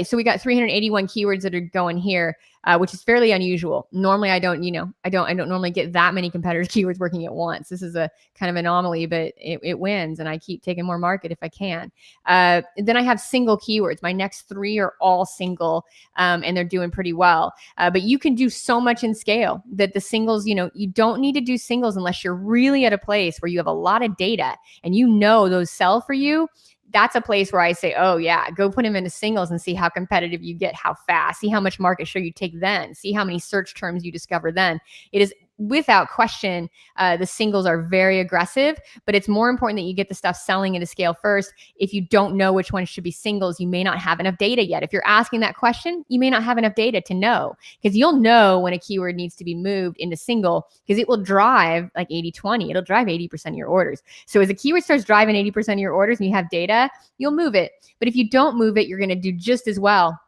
So we got 381 keywords that are going here, which is fairly unusual. Normally I don't normally get that many competitors' keywords working at once. This is a kind of anomaly, but it wins, and I keep taking more market if I can. Then I have single keywords. My next three are all single, and they're doing pretty well. But you can do so much in scale that the singles, you don't need to do singles unless you're really at a place where you have a lot of data and those sell for you. That's a place where I say, oh yeah, go put them into singles and see how competitive you get, how fast, see how much market share you take then, see how many search terms you discover then. It is without question, the singles are very aggressive, but it's more important that you get the stuff selling into scale first. If you don't know which one should be singles, you may not have enough data yet. If you're asking that question, you may not have enough data to know, because you'll know when a keyword needs to be moved into single, because it will drive like 80-20. It'll drive 80% of your orders. So as a keyword starts driving 80% of your orders and you have data, you'll move it. But if you don't move it, you're going to do just as well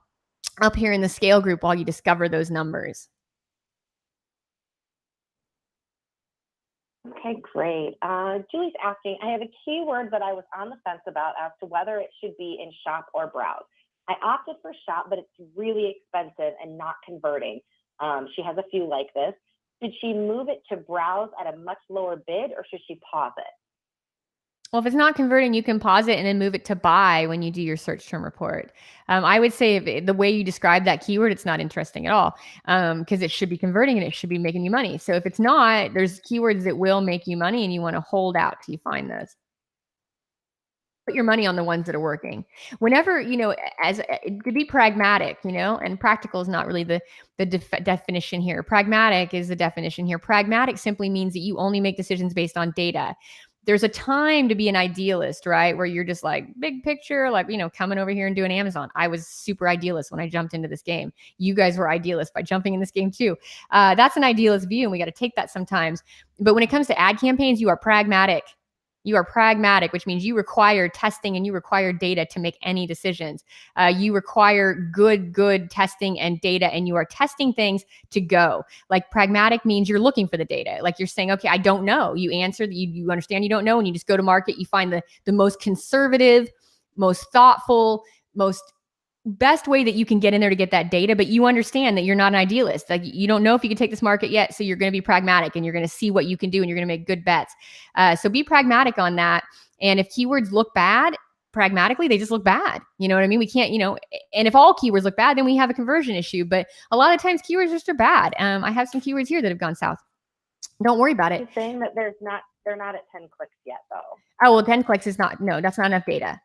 up here in the scale group while you discover those numbers. Okay, great. Julie's asking, I have a keyword that I was on the fence about as to whether it should be in shop or browse. I opted for shop, but it's really expensive and not converting. She has a few like this. Should she move it to browse at a much lower bid, or should she pause it? Well, if it's not converting, you can pause it and then move it to buy when you do your search term report. I would say the way you describe that keyword, it's not interesting at all, because it should be converting and it should be making you money. So if it's not, there's keywords that will make you money, and you want to hold out till you find those. your money on the ones that are working. Whenever, as to be pragmatic, and practical is not really the definition here. Pragmatic is the definition here. Pragmatic simply means that you only make decisions based on data. There's a time to be an idealist, right? Where you're just like big picture, like, coming over here and doing Amazon. I was super idealist when I jumped into this game. You guys were idealists by jumping in this game too. That's an idealist view, and we got to take that sometimes. But when it comes to ad campaigns, you are pragmatic. You are pragmatic, which means you require testing and you require data to make any decisions. You require good testing and data, and you are testing things to go. Like pragmatic means you're looking for the data. Like you're saying, okay, I don't know. You answer that you understand you don't know, and you just go to market. You find the most conservative, most thoughtful, most best way that you can get in there to get that data, but you understand that you're not an idealist. Like you don't know if you can take this market yet. So you're going to be pragmatic and you're going to see what you can do and you're going to make good bets. So be pragmatic on that. And if keywords look bad, pragmatically, they just look bad. You know what I mean? We can't, and if all keywords look bad, then we have a conversion issue. But a lot of times keywords just are bad. I have some keywords here that have gone south. Don't worry about it. You're saying that they're not at 10 clicks yet though. Oh, well, 10 clicks is not, no, that's not enough data.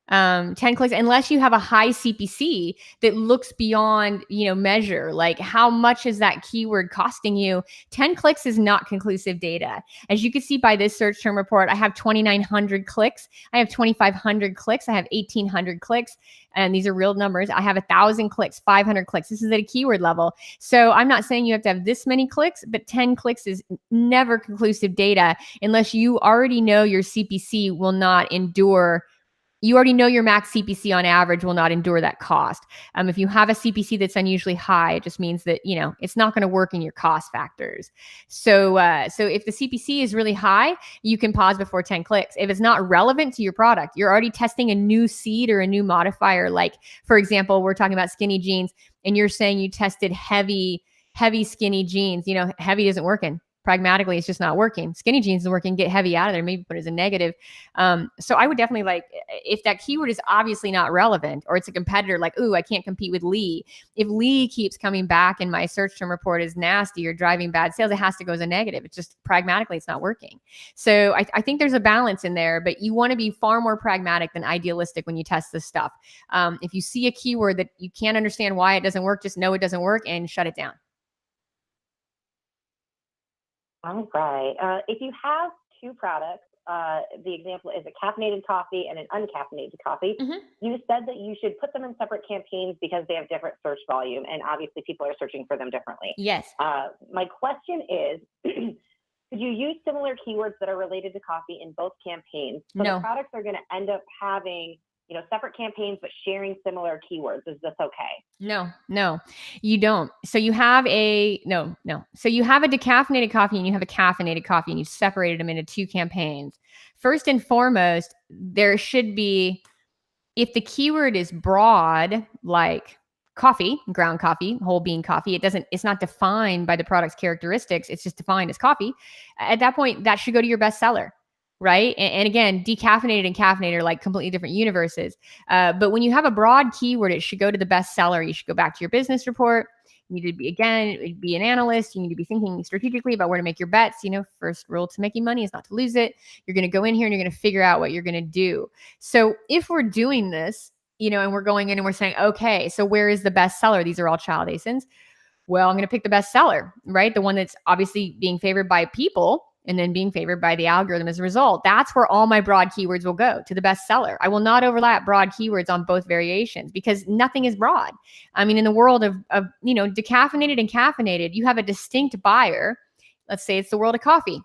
10 clicks, unless you have a high CPC that looks beyond, measure, like how much is that keyword costing you? 10 clicks is not conclusive data. As you can see by this search term report, I have 2,900 clicks. I have 2,500 clicks. I have 1,800 clicks. And these are real numbers. I have 1,000 clicks, 500 clicks. This is at a keyword level. So I'm not saying you have to have this many clicks, but 10 clicks is never conclusive data unless you already know your CPC will not endure. You already know your max CPC on average will not endure that cost. If you have a CPC that's unusually high, it just means that, it's not going to work in your cost factors. So if the CPC is really high, you can pause before 10 clicks. If it's not relevant to your product, you're already testing a new seed or a new modifier. Like, for example, we're talking about skinny jeans and you're saying you tested heavy skinny jeans. Heavy isn't working. Pragmatically, it's just not working. Skinny jeans is working. Get heavy out of there. Maybe put it as a negative. So I would definitely if that keyword is obviously not relevant or it's a competitor, like, ooh, I can't compete with Lee. If Lee keeps coming back and my search term report is nasty or driving bad sales, it has to go as a negative. It's just pragmatically, it's not working. So I think there's a balance in there, but you want to be far more pragmatic than idealistic when you test this stuff. If you see a keyword that you can't understand why it doesn't work, just know it doesn't work and shut it down. All right. If you have two products, the example is a caffeinated coffee and an uncaffeinated coffee. Mm-hmm. You said that you should put them in separate campaigns because they have different search volume, and obviously people are searching for them differently. Yes. My question is, could you use similar keywords that are related to coffee in both campaigns? So no. The products are going to end up having separate campaigns, but sharing similar keywords. Is this okay? No, you don't. So you have no. So you have a decaffeinated coffee and you have a caffeinated coffee and you separated them into two campaigns. First and foremost, there should be, if the keyword is broad, like coffee, ground coffee, whole bean coffee, it's not defined by the product's characteristics. It's just defined as coffee. At that point, that should go to your bestseller. Right. And again, decaffeinated and caffeinated are like completely different universes. But when you have a broad keyword, it should go to the bestseller. You should go back to your business report. You need to be an analyst. You need to be thinking strategically about where to make your bets. First rule to making money is not to lose it. You're going to go in here and you're going to figure out what you're going to do. So if we're doing this, and we're going in and we're saying, okay, so where is the bestseller? These are all child ASINs. Well, I'm going to pick the bestseller, right? The one that's obviously being favored by people and then being favored by the algorithm as a result. That's where all my broad keywords will go, to the bestseller. I will not overlap broad keywords on both variations because nothing is broad. I mean, in the world of decaffeinated and caffeinated, you have a distinct buyer. Let's say it's the world of coffee.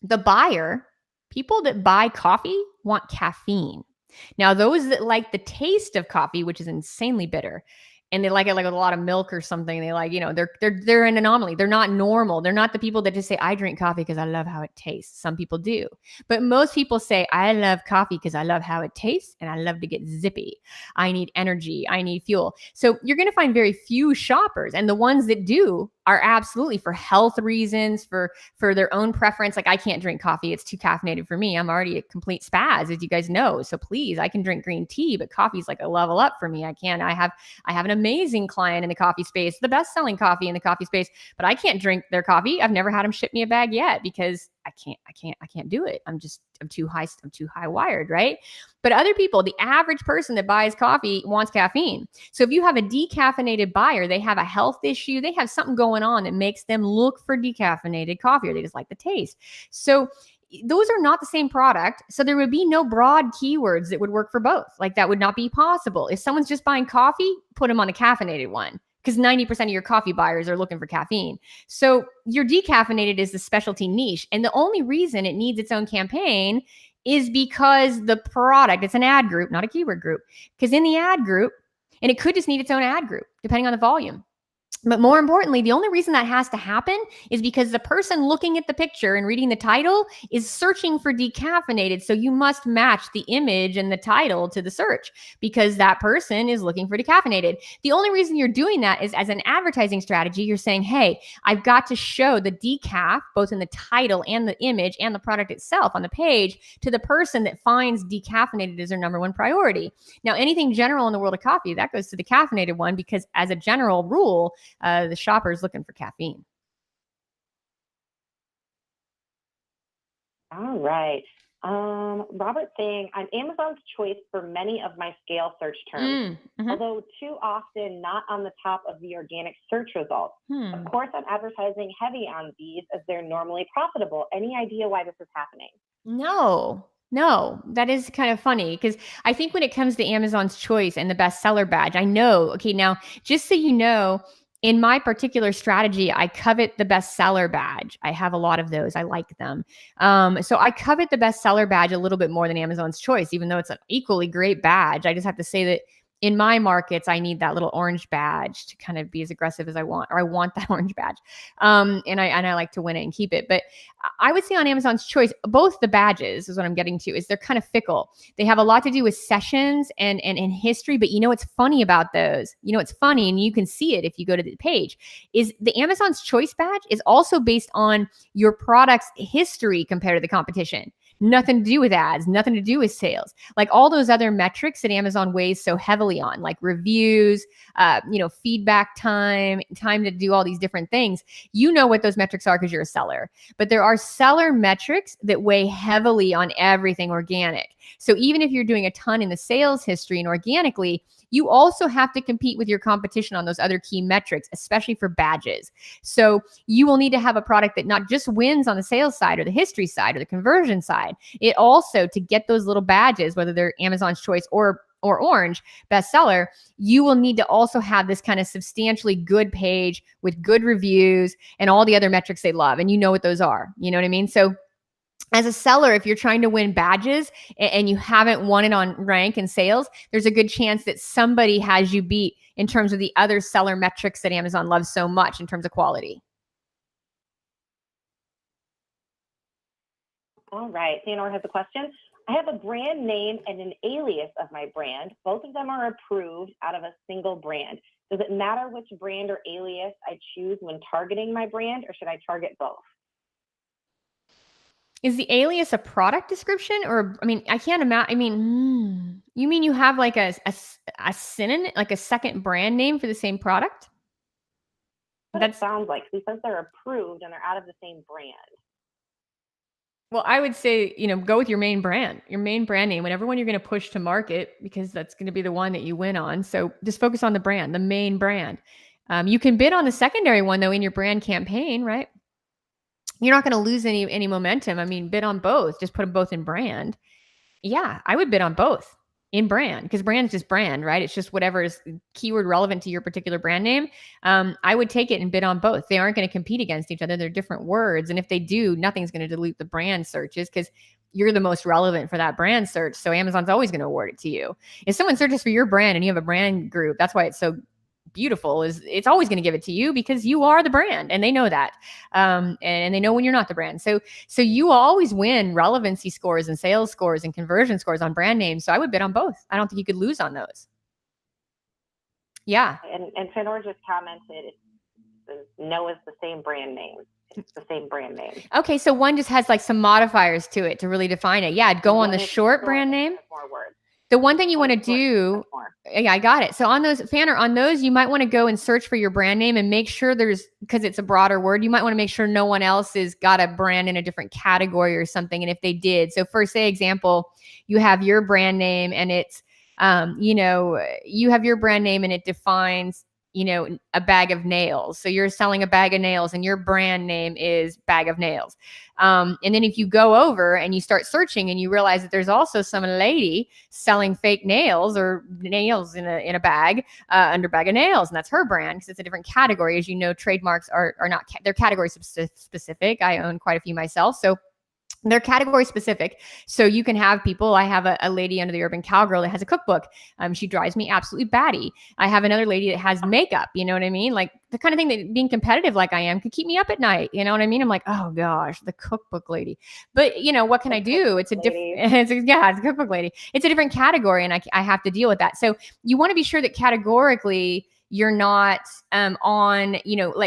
The buyer, people that buy coffee want caffeine. Now, those that like the taste of coffee, which is insanely bitter, and they like it like with a lot of milk or something. They like, they're an anomaly. They're not normal. They're not the people that just say, I drink coffee because I love how it tastes. Some people do. But most people say, I love coffee because I love how it tastes and I love to get zippy. I need energy. I need fuel. So you're going to find very few shoppers. And the ones that do are absolutely for health reasons, for their own preference. Like, I can't drink coffee. It's too caffeinated for me. I'm already a complete spaz, as you guys know. So please, I can drink green tea, but coffee's like a level up for me. I have an amazing client in the coffee space, the best-selling coffee in the coffee space, but I can't drink their coffee. I've never had them ship me a bag yet because I can't do it. I'm too high wired, right? But other people, the average person that buys coffee wants caffeine. So if you have a decaffeinated buyer, they have a health issue, they have something going on that makes them look for decaffeinated coffee, or they just like the taste. So those are not the same product. So there would be no broad keywords that would work for both. Like that would not be possible. If someone's just buying coffee, put them on the caffeinated one, because 90% of your coffee buyers are looking for caffeine. So your decaffeinated is the specialty niche. And the only reason it needs its own campaign is because the product, it's an ad group, not a keyword group. Because in the ad group, and it could just need its own ad group, depending on the volume. But more importantly, the only reason that has to happen is because the person looking at the picture and reading the title is searching for decaffeinated. So you must match the image and the title to the search because that person is looking for decaffeinated. The only reason you're doing that is as an advertising strategy. You're saying, hey, I've got to show the decaf, both in the title and the image and the product itself on the page, to the person that finds decaffeinated as their number one priority. Now, anything general in the world of coffee, that goes to the caffeinated one because as a general rule, the shopper is looking for caffeine. All right. Robert saying, I'm Amazon's choice for many of my scale search terms, although too often not on the top of the organic search results. Of course, I'm advertising heavy on these as they're normally profitable. Any idea why this is happening? No, that is kind of funny because I think when it comes to Amazon's choice and the bestseller badge, I know, okay, now just so you know, in my particular strategy, I covet the bestseller badge. I have a lot of those. I like them. So I covet the bestseller badge a little bit more than Amazon's choice, even though it's an equally great badge. I just have to say that in my markets, I need that little orange badge to kind of be as aggressive as I want, or I want that orange badge. And I like to win it and keep it. But I would say on Amazon's choice, both the badges is what I'm getting to, is they're kind of fickle. They have a lot to do with sessions and history. But you know what's funny about those? You know what's funny, and you can see it if you go to the page, is the Amazon's choice badge is also based on your product's history compared to the competition. Nothing to do with ads, nothing to do with sales. Like all those other metrics that Amazon weighs so heavily on, like reviews, feedback time to do all these different things. You know what those metrics are because you're a seller. But there are seller metrics that weigh heavily on everything organic. So even if you're doing a ton in the sales history and organically, you also have to compete with your competition on those other key metrics, especially for badges. So you will need to have a product that not just wins on the sales side or the history side or the conversion side. It also, to get those little badges, whether they're Amazon's choice or orange bestseller, you will need to also have this kind of substantially good page with good reviews and all the other metrics they love. And you know what those are. You know what I mean? So as a seller, if you're trying to win badges and you haven't won it on rank and sales, there's a good chance that somebody has you beat in terms of the other seller metrics that Amazon loves so much in terms of quality. All right. Theodore has a question. I have a brand name and an alias of my brand. Both of them are approved out of a single brand. Does it matter which brand or alias I choose when targeting my brand, or should I target both? Is the alias a product description? Or, I mean, I can't imagine. You mean you have like a synonym, like a second brand name for the same product? That sounds like, because they're approved and they're out of the same brand. Well, I would say, go with your main brand name, whatever one you're going to push to market, because that's going to be the one that you win on. So just focus on the brand, the main brand. You can bid on the secondary one though in your brand campaign, right? You're not going to lose any momentum. I mean, bid on both. Just put them both in brand. Yeah, I would bid on both in brand, because brand's just brand, right? It's just whatever is keyword relevant to your particular brand name. I would take it and bid on both. They aren't going to compete against each other. They're different words. And if they do, nothing's going to dilute the brand searches because you're the most relevant for that brand search. So Amazon's always going to award it to you. If someone searches for your brand and you have a brand group, that's why it's so beautiful, is it's always going to give it to you because you are the brand and they know that. And they know when you're not the brand. So you always win relevancy scores and sales scores and conversion scores on brand names. So I would bid on both. I don't think you could lose on those. Yeah. And Fenor just commented, no is the same brand name. It's the same brand name. Okay. So one just has like some modifiers to it to really define it. Yeah. I'd go on the short brand name. More words. The one thing you want to do, yeah, I got it. So on those, Fanner, on those, you might want to go and search for your brand name and make sure because it's a broader word, you might want to make sure no one else has got a brand in a different category or something. And if they did, so for say example, you have your brand name and it's, you have your brand name and it defines, a bag of nails. So you're selling a bag of nails and your brand name is bag of nails. And then if you go over and you start searching and you realize that there's also some lady selling fake nails or nails in a bag under bag of nails, and that's her brand because it's a different category. As you know, trademarks are not, they're category specific. I own quite a few myself. So they're category specific. So you can have people, I have a lady under the Urban Cowgirl that has a cookbook. She drives me absolutely batty. I have another lady that has makeup, you know what I mean? Like the kind of thing that being competitive like I am could keep me up at night. You know what I mean? I'm like, oh gosh, the cookbook lady. But what can I do? It's a different, it's a cookbook lady. It's a different category and I have to deal with that. So you want to be sure that categorically you're not on,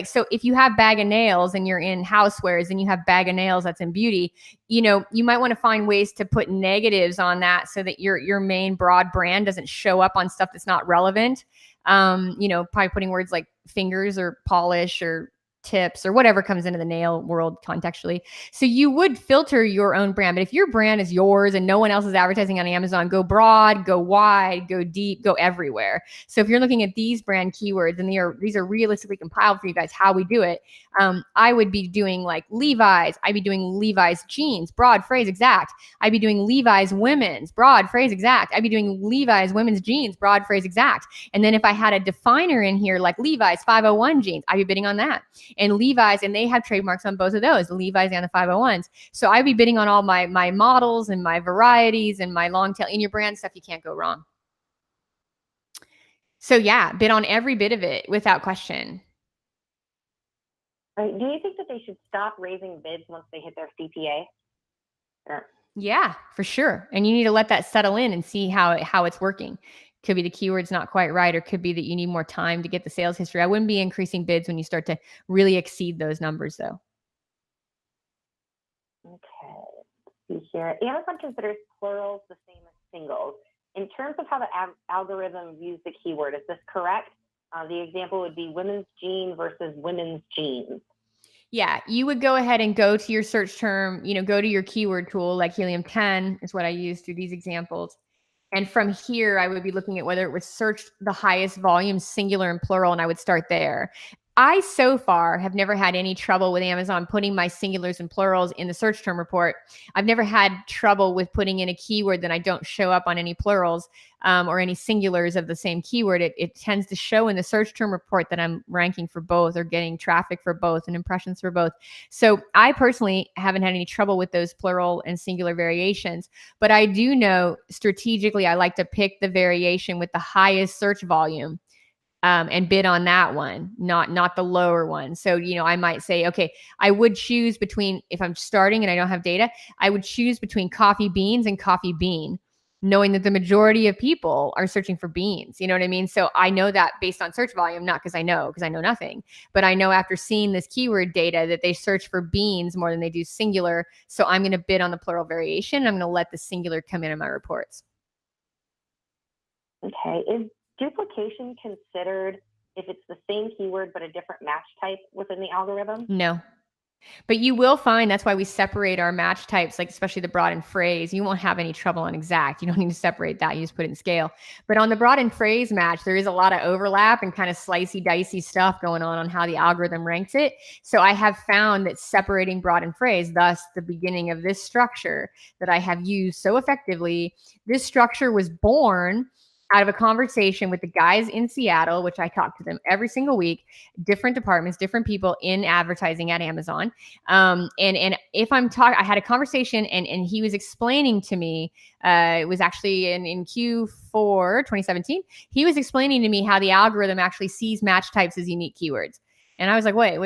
so if you have bag of nails and you're in housewares and you have bag of nails that's in beauty, you might want to find ways to put negatives on that so that your main broad brand doesn't show up on stuff that's not relevant. Probably putting words like fingers or polish or tips or whatever comes into the nail world contextually. So you would filter your own brand. But if your brand is yours and no one else is advertising on Amazon, go broad, go wide, go deep, go everywhere. So if you're looking at these brand keywords and these are realistically compiled for you guys, how we do it, I would be doing like Levi's. I'd be doing Levi's jeans, broad phrase exact. I'd be doing Levi's women's, broad phrase exact. I'd be doing Levi's women's jeans, broad phrase exact. And then if I had a definer in here like Levi's 501 jeans, I'd be bidding on that. And Levi's, and they have trademarks on both of those, the Levi's and the 501s. So I'd be bidding on all my models and my varieties and my long tail. In your brand stuff, you can't go wrong. So yeah, bid on every bit of it without question. Right. Do you think that they should stop raising bids once they hit their CPA? Or... Yeah, for sure. And you need to let that settle in and see how it's working. Could be the keyword's not quite right, or could be that you need more time to get the sales history. I wouldn't be increasing bids when you start to really exceed those numbers, though. Okay, let's see here. Amazon considers plurals the same as singles. In terms of how the algorithm views the keyword, is this correct? The example would be women's jean versus women's jeans. Yeah, you would go ahead and go to your search term, go to your keyword tool, like Helium 10 is what I use through these examples. And from here, I would be looking at whether it was searched the highest volume, singular and plural, and I would start there. I, so far, have never had any trouble with Amazon putting my singulars and plurals in the search term report. I've never had trouble with putting in a keyword that I don't show up on any plurals or any singulars of the same keyword. It tends to show in the search term report that I'm ranking for both or getting traffic for both and impressions for both. So I personally haven't had any trouble with those plural and singular variations. But I do know strategically I like to pick the variation with the highest search volume. And bid on that one, not the lower one. So, I might say, okay, I would choose between, if I'm starting and I don't have data, I would choose between coffee beans and coffee bean, knowing that the majority of people are searching for beans. You know what I mean? So I know that based on search volume, not because I know nothing, but I know after seeing this keyword data that they search for beans more than they do singular. So I'm going to bid on the plural variation. I'm going to let the singular come in my reports. Okay. Is duplication considered if it's the same keyword but a different match type within the algorithm? No. But you will find that's why we separate our match types, like especially the broad and phrase. You won't have any trouble on exact. You don't need to separate that. You just put it in scale. But on the broad and phrase match, there is a lot of overlap and kind of slicey, dicey stuff going on how the algorithm ranks it. So I have found that separating broad and phrase, thus the beginning of this structure that I have used so effectively, this structure was born out of a conversation with the guys in Seattle, which I talk to them every single week, different departments, different people in advertising at Amazon. And if I'm talking, I had a conversation and he was explaining to me, it was actually in Q4 2017, he was explaining to me how the algorithm actually sees match types as unique keywords. And I was like, wait,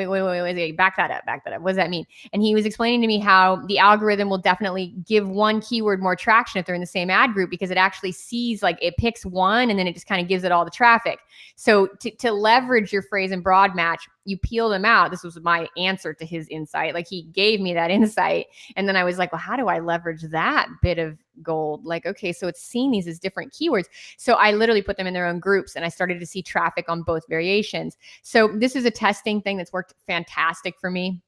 back that up. What does that mean? And he was explaining to me how the algorithm will definitely give one keyword more traction if they're in the same ad group, because it actually sees, like, it picks one and then it just kind of gives it all the traffic. So to leverage your phrase and broad match, you peel them out. This was my answer to his insight. Like, he gave me that insight. And then I was like, well, how do I leverage that bit of gold. Like, okay, so it's seeing these as different keywords. So I literally put them in their own groups and I started to see traffic on both variations. So this is a testing thing that's worked fantastic for me.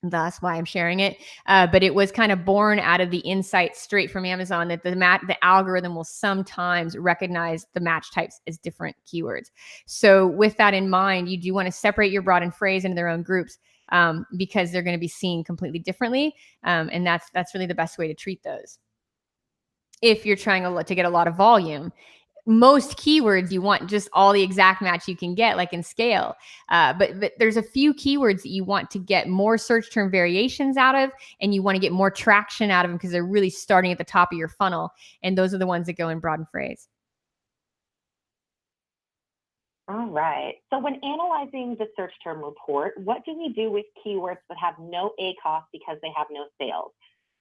That's why I'm sharing it. But it was kind of born out of the insight straight from Amazon that the algorithm will sometimes recognize the match types as different keywords. So with that in mind, you do want to separate your broad and phrase into their own groups, because they're going to be seen completely differently. And that's really the best way to treat those. If you're trying to get a lot of volume, most keywords you want just all the exact match you can get, like in scale. But there's a few keywords that you want to get more search term variations out of, and you want to get more traction out of them because they're really starting at the top of your funnel. And those are the ones that go in broad and phrase. All right. So when analyzing the search term report, what do we do with keywords that have no ACOS because they have no sales?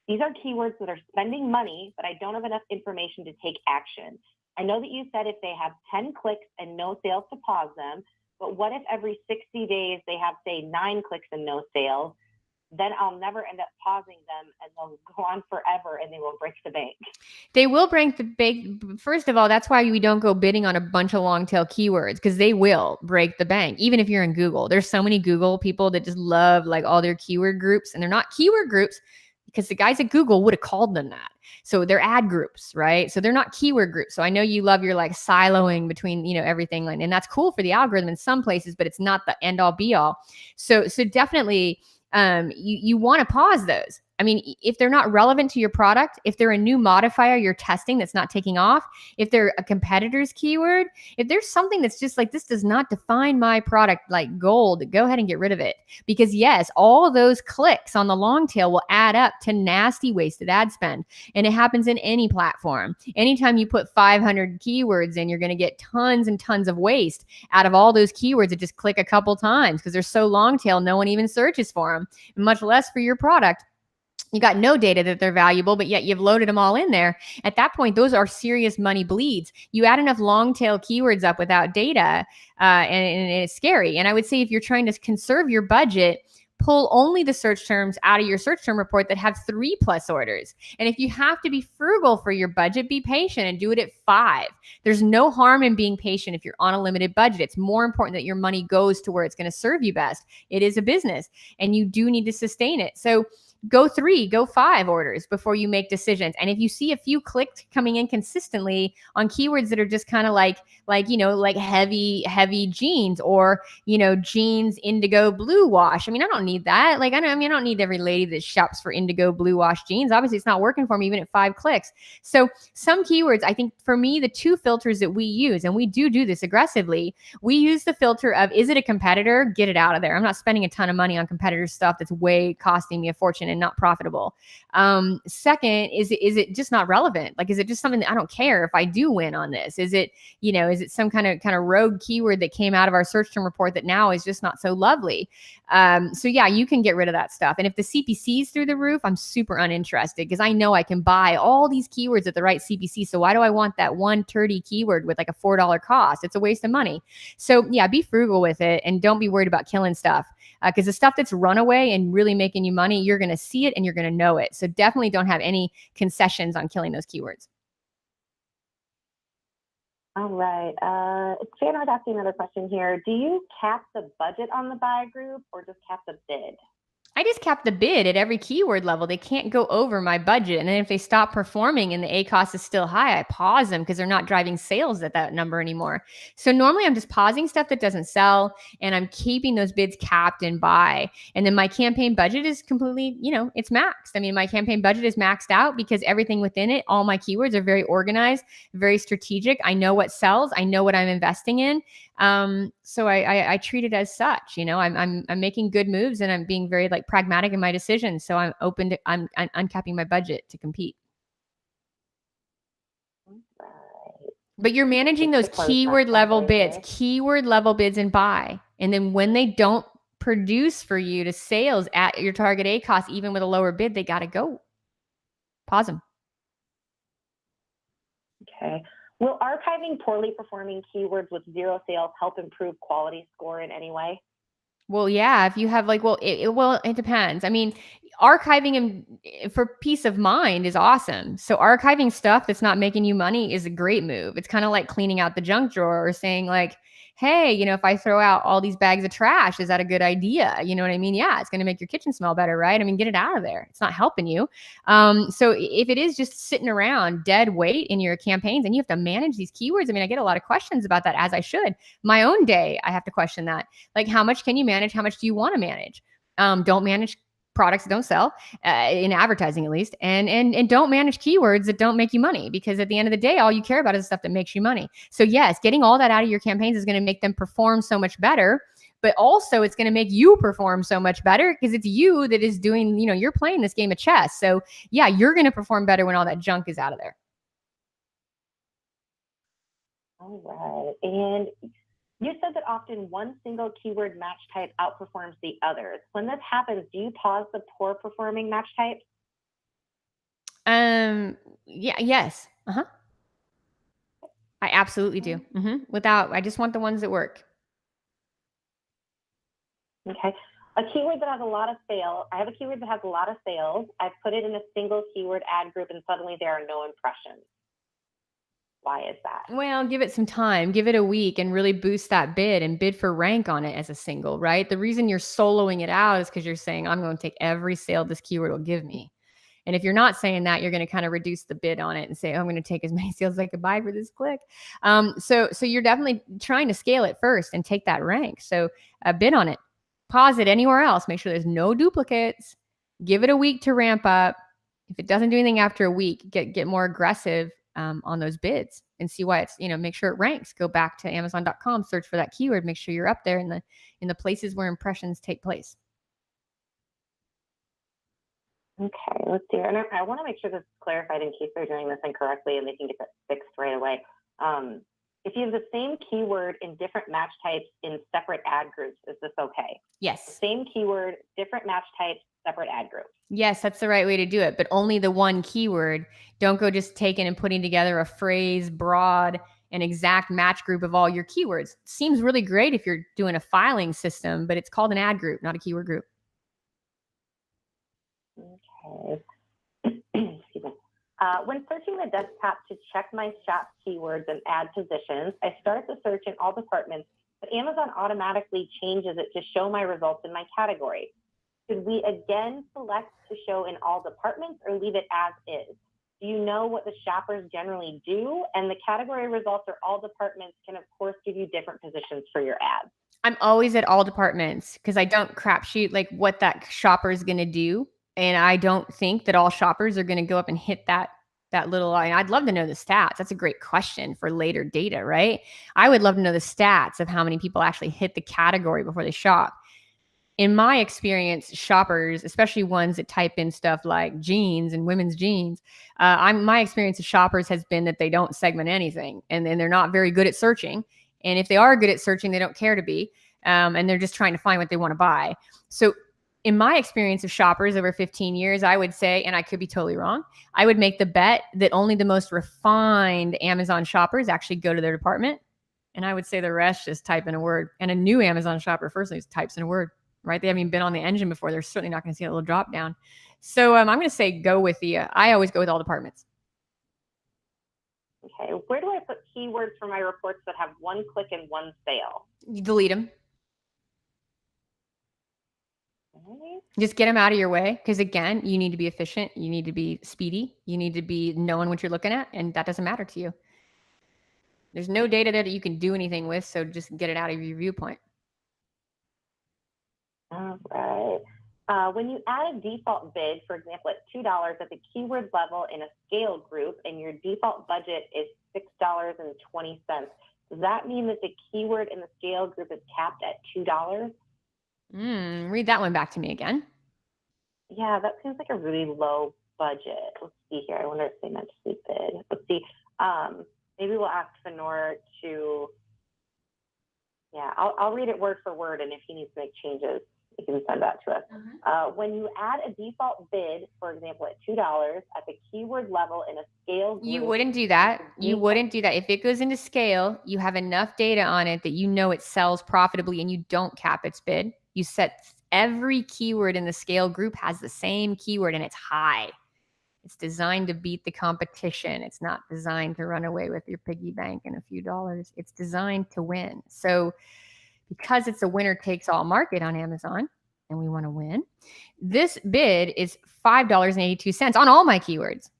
These are keywords that are spending money, but I don't have enough information to take action. I know that you said if they have 10 clicks and no sales to pause them, but what if every 60 days they have, say, 9 clicks and no sales? Then I'll never end up pausing them and they'll go on forever and they will break the bank. They will break the bank. First of all, that's why we don't go bidding on a bunch of long tail keywords, because they will break the bank. Even if you're in Google, there's so many Google people that just love like all their keyword groups, and they're not keyword groups because the guys at Google would have called them that. So they're ad groups, right? So they're not keyword groups. So I know you love your like siloing between, everything, and that's cool for the algorithm in some places, but it's not the end all be all. So definitely, you want to pause those. I mean, if they're not relevant to your product, if they're a new modifier you're testing that's not taking off, if they're a competitor's keyword, if there's something that's just like, this does not define my product like gold, go ahead and get rid of it. Because yes, all of those clicks on the long tail will add up to nasty wasted ad spend. And it happens in any platform. Anytime you put 500 keywords in, you're going to get tons and tons of waste out of all those keywords that just click a couple times because they're so long tail, no one even searches for them, much less for your product. You got no data that they're valuable, but yet you've loaded them all in there. At that point, those are serious money bleeds. You add enough long tail keywords up without data, and it's scary. And I would say if you're trying to conserve your budget, pull only the search terms out of your search term report that have 3+ orders. And if you have to be frugal for your budget, be patient and do it at 5. There's no harm in being patient if you're on a limited budget. It's more important that your money goes to where it's going to serve you best. It is a business and you do need to sustain it. So go 3, go 5 orders before you make decisions. And if you see a few clicks coming in consistently on keywords that are just kind of like heavy jeans or, jeans, indigo, blue wash. I mean, I don't need that. I don't need every lady that shops for indigo, blue wash jeans. Obviously it's not working for me even at 5 clicks. So some keywords, I think for me, the 2 filters that we use, and we do this aggressively, we use the filter of, is it a competitor? Get it out of there. I'm not spending a ton of money on competitor stuff that's way costing me a fortune and not profitable. Second, is it just not relevant? Like, is it just something that I don't care if I do win on this? Is it, is it some kind of rogue keyword that came out of our search term report that now is just not so lovely? So yeah, you can get rid of that stuff. And if the CPC is through the roof, I'm super uninterested because I know I can buy all these keywords at the right CPC. So why do I want that one turdy keyword with like a $4 cost? It's a waste of money. So yeah, be frugal with it and don't be worried about killing stuff. Because the stuff that's runaway and really making you money, you're going to see it and you're going to know it. So definitely don't have any concessions on killing those keywords. All right. Fanner's asking another question here. Do you cap the budget on the buy group or just cap the bid? I just cap the bid at every keyword level. They can't go over my budget. And then if they stop performing and the ACOS is still high, I pause them because they're not driving sales at that number anymore. So normally I'm just pausing stuff that doesn't sell and I'm keeping those bids capped and buy. And then my campaign budget is completely, it's maxed. I mean, my campaign budget is maxed out because everything within it, all my keywords are very organized, very strategic. I know what sells. I know what I'm investing in. So I treat it as such, I'm making good moves and I'm being very pragmatic in my decisions. So I'm open to, I'm uncapping my budget to compete. Right. But you're managing those keyword level bids and buy. And then when they don't produce for you to sales at your target ACOS, even with a lower bid, they got to go. Pause them. Okay. Will archiving poorly performing keywords with 0 sales help improve quality score in any way? Well, yeah, if you have like, well, it depends. I mean, archiving for peace of mind is awesome. So archiving stuff that's not making you money is a great move. It's kind of like cleaning out the junk drawer or saying like, hey, if I throw out all these bags of trash, is that a good idea? You know what I mean? Yeah, it's going to make your kitchen smell better, right? I mean, get it out of there. It's not helping you. So if it is just sitting around dead weight in your campaigns and you have to manage these keywords, I mean, I get a lot of questions about that, as I should. My own day, I have to question that. Like, how much can you manage? How much do you want to manage? Don't manage products that don't sell, in advertising at least, and don't manage keywords that don't make you money, because at the end of the day, all you care about is the stuff that makes you money. So yes, getting all that out of your campaigns is going to make them perform so much better, but also it's going to make you perform so much better because it's you that is doing, you're playing this game of chess. So yeah, you're going to perform better when all that junk is out of there. All right. And you said that often one single keyword match type outperforms the others. When this happens, do you pause the poor performing match types? Yeah, yes. Uh-huh. I absolutely do. I just want the ones that work. Okay. A keyword that has a lot of sales. I have a keyword that has a lot of sales. I've put it in a single keyword ad group and suddenly there are no impressions. Why is that? Well, give it some time, give it a week and really boost that bid and bid for rank on it as a single, right? The reason you're soloing it out is because you're saying, I'm going to take every sale this keyword will give me. And if you're not saying that, you're going to kind of reduce the bid on it and say, oh, I'm going to take as many sales as I could buy for this click. So you're definitely trying to scale it first and take that rank. So bid on it, pause it anywhere else. Make sure there's no duplicates. Give it a week to ramp up. If it doesn't do anything after a week, get more aggressive on those bids and see why it's, make sure it ranks. Go back to Amazon.com, search for that keyword, make sure you're up there in the places where impressions take place. Okay, let's see. And I want to make sure this is clarified in case they're doing this incorrectly and they can get that fixed right away. If you have the same keyword in different match types in separate ad groups, is this okay? Yes. Same keyword, different match types, separate ad groups. Yes, that's the right way to do it, but only the one keyword. Don't go just taking and putting together a phrase, broad, an exact match group of all your keywords. Seems really great if you're doing a filing system, but it's called an ad group, not a keyword group. Okay. Excuse me. When searching the desktop to check my shop keywords and ad positions, I start the search in all departments, but Amazon automatically changes it to show my results in my category. Should we again select to show in all departments or leave it as is? Do you know what the shoppers generally do? And the category results for all departments can, of course, give you different positions for your ads. I'm always at all departments because I don't crapshoot like what that shopper is going to do. And I don't think that all shoppers are going to go up and hit that little line. I'd love to know the stats. That's a great question for later data, right? I would love to know the stats of how many people actually hit the category before they shop. In my experience, shoppers, especially ones that type in stuff like jeans and women's jeans, my experience of shoppers has been that they don't segment anything, and they're not very good at searching. And if they are good at searching, they don't care to be, and they're just trying to find what they want to buy. So in my experience of shoppers over 15 years, I would say, and I could be totally wrong, I would make the bet that only the most refined Amazon shoppers actually go to their department. And I would say the rest just type in a word. And a new Amazon shopper first just types in a word, right? They haven't even been on the engine before. They're certainly not going to see a little drop down. So I'm going to say go with I always go with all departments. Okay. Where do I put keywords for my reports that have one click and one sale? You delete them. Okay. Just get them out of your way. Because again, you need to be efficient. You need to be speedy. You need to be knowing what you're looking at. And that doesn't matter to you. There's no data there that you can do anything with. So just get it out of your viewpoint. All right. When you add a default bid, for example, at $2 at the keyword level in a scale group, and your default budget is $6.20, does that mean that the keyword in the scale group is capped at $2? Read that one back to me again. Yeah, that seems like a really low budget. Let's see here. I wonder if they meant to see bid. Let's see. Maybe we'll ask Fenor to, yeah, I'll read it word for word, and if he needs to make changes, you can send that to us. When you add a default bid, for example, at $2 at the keyword level in a scale group. You wouldn't do that. You wouldn't do that. If it goes into scale, you have enough data on it that you know it sells profitably and you don't cap its bid. You set every keyword in the scale group has the same keyword and it's high. It's designed to beat the competition. It's not designed to run away with your piggy bank and a few dollars. It's designed to win. So because it's a winner takes all market on Amazon and we want to win, this bid is $5.82 on all my keywords.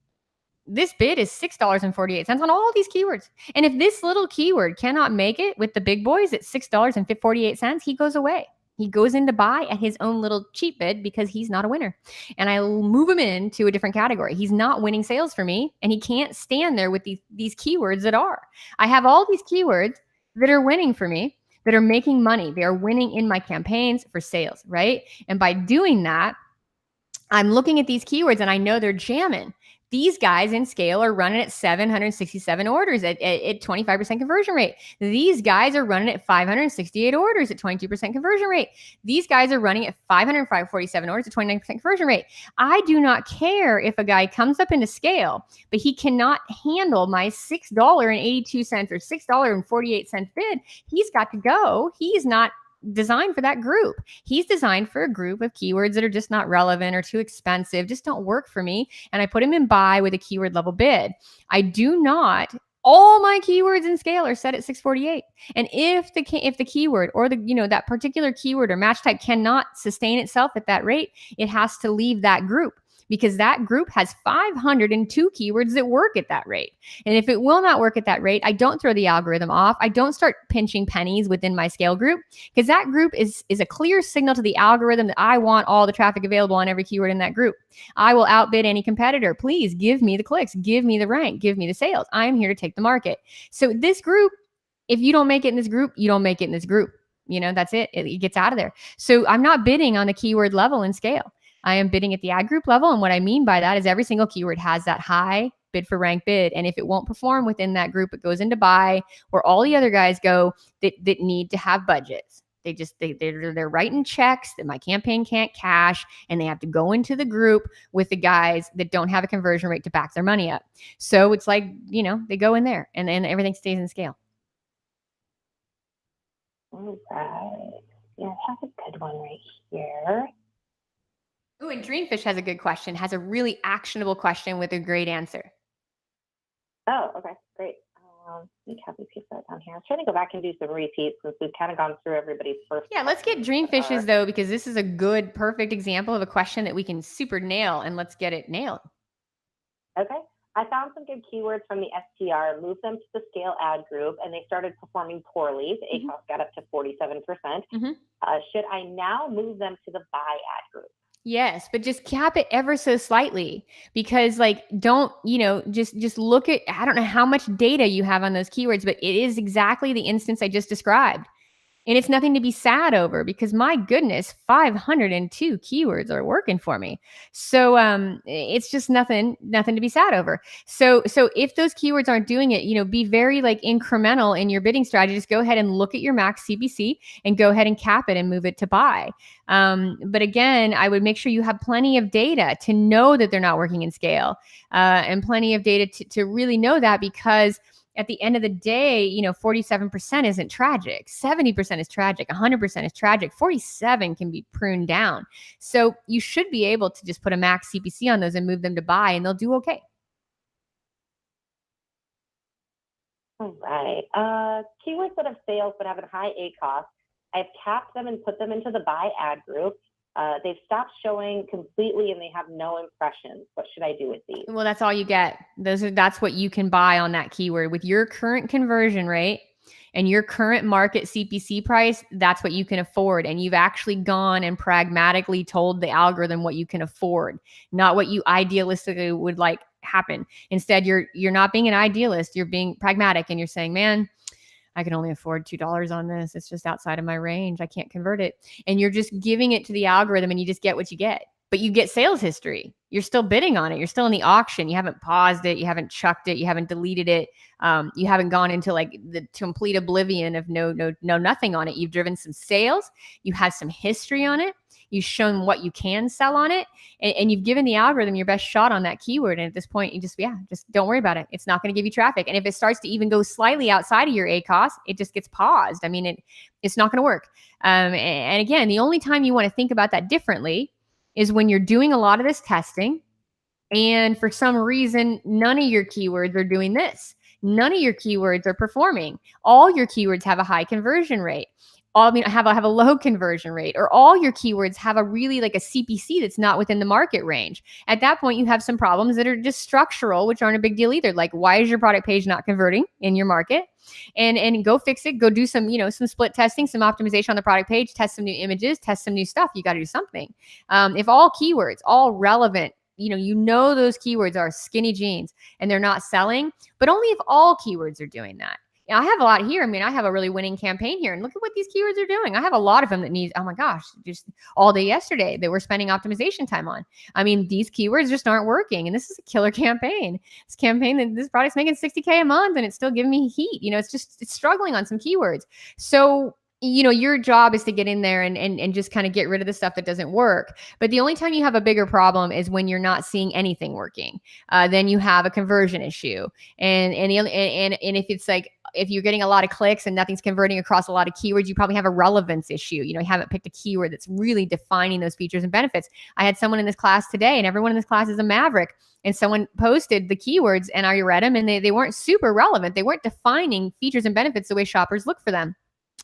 This bid is $6.48 on all these keywords. And if this little keyword cannot make it with the big boys at $6.48, he goes away. He goes in to buy at his own little cheap bid because he's not a winner. And I move him into a different category. He's not winning sales for me, and he can't stand there with these keywords that are. I have all these keywords that are winning for me, that are making money. They are winning in my campaigns for sales, right? And by doing that, I'm looking at these keywords and I know they're jamming. These guys in scale are running at 767 orders at 25% conversion rate. These guys are running at 568 orders at 22% conversion rate. These guys are running at 547 orders at 29% conversion rate. I do not care if a guy comes up into scale, but he cannot handle my $6.82 or $6.48 bid. He's got to go. He's not designed for that group. He's designed for a group of keywords that are just not relevant or too expensive, just don't work for me. And I put him in buy with a keyword level bid. I do not, all my keywords in scale are set at 648. And if the keyword or that particular keyword or match type cannot sustain itself at that rate, it has to leave that group, because that group has 502 keywords that work at that rate. And if it will not work at that rate, I don't throw the algorithm off. I don't start pinching pennies within my scale group, because that group is a clear signal to the algorithm that I want all the traffic available on every keyword in that group. I will outbid any competitor. Please give me the clicks, give me the rank, give me the sales. I'm here to take the market. So this group, if you don't make it in this group, you don't make it in this group. That's it. It gets out of there. So I'm not bidding on the keyword level in scale. I am bidding at the ad group level. And what I mean by that is every single keyword has that high bid for rank bid. And if it won't perform within that group, it goes into buy, where all the other guys go that need to have budgets. They're writing checks that my campaign can't cash, and they have to go into the group with the guys that don't have a conversion rate to back their money up. So it's like, they go in there and then everything stays in scale. All right. Yeah, I have a good one right here. Oh, and Dreamfish has a good question, has a really actionable question with a great answer. Oh, okay, great. Let me copy paste that down here. I'm trying to go back and do some repeats since we've kind of gone through everybody's first. Yeah, let's get Dreamfish's though, because this is a good, perfect example of a question that we can super nail, and let's get it nailed. Okay. I found some good keywords from the STR, moved them to the scale ad group, and they started performing poorly. The ACOS got up to 47%. Should I now move them to the buy ad group? Yes, but just cap it ever so slightly, because don't, just look at, I don't know how much data you have on those keywords, but it is exactly the instance I just described. And it's nothing to be sad over, because my goodness, 502 keywords are working for me. So it's just nothing to be sad over. So if those keywords aren't doing it, be very incremental in your bidding strategy. Just go ahead and look at your max CPC and go ahead and cap it and move it to buy. But again, I would make sure you have plenty of data to know that they're not working in scale, and plenty of data to really know that, because at the end of the day, 47% isn't tragic. 70% is tragic. 100% is tragic. 47 can be pruned down. So you should be able to just put a max CPC on those and move them to buy, and they'll do okay. All right. Keywords that have sales but have a high ACOS, I've capped them and put them into the buy ad group. They've stopped showing completely and they have no impressions. What should I do with these? Well, that's all you get. That's what you can buy on that keyword with your current conversion rate and your current market CPC price. That's what you can afford. And you've actually gone and pragmatically told the algorithm what you can afford, not what you idealistically would like happen. Instead, you're not being an idealist. You're being pragmatic, and you're saying, man, I can only afford $2 on this. It's just outside of my range. I can't convert it. And you're just giving it to the algorithm, and you just get what you get. but you get sales history. You're still bidding on it. You're still in the auction. You haven't paused it. You haven't chucked it. You haven't deleted it. You haven't gone into like the complete oblivion of no nothing on it. You've driven some sales. You have some history on it. You've shown what you can sell on it, and you've given the algorithm your best shot on that keyword. And at this point, you just don't worry about it. It's not going to give you traffic. And if it starts to even go slightly outside of your ACoS, it just gets paused. I mean, it's not going to work. And again, the only time you want to think about that differently is when you're doing a lot of this testing, and for some reason, none of your keywords are doing this. None of your keywords are performing. All your keywords have a high conversion rate. Have a low conversion rate, or all your keywords have a really like a CPC that's not within the market range. At that point, you have some problems that are just structural, which aren't a big deal either. Like, why is your product page not converting in your market? And go fix it. Go do some, some split testing, some optimization on the product page, test some new images, test some new stuff. You got to do something. If all keywords, all relevant, those keywords are skinny jeans and they're not selling, but only if all keywords are doing that. I have a lot here. I mean, I have a really winning campaign here, and look at what these keywords are doing. I have a lot of them that need, oh my gosh, just all day yesterday that we're spending optimization time on. I mean, these keywords just aren't working, and this is a killer campaign. This product's making $60K a month, and it's still giving me heat. It's struggling on some keywords. So, your job is to get in there and just kind of get rid of the stuff that doesn't work. But the only time you have a bigger problem is when you're not seeing anything working. Then you have a conversion issue. And if it's like, if you're getting a lot of clicks and nothing's converting across a lot of keywords, you probably have a relevance issue. You haven't picked a keyword that's really defining those features and benefits. I had someone in this class today, and everyone in this class is a maverick. And someone posted the keywords, and I read them, and they weren't super relevant. They weren't defining features and benefits the way shoppers look for them.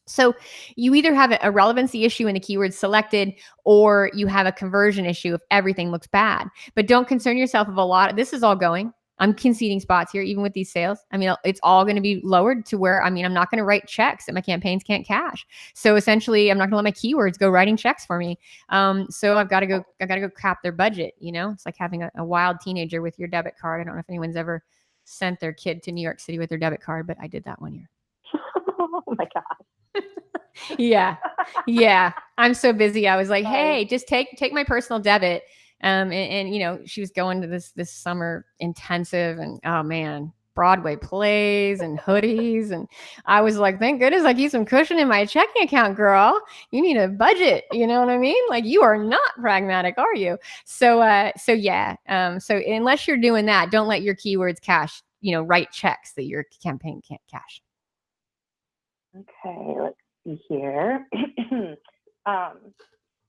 So you either have a relevancy issue in the keywords selected, or you have a conversion issue if everything looks bad. But don't concern yourself of a lot. This is all going. I'm conceding spots here, even with these sales. I mean, it's all going to be lowered to where, I'm not going to write checks that my campaigns can't cash. So essentially, I'm not going to let my keywords go writing checks for me. So I've got to go cap their budget. It's like having a wild teenager with your debit card. I don't know if anyone's ever sent their kid to New York City with their debit card, but I did that one year. Oh my God. Yeah. I'm so busy. I was like, hey, just take my personal debit. And she was going to this summer intensive, and oh man, Broadway plays and hoodies. And I was like, thank goodness I keep some cushion in my checking account, girl. You need a budget. You know what I mean? Like, you are not pragmatic, are you? So yeah. So unless you're doing that, don't let your keywords cash, write checks that your campaign can't cash. Okay, let's see here.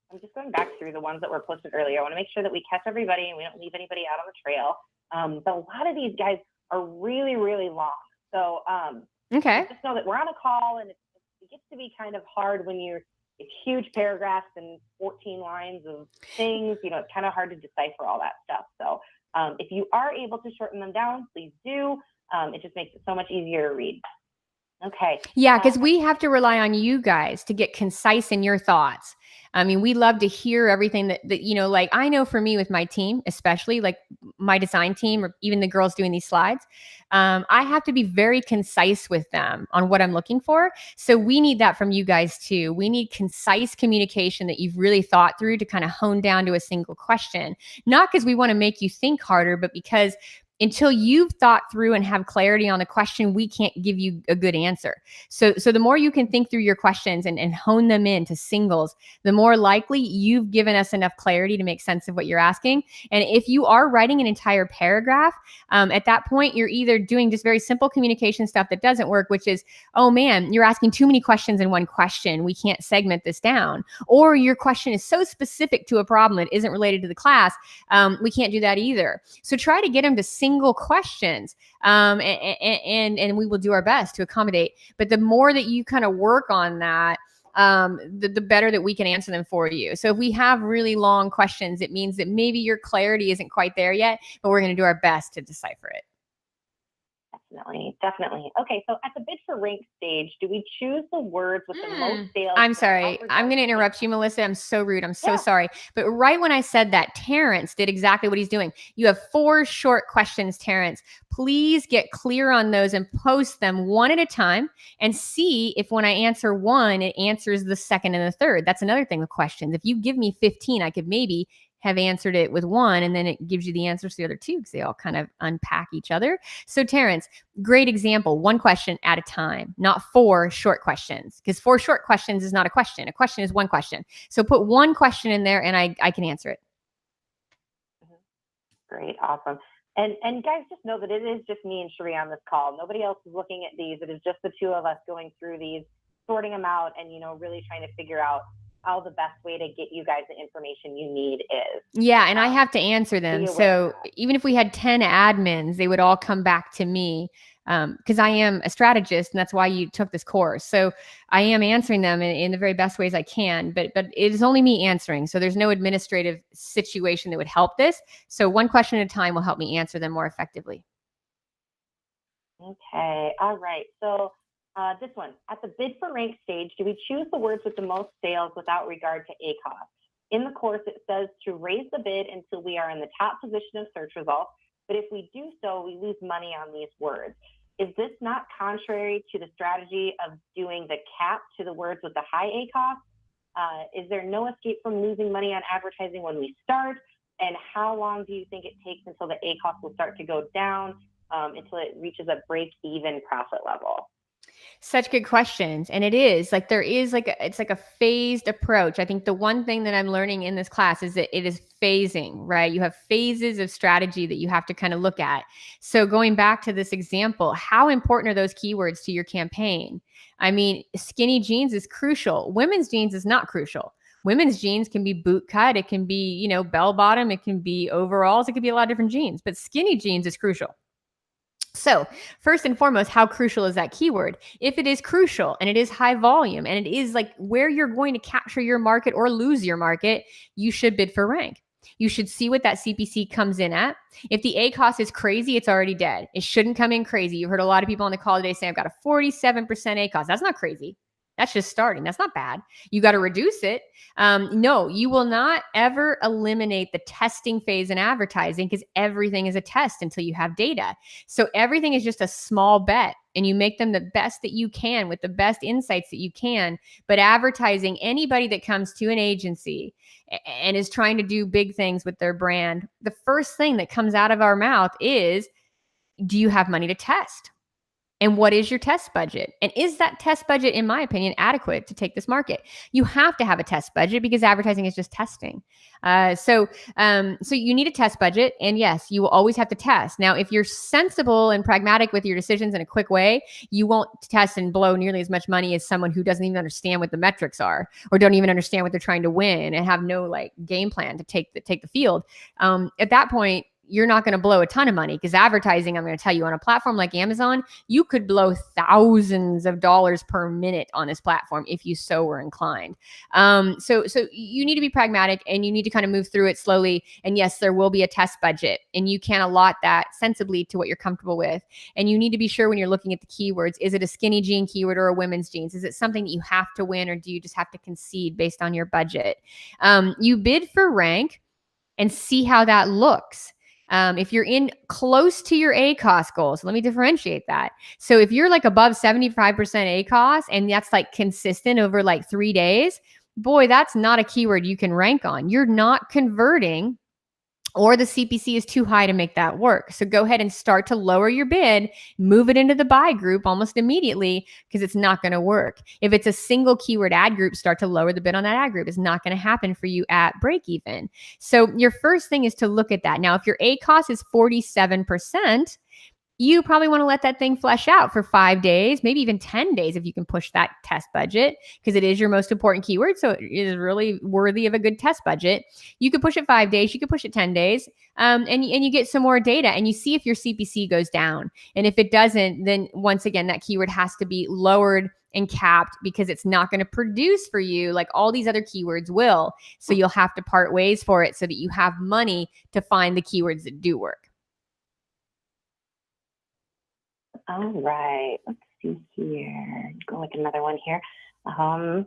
I'm just going back through the ones that were posted earlier. I want to make sure that we catch everybody and we don't leave anybody out on the trail. But a lot of these guys are really, really long. So okay, just know that we're on a call, and it gets to be kind of hard when it's huge paragraphs and 14 lines of things. It's kind of hard to decipher all that stuff. So if you are able to shorten them down, please do. It just makes it so much easier to read. Okay. Yeah, because we have to rely on you guys to get concise in your thoughts. I mean, we love to hear everything that like, I know for me with my team, especially like my design team, or even the girls doing these slides, I have to be very concise with them on what I'm looking for. So we need that from you guys too. We need concise communication that you've really thought through to kind of hone down to a single question, not because we want to make you think harder, but because until you've thought through and have clarity on the question, we can't give you a good answer. So the more you can think through your questions and hone them into singles, the more likely you've given us enough clarity to make sense of what you're asking. And if you are writing an entire paragraph, at that point, you're either doing just very simple communication stuff that doesn't work, which is, oh man, you're asking too many questions in one question. We can't segment this down. Or your question is so specific to a problem that isn't related to the class. We can't do that either. So try to get them to single questions, and we will do our best to accommodate. But the more that you kind of work on that, the better that we can answer them for you. So if we have really long questions, it means that maybe your clarity isn't quite there yet, but we're going to do our best to decipher it. Definitely. Okay, so at the bid for rank stage, do we choose the words with the most sales? I'm sorry. I'm going to interrupt you, Melissa. I'm so rude. I'm so sorry. But right when I said that, Terrence did exactly what he's doing. You have 4 short questions, Terrence. Please get clear on those and post them one at a time, and see if when I answer one, it answers the second and the third. That's another thing with questions. If you give me 15, I could maybe have answered it with one, and then it gives you the answers to the other two because they all kind of unpack each other. So Terrence, great example, one question at a time, not 4 short questions, because 4 short questions is not a question. A question is one question. So put one question in there and I can answer it. Great, awesome. And guys, just know that it is just me and Cherie on this call. Nobody else is looking at these. It is just the two of us going through these, sorting them out, and really trying to figure out how the best way to get you guys the information you need is. Yeah, and I have to answer them. So even if we had 10 admins, they would all come back to me because I am a strategist, and that's why you took this course. So I am answering them in the very best ways I can, but it is only me answering. So there's no administrative situation that would help this. So one question at a time will help me answer them more effectively. Okay, all right. So this one, at the bid for rank stage, do we choose the words with the most sales without regard to ACoS? In the course, it says to raise the bid until we are in the top position of search results, but if we do so, we lose money on these words. Is this not contrary to the strategy of doing the cap to the words with the high ACoS? Is there no escape from losing money on advertising when we start? And how long do you think it takes until the ACoS will start to go down until it reaches a break-even profit level? Such good questions. And it is like, there is like, it's like a phased approach. I think the one thing that I'm learning in this class is that it is phasing, right? You have phases of strategy that you have to kind of look at. So going back to this example, how important are those keywords to your campaign? I mean, skinny jeans is crucial. Women's jeans is not crucial. Women's jeans can be boot cut. It can be, bell bottom. It can be overalls. It could be a lot of different jeans, but skinny jeans is crucial. So first and foremost, how crucial is that keyword? If it is crucial and it is high volume and it is like where you're going to capture your market or lose your market, you should bid for rank. You should see what that CPC comes in at. If the ACoS is crazy, it's already dead. It shouldn't come in crazy. You heard a lot of people on the call today say, I've got a 47% ACoS. That's not crazy. That's just starting. That's not bad. You got to reduce it. No, you will not ever eliminate the testing phase in advertising because everything is a test until you have data. So everything is just a small bet and you make them the best that you can with the best insights that you can. But advertising, anybody that comes to an agency and is trying to do big things with their brand, the first thing that comes out of our mouth is, do you have money to test? And what is your test budget? And is that test budget, in my opinion, adequate to take this market? You have to have a test budget because advertising is just testing. So you need a test budget. And yes, you will always have to test. Now, if you're sensible and pragmatic with your decisions in a quick way, you won't test and blow nearly as much money as someone who doesn't even understand what the metrics are or don't even understand what they're trying to win and have no game plan to take the field. At that point, you're not going to blow a ton of money because advertising, I'm going to tell you, on a platform like Amazon, you could blow thousands of dollars per minute on this platform if you so were inclined. So you need to be pragmatic and you need to kind of move through it slowly. And yes, there will be a test budget and you can allot that sensibly to what you're comfortable with. And you need to be sure when you're looking at the keywords, is it a skinny jean keyword or a women's jeans? Is it something that you have to win or do you just have to concede based on your budget? You bid for rank and see how that looks. If you're in close to your ACoS goals, let me differentiate that. So if you're above 75% ACoS and that's consistent over 3 days, boy, that's not a keyword you can rank on. You're not converting or the CPC is too high to make that work. So go ahead and start to lower your bid, move it into the buy group almost immediately because it's not going to work. If it's a single keyword ad group, start to lower the bid on that ad group. It's not going to happen for you at break even. So your first thing is to look at that. Now, if your ACoS is 47%, you probably want to let that thing flesh out for 5 days, maybe even 10 days if you can push that test budget, because it is your most important keyword. So it is really worthy of a good test budget. You could push it 5 days, you could push it 10 days, and you get some more data and you see if your CPC goes down. And if it doesn't, then once again, that keyword has to be lowered and capped because it's not going to produce for you like all these other keywords will. So you'll have to part ways for it so that you have money to find the keywords that do work. All right, let's see here. Go with another one here. When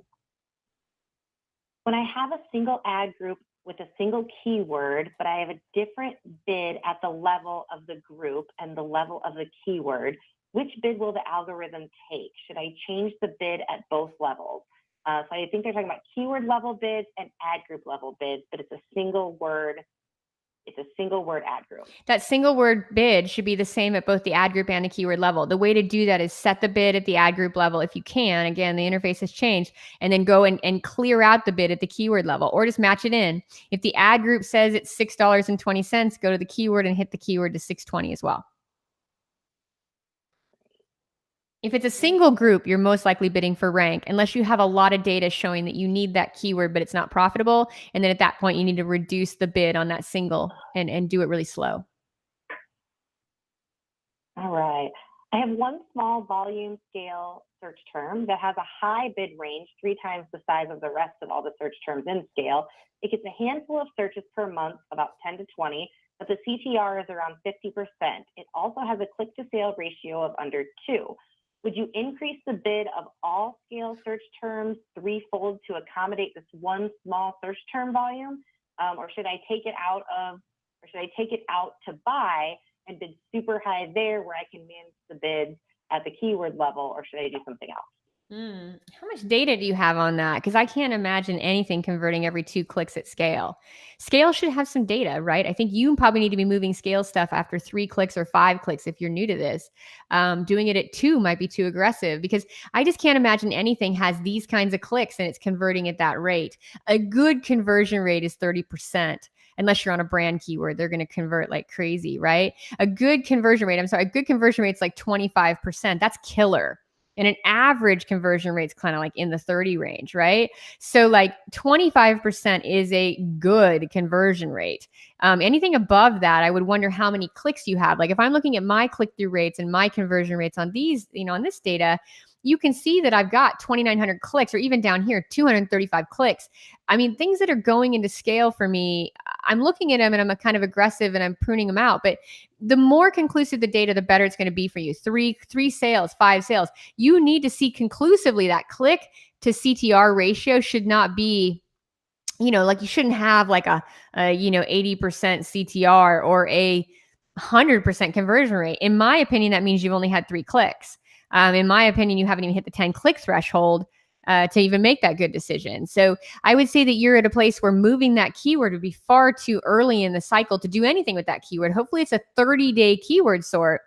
I have a single ad group with a single keyword, but I have a different bid at the level of the group and the level of the keyword, which bid will the algorithm take? Should I change the bid at both levels? So I think they're talking about keyword level bids and ad group level bids, but it's a single word. It's a single word ad group. That single word bid should be the same at both the ad group and the keyword level. The way to do that is set the bid at the ad group level if you can. Again, the interface has changed, and then go and clear out the bid at the keyword level, or just match it in. If the ad group says it's $6.20, go to the keyword and hit the keyword to $6.20 as well. If it's a single group, you're most likely bidding for rank, unless you have a lot of data showing that you need that keyword, but it's not profitable. And then at that point, you need to reduce the bid on that single and do it really slow. All right. I have one small volume scale search term that has a high bid range, 3 times the size of the rest of all the search terms in scale. It gets a handful of searches per month, about 10 to 20, but the CTR is around 50%. It also has a click to sale ratio of under 2. Would you increase the bid of all scale search terms threefold to accommodate this one small search term volume? Or should I take it out to buy and bid super high there where I can manage the bids at the keyword level, or should I do something else? How much data do you have on that? Because I can't imagine anything converting every 2 clicks at scale. Scale should have some data, right? I think you probably need to be moving scale stuff after 3 clicks or 5 clicks if you're new to this. Doing it at 2 might be too aggressive, because I just can't imagine anything has these kinds of clicks and it's converting at that rate. A good conversion rate is 30%. Unless you're on a brand keyword, they're going to convert like crazy, right? A good conversion rate is like 25%. That's killer. And an average conversion rate is kind of like in the 30 range, right? So like 25% is a good conversion rate. Anything above that, I would wonder how many clicks you have. Like if I'm looking at my click-through rates and my conversion rates on these, on this data, you can see that I've got 2,900 clicks, or even down here, 235 clicks. I mean, things that are going into scale for me, I'm looking at them and I'm kind of aggressive and I'm pruning them out. But the more conclusive the data, the better it's going to be for you. Three sales, 5 sales. You need to see conclusively that click to CTR ratio should not be, like you shouldn't have like a 80% CTR or a 100% conversion rate. In my opinion, that means you've only had 3 clicks. In my opinion, you haven't even hit the 10 click threshold to even make that good decision. So I would say that you're at a place where moving that keyword would be far too early in the cycle to do anything with that keyword. Hopefully it's a 30-day keyword sort.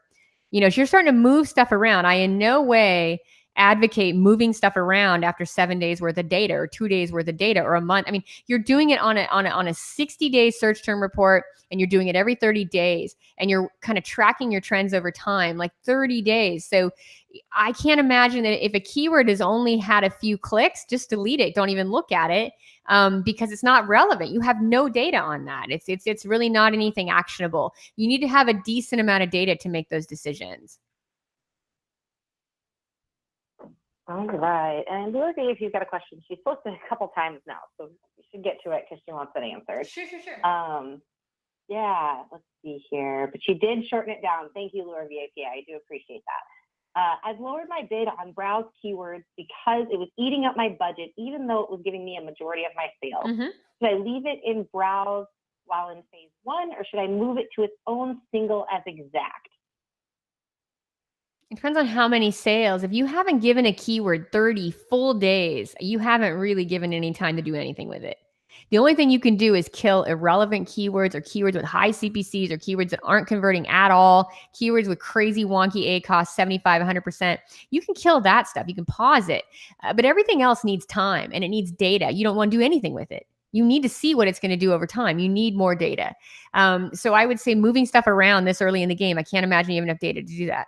If you're starting to move stuff around, I in no way advocate moving stuff around after 7 days worth of data or 2 days worth of data or a month. I mean, you're doing it on a 60-day search term report, and you're doing it every 30 days, and you're kind of tracking your trends over time, like 30 days. So I can't imagine that if a keyword has only had a few clicks, just delete it. Don't even look at it, because it's not relevant. You have no data on that. It's really not anything actionable. You need to have a decent amount of data to make those decisions. All right. And Lily, if you've got a question, she's posted a couple times now, so we should get to it because she wants it answered. Sure. Yeah, let's see here. But she did shorten it down. Thank you, Laura VAPI. I do appreciate that. I've lowered my bid on browse keywords because it was eating up my budget, even though it was giving me a majority of my sales. Mm-hmm. Should I leave it in browse while in phase 1, or should I move it to its own single as exact? It depends on how many sales. If you haven't given a keyword 30 full days, you haven't really given any time to do anything with it. The only thing you can do is kill irrelevant keywords, or keywords with high CPCs, or keywords that aren't converting at all, keywords with crazy wonky ACoS, 75, 100%. You can kill that stuff. You can pause it. But everything else needs time, and it needs data. You don't want to do anything with it. You need to see what it's going to do over time. You need more data. So I would say moving stuff around this early in the game, I can't imagine you have enough data to do that.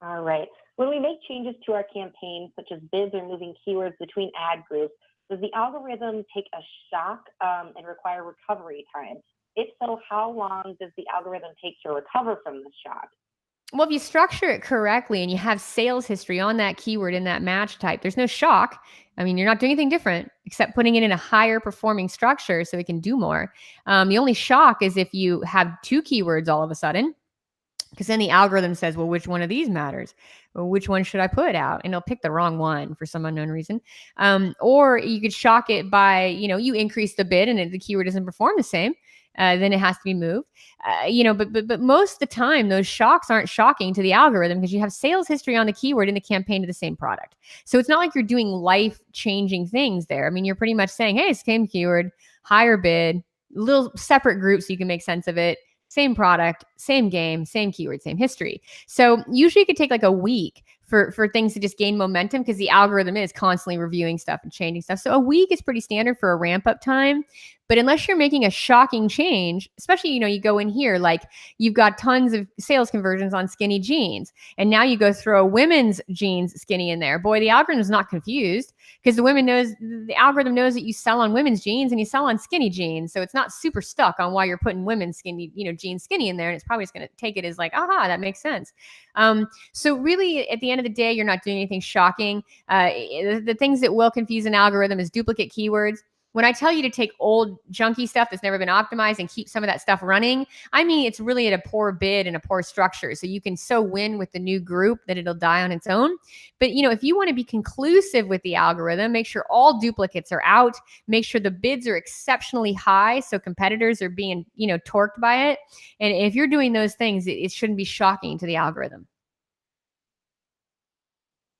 All right. When we make changes to our campaign, such as bids or moving keywords between ad groups, does the algorithm take a shock and require recovery time? If so, how long does the algorithm take to recover from the shock? Well, if you structure it correctly and you have sales history on that keyword in that match type, there's no shock. I mean, you're not doing anything different except putting it in a higher performing structure so it can do more. The only shock is if you have 2 keywords all of a sudden, because then the algorithm says, well, which one of these matters? Well, which one should I put out? And it'll pick the wrong one for some unknown reason. Or you could shock it by, you increase the bid and the keyword doesn't perform the same. then it has to be moved. But most of the time, those shocks aren't shocking to the algorithm because you have sales history on the keyword in the campaign to the same product. So it's not like you're doing life-changing things there. I mean, you're pretty much saying, hey, same keyword, higher bid, little separate groups so you can make sense of it. Same product, same game, same keyword, same history. So usually it could take like a week for things to just gain momentum because the algorithm is constantly reviewing stuff and changing stuff. So a week is pretty standard for a ramp up time. But unless you're making a shocking change, especially, you go in here, like you've got tons of sales conversions on skinny jeans. And now you go throw women's jeans skinny in there. Boy, the algorithm is not confused because the algorithm knows that you sell on women's jeans and you sell on skinny jeans. So it's not super stuck on why you're putting women's skinny, jeans skinny in there. And it's probably just going to take it as like, aha, that makes sense. So really at the end of the day, you're not doing anything shocking. The things that will confuse an algorithm is duplicate keywords. When I tell you to take old junky stuff that's never been optimized and keep some of that stuff running, I mean, it's really at a poor bid and a poor structure. So you can so win with the new group that it'll die on its own. But, if you want to be conclusive with the algorithm, make sure all duplicates are out, make sure the bids are exceptionally high so competitors are being, torqued by it. And if you're doing those things, it shouldn't be shocking to the algorithm.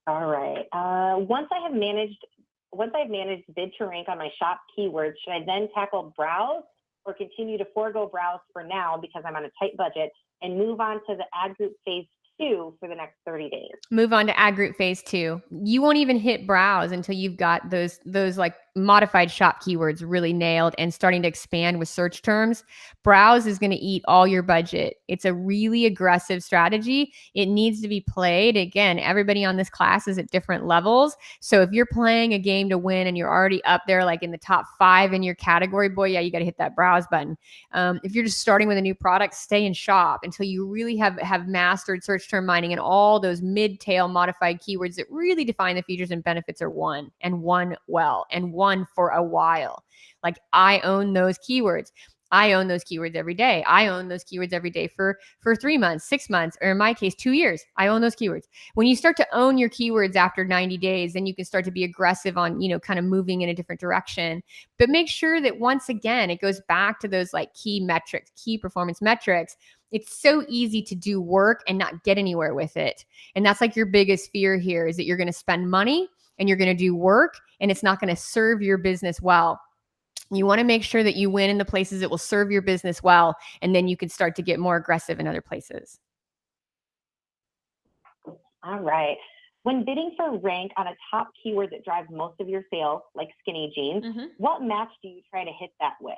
All right. Once I've managed bid to rank on my shop keywords, should I then tackle browse or continue to forego browse for now because I'm on a tight budget and move on to the ad group phase 2 for the next 30 days? Move on to ad group phase 2. You won't even hit browse until you've got those like modified shop keywords really nailed and starting to expand with search terms. Browse is going to eat all your budget. It's a really aggressive strategy. It needs to be played. Again, everybody on this class is at different levels. So if you're playing a game to win and you're already up there like in the top 5 in your category, boy, yeah, you got to hit that browse button. If you're just starting with a new product, stay in shop until you really have mastered search term mining and all those mid-tail modified keywords that really define the features and benefits are won well and won for a while. Like I own those keywords. I own those keywords every day. I own those keywords every day for 3 months, 6 months, or in my case, 2 years. I own those keywords. When you start to own your keywords after 90 days, then you can start to be aggressive on, kind of moving in a different direction. But make sure that once again, it goes back to those like key metrics, key performance metrics. It's so easy to do work and not get anywhere with it. And that's like your biggest fear here is that you're going to spend money and you're going to do work and it's not going to serve your business well. You want to make sure that you win in the places that will serve your business well, and then you can start to get more aggressive in other places. All right. When bidding for rank on a top keyword that drives most of your sales, like skinny jeans, what match do you try to hit that with?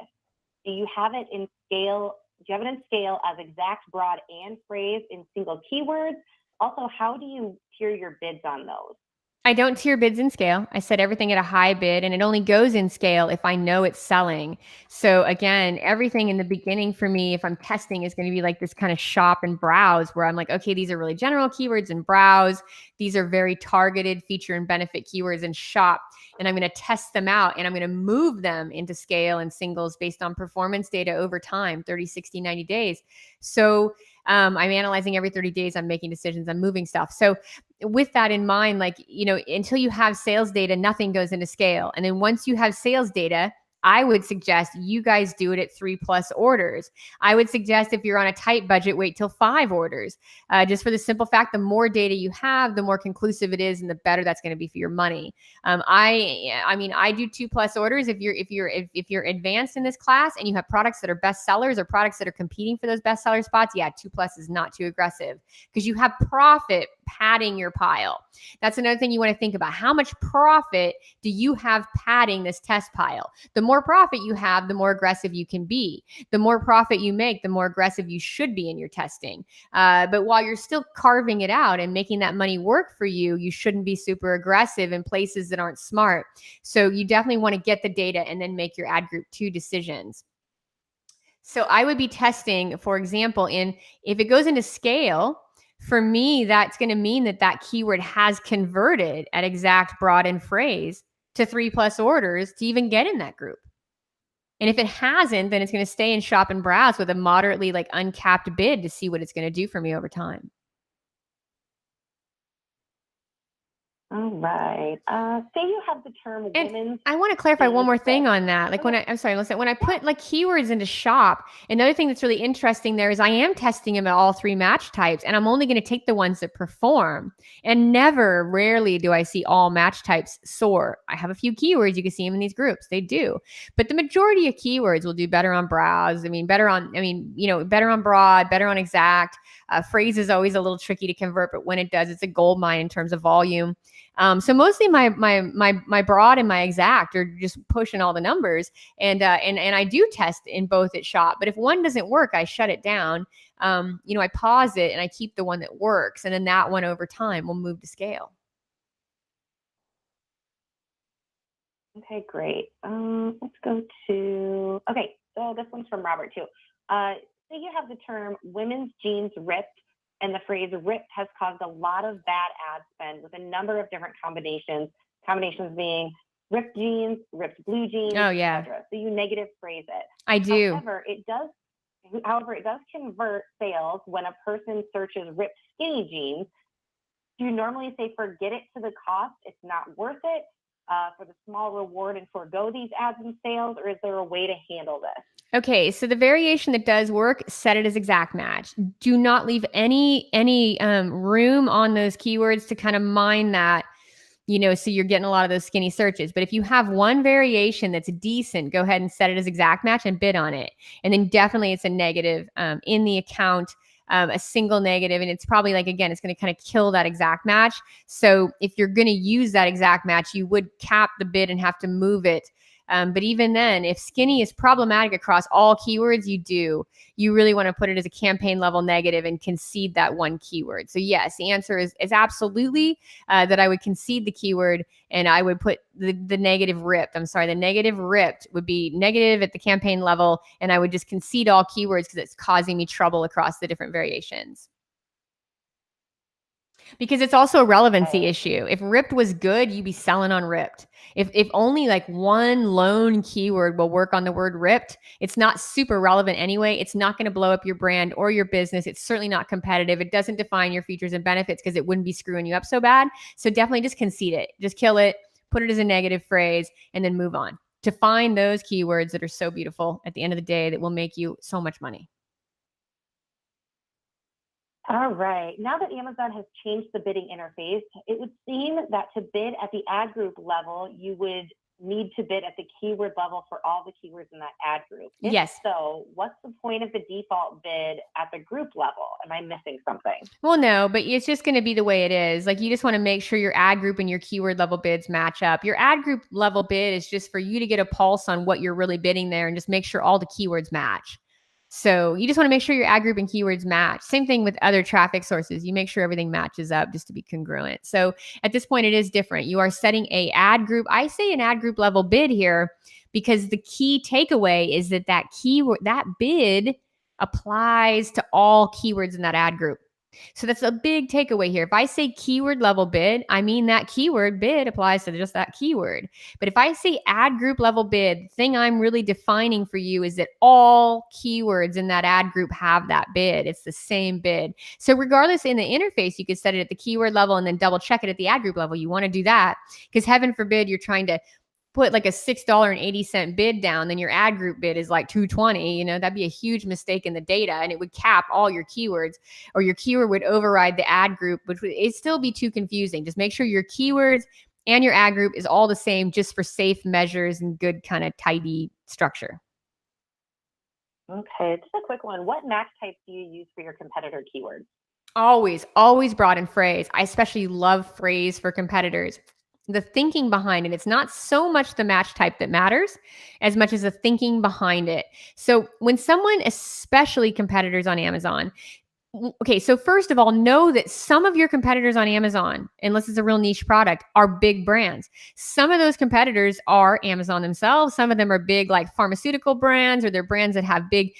Do you have it in scale? Do you have it in scale as exact, broad, and phrase in single keywords? Also, how do you tier your bids on those? I don't tier bids in scale. I set everything at a high bid and it only goes in scale if I know it's selling. So again, everything in the beginning for me, if I'm testing, is going to be like this kind of shop and browse where I'm like, okay, these are really general keywords and browse. These are very targeted feature and benefit keywords and shop. And I'm going to test them out and I'm going to move them into scale and singles based on performance data over time, 30, 60, 90 days. So I'm analyzing every 30 days. I'm making decisions. I'm moving stuff. So with that in mind, like, until you have sales data, nothing goes into scale. And then once you have sales data, I would suggest you guys do it at 3+ orders. I would suggest if you're on a tight budget, wait till 5 orders. Just for the simple fact, the more data you have, the more conclusive it is, and the better that's going to be for your money. I do 2+ orders. If you're advanced in this class and you have products that are best sellers or products that are competing for those bestseller spots, yeah, 2+ is not too aggressive because you have profit padding your pile. That's another thing you want to think about. How much profit do you have padding this test pile? The more profit you have, the more aggressive you can be. The more profit you make, the more aggressive you should be in your testing. But while you're still carving it out and making that money work for you, you shouldn't be super aggressive in places that aren't smart. So you definitely want to get the data and then make your ad group 2 decisions. So I would be testing, for example, if it goes into scale, for me, that's going to mean that keyword has converted at exact, broad, and phrase to 3+ orders to even get in that group. And if it hasn't, then it's going to stay in shop and browse with a moderately like uncapped bid to see what it's going to do for me over time. All right. Say you have the term And women's I want to clarify one jeans more thing fit. on that. Like Okay. I'm sorry, listen, when I put like keywords into shop, another thing that's really interesting there is I am testing them at all three match types, and I'm only going to take the ones that perform. And rarely do I see all match types soar. I have a few keywords, you can see them in these groups. They do. But the majority of keywords will do better on browse. Better on broad, better on exact. Phrase is always a little tricky to convert, but when it does, it's a gold mine in terms of volume. So mostly my broad and my exact are just pushing all the numbers, and I do test in both at shop. But if one doesn't work, I shut it down. I pause it and I keep the one that works, and then that one over time will move to scale. Okay, great. Let's go to, okay, so this one's from Robert too. Say you have the term women's jeans ripped, and the phrase ripped has caused a lot of bad ad spend with a number of different combinations being ripped jeans, ripped blue jeans, Oh yeah, etc. So you negative phrase it. I do. However, it does convert sales when a person searches ripped skinny jeans. Do you normally say forget it to the cost? It's not worth it for the small reward and forego these ads and sales, or is there a way to handle this? Okay, so the variation that does work, set it as exact match. Do not leave any room on those keywords to kind of mine that, so you're getting a lot of those skinny searches. But if you have one variation that's decent, go ahead and set it as exact match and bid on it. And then definitely it's a negative in the account, a single negative, and it's probably it's going to kind of kill that exact match. So if you're going to use that exact match, you would cap the bid and have to move it. But even then, if skinny is problematic across all keywords, you really want to put it as a campaign level negative and concede that one keyword. So yes, the answer is absolutely that I would concede the keyword, and I would put the negative ripped. The negative ripped would be negative at the campaign level, and I would just concede all keywords because it's causing me trouble across the different variations. Because it's also a relevancy issue. If ripped was good, you'd be selling on ripped. If only like one lone keyword will work on the word ripped, it's not super relevant anyway. It's not going to blow up your brand or your business. It's certainly not competitive. It doesn't define your features and benefits because it wouldn't be screwing you up so bad. So definitely just concede it. Just kill it, put it as a negative phrase, and then move on to find those keywords that are so beautiful at the end of the day that will make you so much money. All right. Now that Amazon has changed the bidding interface, it would seem that to bid at the ad group level, you would need to bid at the keyword level for all the keywords in that ad group. Yes. So what's the point of the default bid at the group level? Am I missing something? Well, no, but it's just going to be the way it is. Like, you just want to make sure your ad group and your keyword level bids match up. Your ad group level bid is just for you to get a pulse on what you're really bidding there and just make sure all the keywords match. So you just want to make sure your ad group and keywords match. Same thing with other traffic sources. You make sure everything matches up just to be congruent. So at this point, it is different. You are setting a ad group. I say an ad group level bid here because the key takeaway is that keyword, that bid applies to all keywords in that ad group. So that's a big takeaway here. If I say keyword level bid, I mean that keyword bid applies to just that keyword. But if I say ad group level bid, the thing I'm really defining for you is that all keywords in that ad group have that bid. It's the same bid. So regardless in the interface, you could set it at the keyword level and then double check it at the ad group level. You want to do that because heaven forbid you're trying to put like a $6.80 bid down, then your ad group bid is like $2.20. That'd be a huge mistake in the data, and it would cap all your keywords, or your keyword would override the ad group, which would it'd still be too confusing. Just make sure your keywords and your ad group is all the same, just for safe measures and good kind of tidy structure. Okay, just a quick one. What match types do you use for your competitor keywords? Always broad and phrase. I especially love phrase for competitors. The thinking behind it, it's not so much the match type that matters as much as the thinking behind it. So when someone, especially competitors on Amazon, okay, so first of all, know that some of your competitors on Amazon, unless it's a real niche product, are big brands. Some of those competitors are Amazon themselves. Some of them are big, like pharmaceutical brands, or they're brands that have big,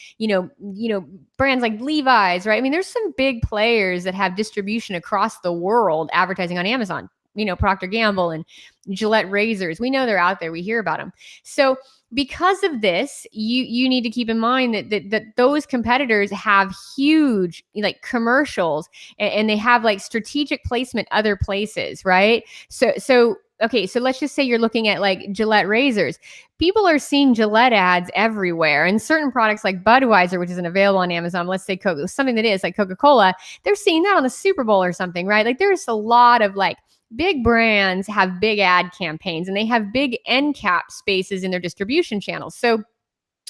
brands like Levi's, right? There's some big players that have distribution across the world advertising on Amazon. Procter & Gamble and Gillette razors. We know they're out there. We hear about them. So because of this, you need to keep in mind that those competitors have huge like commercials, and they have like strategic placement other places, right? So okay, so let's just say you're looking at like Gillette razors. People are seeing Gillette ads everywhere, and certain products like Budweiser, which isn't available on Amazon, let's say something that is like Coca-Cola, they're seeing that on the Super Bowl or something, right? Like there's a lot of like big brands have big ad campaigns, and they have big end cap spaces in their distribution channels. So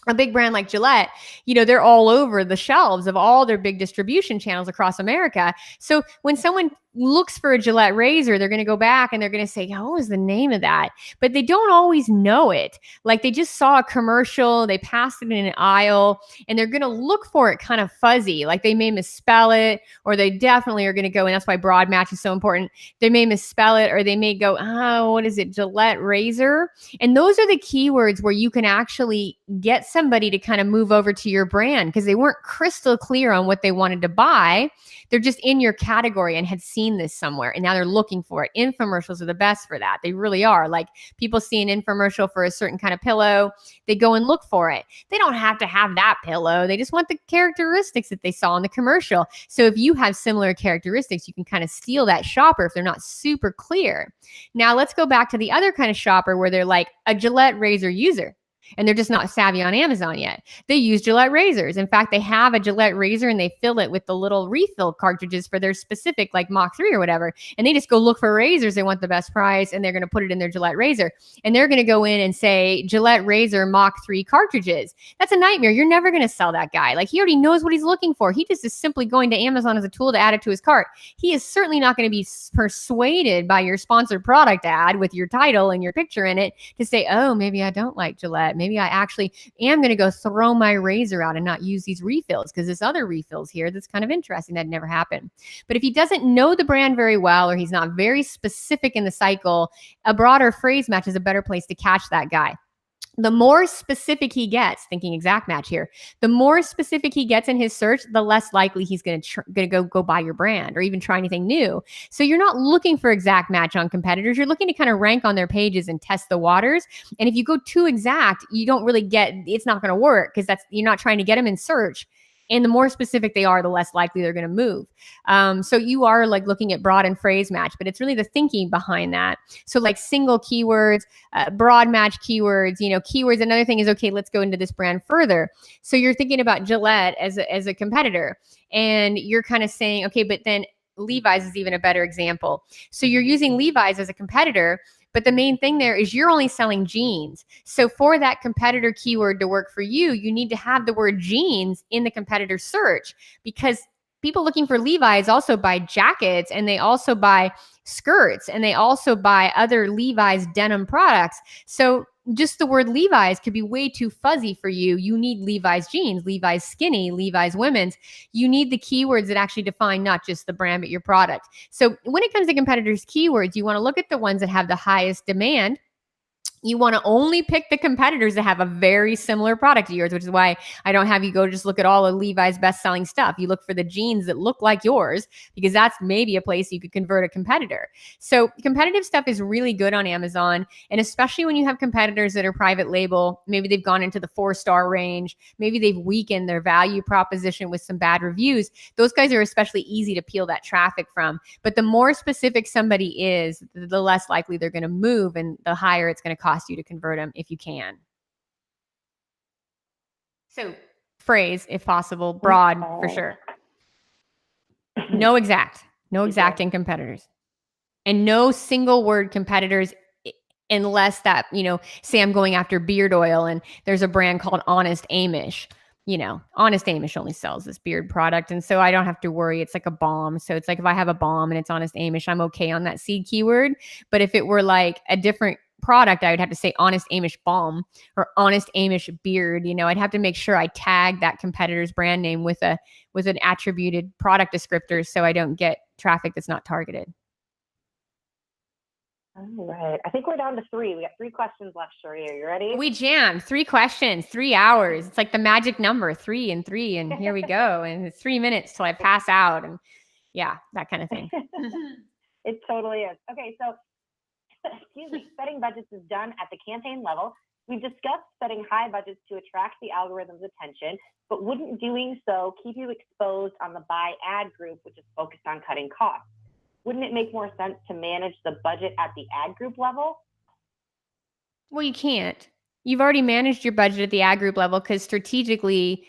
a big brand like Gillette, they're all over the shelves of all their big distribution channels across America. So when someone looks for a Gillette razor, they're going to go back and they're going to say, oh, what was the name of that? But they don't always know it. Like they just saw a commercial, they passed it in an aisle, and they're going to look for it kind of fuzzy. Like they may misspell it, or they definitely are going to go, and that's why broad match is so important. They may misspell it, or they may go, oh, what is it? Gillette razor. And those are the keywords where you can actually get somebody to kind of move over to your brand because they weren't crystal clear on what they wanted to buy. They're just in your category and had seen this somewhere, and now they're looking for it. Infomercials are the best for that. They really are. Like people see an infomercial for a certain kind of pillow, they go and look for it. They don't have to have that pillow. They just want the characteristics that they saw in the commercial. So if you have similar characteristics, you can kind of steal that shopper if they're not super clear. Now let's go back to the other kind of shopper where they're like a Gillette razor user, and they're just not savvy on Amazon yet. They use Gillette razors. In fact, they have a Gillette razor and they fill it with the little refill cartridges for their specific like Mach 3 or whatever. And they just go look for razors. They want the best price, and they're going to put it in their Gillette razor. And they're going to go in and say Gillette razor Mach 3 cartridges. That's a nightmare. You're never going to sell that guy. Like he already knows what he's looking for. He just is simply going to Amazon as a tool to add it to his cart. He is certainly not going to be persuaded by your sponsored product ad with your title and your picture in it to say, oh, maybe I don't like Gillette. Maybe I actually am going to go throw my razor out and not use these refills because this other refills here that's kind of interesting that never happened. But if he doesn't know the brand very well, or he's not very specific in the cycle, a broader phrase match is a better place to catch that guy. The more specific he gets, thinking exact match here, the more specific he gets in his search, the less likely he's going to go buy your brand or even try anything new. So you're not looking for exact match on competitors. You're looking to kind of rank on their pages and test the waters. And if you go too exact, you don't really it's not going to work because you're not trying to get them in search. And the more specific they are, the less likely they're going to move. So you are like looking at broad and phrase match, but it's really the thinking behind that. So like single keywords, broad match keywords, keywords. Another thing is, okay, let's go into this brand further. So you're thinking about Gillette as a competitor, and you're kind of saying, okay, but then Levi's is even a better example. So you're using Levi's as a competitor, but the main thing there is you're only selling jeans. So for that competitor keyword to work for you, you need to have the word jeans in the competitor search, because people looking for Levi's also buy jackets, and they also buy skirts, and they also buy other Levi's denim products. So just the word Levi's could be way too fuzzy for you. You need Levi's jeans, Levi's skinny, Levi's women's. You need the keywords that actually define not just the brand, but your product. So when it comes to competitors' keywords, you want to look at the ones that have the highest demand. You want to only pick the competitors that have a very similar product to yours, which is why I don't have you go just look at all of Levi's best-selling stuff. You look for the jeans that look like yours, because that's maybe a place you could convert a competitor. So competitive stuff is really good on Amazon, and especially when you have competitors that are private label. Maybe they've gone into the 4-star range. Maybe they've weakened their value proposition with some bad reviews. Those guys are especially easy to peel that traffic from. But the more specific somebody is, the less likely they're going to move, and the higher it's going to cost you to convert them if you can. So phrase, if possible, broad for sure. No exact in competitors, and no single word competitors, unless that, say I'm going after beard oil and there's a brand called Honest Amish. Honest Amish only sells this beard product. And so I don't have to worry. It's like a balm. So it's like if I have a balm and it's Honest Amish, I'm okay on that seed keyword. But if it were like a different product, I would have to say Honest Amish balm or Honest Amish beard. I'd have to make sure I tag that competitor's brand name with an attributed product descriptor so I don't get traffic that's not targeted. All right. I think we're down to 3. We got 3 questions left, Sheree. Are you ready? We jammed 3 questions, 3 hours. It's like the magic number, 3 and 3. And here we go. And it's 3 minutes till I pass out. And yeah, that kind of thing. It totally is. Okay, so excuse me, setting budgets is done at the campaign level. We've discussed setting high budgets to attract the algorithm's attention, but wouldn't doing so keep you exposed on the buy ad group, which is focused on cutting costs? Wouldn't it make more sense to manage the budget at the ad group level? Well, you can't. You've already managed your budget at the ad group level because strategically,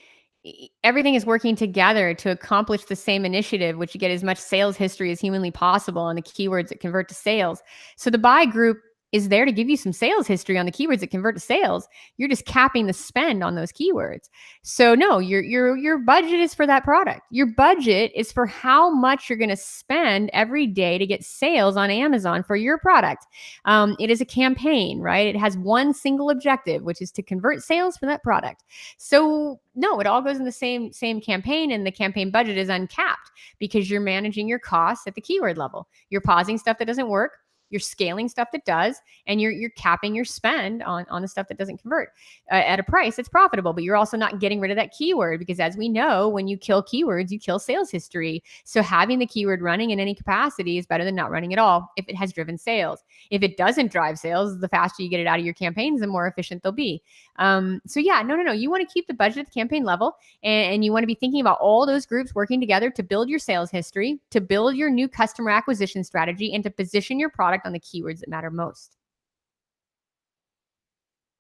everything is working together to accomplish the same initiative, which you get as much sales history as humanly possible on the keywords that convert to sales. So the buy group is there to give you some sales history on the keywords that convert to sales. You're just capping the spend on those keywords. So no, your budget is for that product. Your budget is for how much you're going to spend every day to get sales on Amazon for your product. It is a campaign, right? It has one single objective, which is to convert sales for that product. So no, it all goes in the same campaign, and the campaign budget is uncapped because you're managing your costs at the keyword level. You're pausing stuff that doesn't work. You're scaling stuff that does, and you're capping your spend on the stuff that doesn't convert at a price that's profitable. But you're also not getting rid of that keyword because, as we know, when you kill keywords, you kill sales history. So having the keyword running in any capacity is better than not running at all if it has driven sales. If it doesn't drive sales, the faster you get it out of your campaigns, the more efficient they'll be. So yeah, no. You want to keep the budget at the campaign level, and you want to be thinking about all those groups working together to build your sales history, to build your new customer acquisition strategy, and to position your product on the keywords that matter most.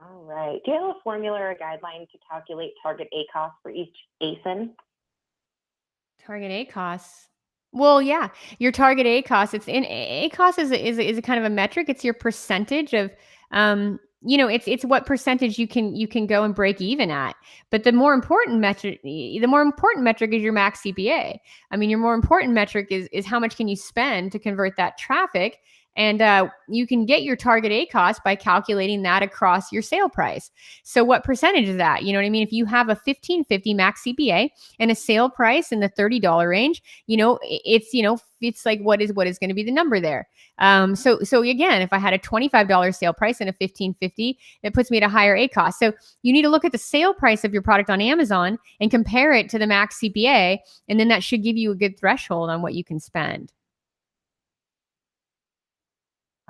All right. Do you have a formula or a guideline to calculate target ACoS for each ASIN? Target ACoS. Well, yeah, your target ACoS. It's in ACoS is a kind of a metric. It's your percentage of it's what percentage you can go and break even at. But the more important metric is your max CPA. I mean, your more important metric is how much can you spend to convert that traffic. And you can get your target ACoS by calculating that across your sale price. So what percentage is that? You know what I mean? If you have a $15.50 max CPA and a sale price in the $30 range, it's like what is going to be the number there? So again, if I had a $25 sale price and a $15.50, it puts me at a higher ACoS. So you need to look at the sale price of your product on Amazon and compare it to the max CPA, and then that should give you a good threshold on what you can spend.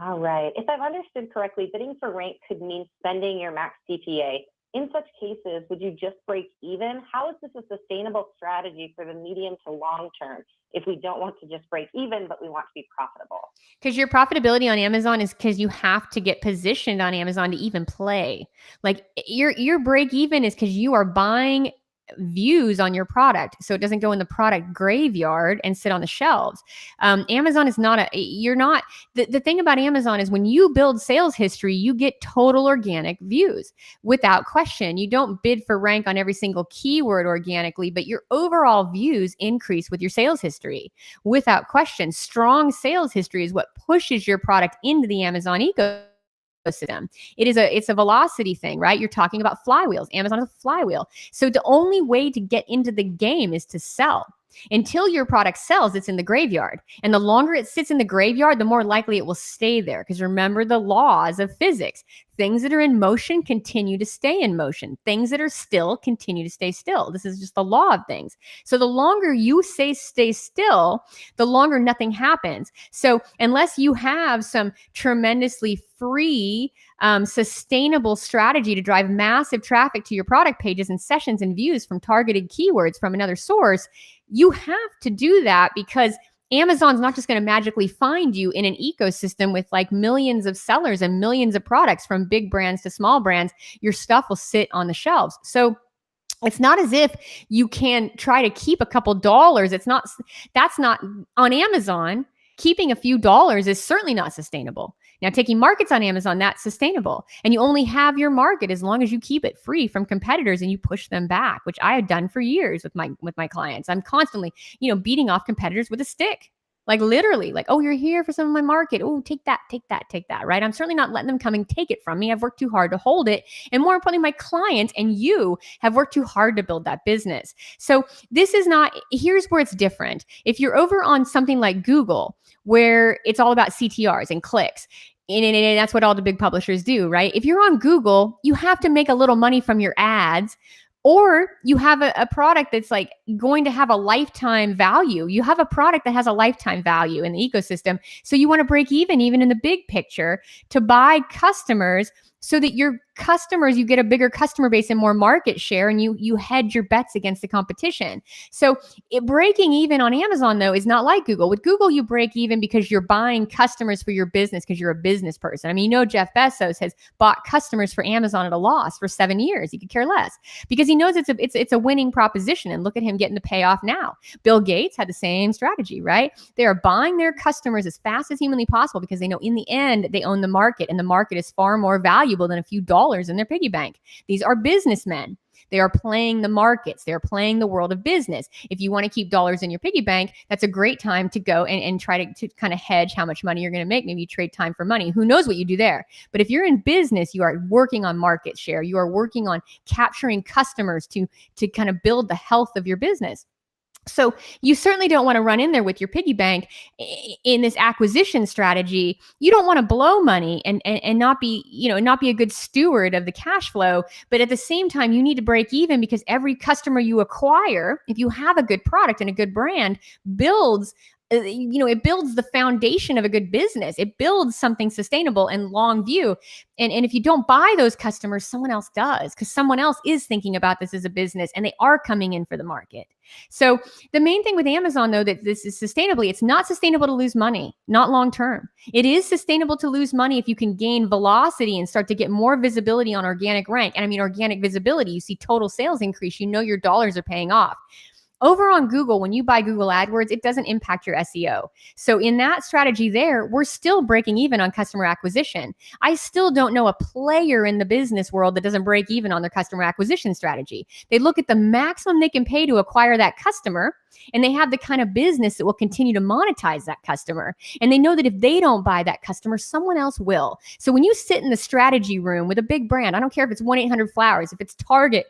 All right. If I've understood correctly, bidding for rank could mean spending your max CPA. In such cases, would you just break even? How is this a sustainable strategy for the medium to long term if we don't want to just break even, but we want to be profitable? Because your profitability on Amazon is because you have to get positioned on Amazon to even play. Like your break even is because you are buying views on your product, so it doesn't go in the product graveyard and sit on the shelves. Amazon is not the thing about Amazon is when you build sales history, you get total organic views without question. You don't bid for rank on every single keyword organically, but your overall views increase with your sales history without question. Strong sales history is what pushes your product into the Amazon ecosystem. It's a velocity thing, right? You're talking about flywheels. Amazon is a flywheel. So the only way to get into the game is to sell. Until your product sells, it's in the graveyard. And the longer it sits in the graveyard, the more likely it will stay there. Because remember the laws of physics. Things that are in motion continue to stay in motion. Things that are still continue to stay still. This is just the law of things. So the longer you stay still, the longer nothing happens. So unless you have some tremendously free, sustainable strategy to drive massive traffic to your product pages and sessions and views from targeted keywords from another source, you have to do that because Amazon's not just going to magically find you in an ecosystem with like millions of sellers and millions of products from big brands to small brands. Your stuff will sit on the shelves. So it's not as if you can try to keep a couple dollars. That's not on Amazon. Keeping a few dollars is certainly not sustainable. Now, taking markets on Amazon, that's sustainable. And you only have your market as long as you keep it free from competitors and you push them back, which I had done for years with my clients. I'm constantly, beating off competitors with a stick. Like literally, like, oh, you're here for some of my market. Oh, take that, right? I'm certainly not letting them come and take it from me. I've worked too hard to hold it. And more importantly, my clients and you have worked too hard to build that business. So here's where it's different. If you're over on something like Google, where it's all about CTRs and clicks, and that's what all the big publishers do, right? If you're on Google, you have to make a little money from your ads, Or you have a product that's like going to have a lifetime value. You have a product that has a lifetime value in the ecosystem. So you want to break even in the big picture, to buy customers so that your customers, you get a bigger customer base and more market share, and you hedge your bets against the competition. So breaking even on Amazon, though, is not like Google. With Google, you break even because you're buying customers for your business, because you're a business person. I mean, Jeff Bezos has bought customers for Amazon at a loss for 7 years. He could care less, because he knows it's a winning proposition. And look at him getting the payoff now. Bill Gates had the same strategy, right? They are buying their customers as fast as humanly possible, because they know in the end they own the market, and the market is far more valuable than a few dollars in their piggy bank. These are businessmen. They are playing the markets. They're playing the world of business. If you want to keep dollars in your piggy bank, that's a great time to go and try to kind of hedge how much money you're going to make. Maybe you trade time for money. Who knows what you do there? But if you're in business, you are working on market share. You are working on capturing customers to kind of build the health of your business. So you certainly don't want to run in there with your piggy bank in this acquisition strategy. You don't want to blow money and not be, not be a good steward of the cash flow. But at the same time, you need to break even, because every customer you acquire, if you have a good product and a good brand, builds it builds the foundation of a good business. It builds something sustainable and long view. And if you don't buy those customers, someone else does, because someone else is thinking about this as a business and they are coming in for the market. So the main thing with Amazon, though, that this is sustainably, it's not sustainable to lose money, not long term. It is sustainable to lose money if you can gain velocity and start to get more visibility on organic rank. And I mean, organic visibility, you see total sales increase, your dollars are paying off. Over on Google, when you buy Google AdWords, it doesn't impact your SEO. So in that strategy there, we're still breaking even on customer acquisition. I still don't know a player in the business world that doesn't break even on their customer acquisition strategy. They look at the maximum they can pay to acquire that customer, and they have the kind of business that will continue to monetize that customer. And they know that if they don't buy that customer, someone else will. So when you sit in the strategy room with a big brand, I don't care if it's 1-800-Flowers, if it's Target,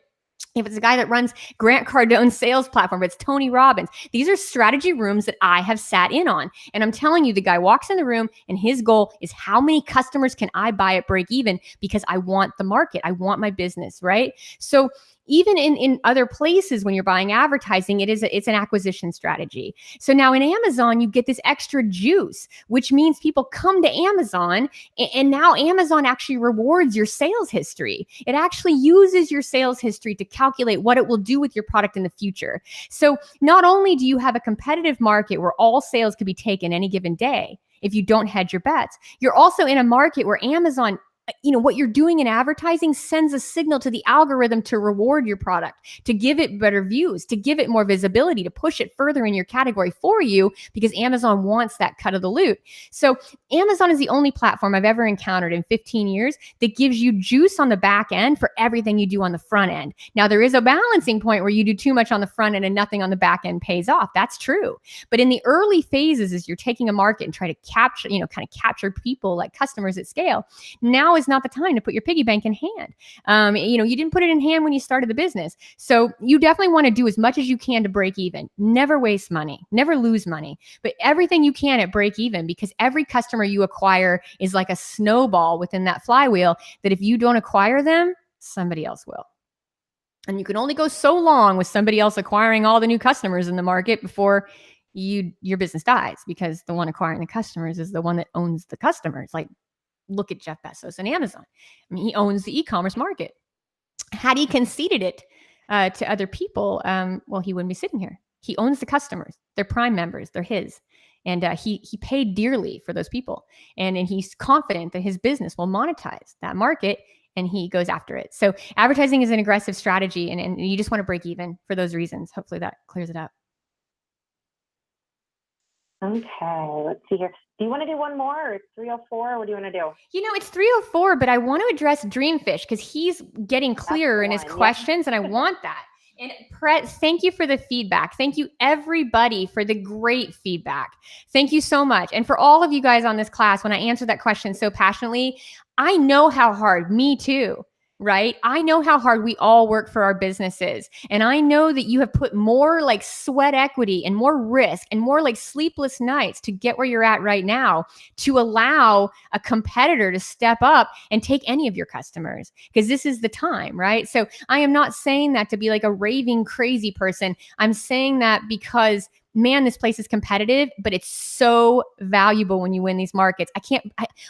if it's a guy that runs Grant Cardone's sales platform, if it's Tony Robbins, these are strategy rooms that I have sat in on. And I'm telling you, the guy walks in the room and his goal is, how many customers can I buy at break even? Because I want the market. I want my business, right? So even in other places, when you're buying advertising, it's an acquisition strategy. So now in Amazon, you get this extra juice, which means people come to Amazon, and now Amazon actually rewards your sales history. It actually uses your sales history to calculate what it will do with your product in the future. So not only do you have a competitive market where all sales could be taken any given day if you don't hedge your bets, you're also in a market where Amazon, what you're doing in advertising sends a signal to the algorithm to reward your product, to give it better views, to give it more visibility, to push it further in your category for you, because Amazon wants that cut of the loot. So Amazon is the only platform I've ever encountered in 15 years that gives you juice on the back end for everything you do on the front end. Now, there is a balancing point where you do too much on the front end and nothing on the back end pays off. That's true. But in the early phases, as you're taking a market and try to capture, kind of capture people like customers at scale, now is not the time to put your piggy bank in hand. You didn't put it in hand when you started the business. So you definitely want to do as much as you can to break even. Never waste money, never lose money, but everything you can at break even, because every customer you acquire is like a snowball within that flywheel, that if you don't acquire them, somebody else will. And you can only go so long with somebody else acquiring all the new customers in the market before your business dies, because the one acquiring the customers is the one that owns the customers. Like, look at Jeff Bezos and Amazon. I mean, he owns the e-commerce market. Had he conceded it to other people, well, he wouldn't be sitting here. He owns the customers. They're Prime members. They're his. And he paid dearly for those people. And he's confident that his business will monetize that market, and he goes after it. So advertising is an aggressive strategy, and you just want to break even for those reasons. Hopefully that clears it up. Okay, let's see here. Do you want to do one more, or 304? What do you want to do? It's 304, but I want to address Dreamfish, because he's getting clearer in his questions, and I want that. And thank you for the feedback. Thank you, everybody, for the great feedback. Thank you so much. And for all of you guys on this class, when I answered that question so passionately, I know how hard, me too, right? I know how hard we all work for our businesses. And I know that you have put more like sweat equity and more risk and more like sleepless nights to get where you're at right now, to allow a competitor to step up and take any of your customers, because this is the time, right? So I am not saying that to be like a raving crazy person. I'm saying that because, man, this place is competitive, but it's so valuable when you win these markets.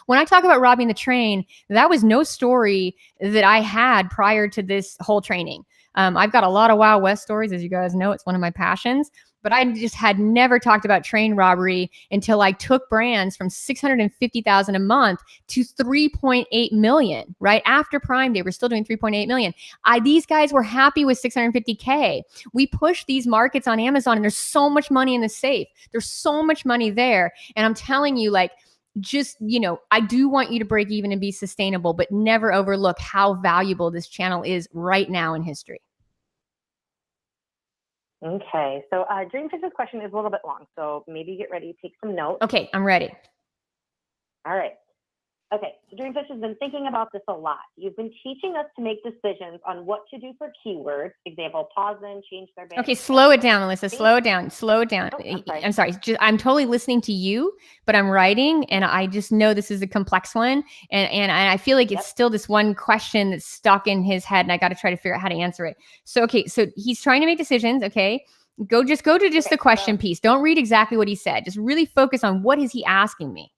When I talk about robbing the train, that was no story that I had prior to this whole training. I've got a lot of Wild West stories, as you guys know. It's one of my passions, but I just had never talked about train robbery until I took brands from 650,000 a month to 3.8 million, right? After Prime Day, we're still doing 3.8 million. These guys were happy with 650K. We push these markets on Amazon and there's so much money in the safe. There's so much money there. And I'm telling you, like, just, I do want you to break even and be sustainable, but never overlook how valuable this channel is right now in history. Okay, so Dreamfish's question is a little bit long, so maybe get ready to take some notes. Okay, I'm ready. All right. Okay, so Dreamfish has been thinking about this a lot. You've been teaching us to make decisions on what to do for keywords. Example, pause them, change their band. Okay, slow it down, Melissa. Slow it down. Slow it down. Oh, I'm sorry. I'm totally listening to you, but I'm writing, and I just know this is a complex one, and I feel like it's still this one question that's stuck in his head, and I got to try to figure out how to answer it. So, okay, so he's trying to make decisions. Okay, go to the question piece. Don't read exactly what he said. Just really focus on what is he asking me.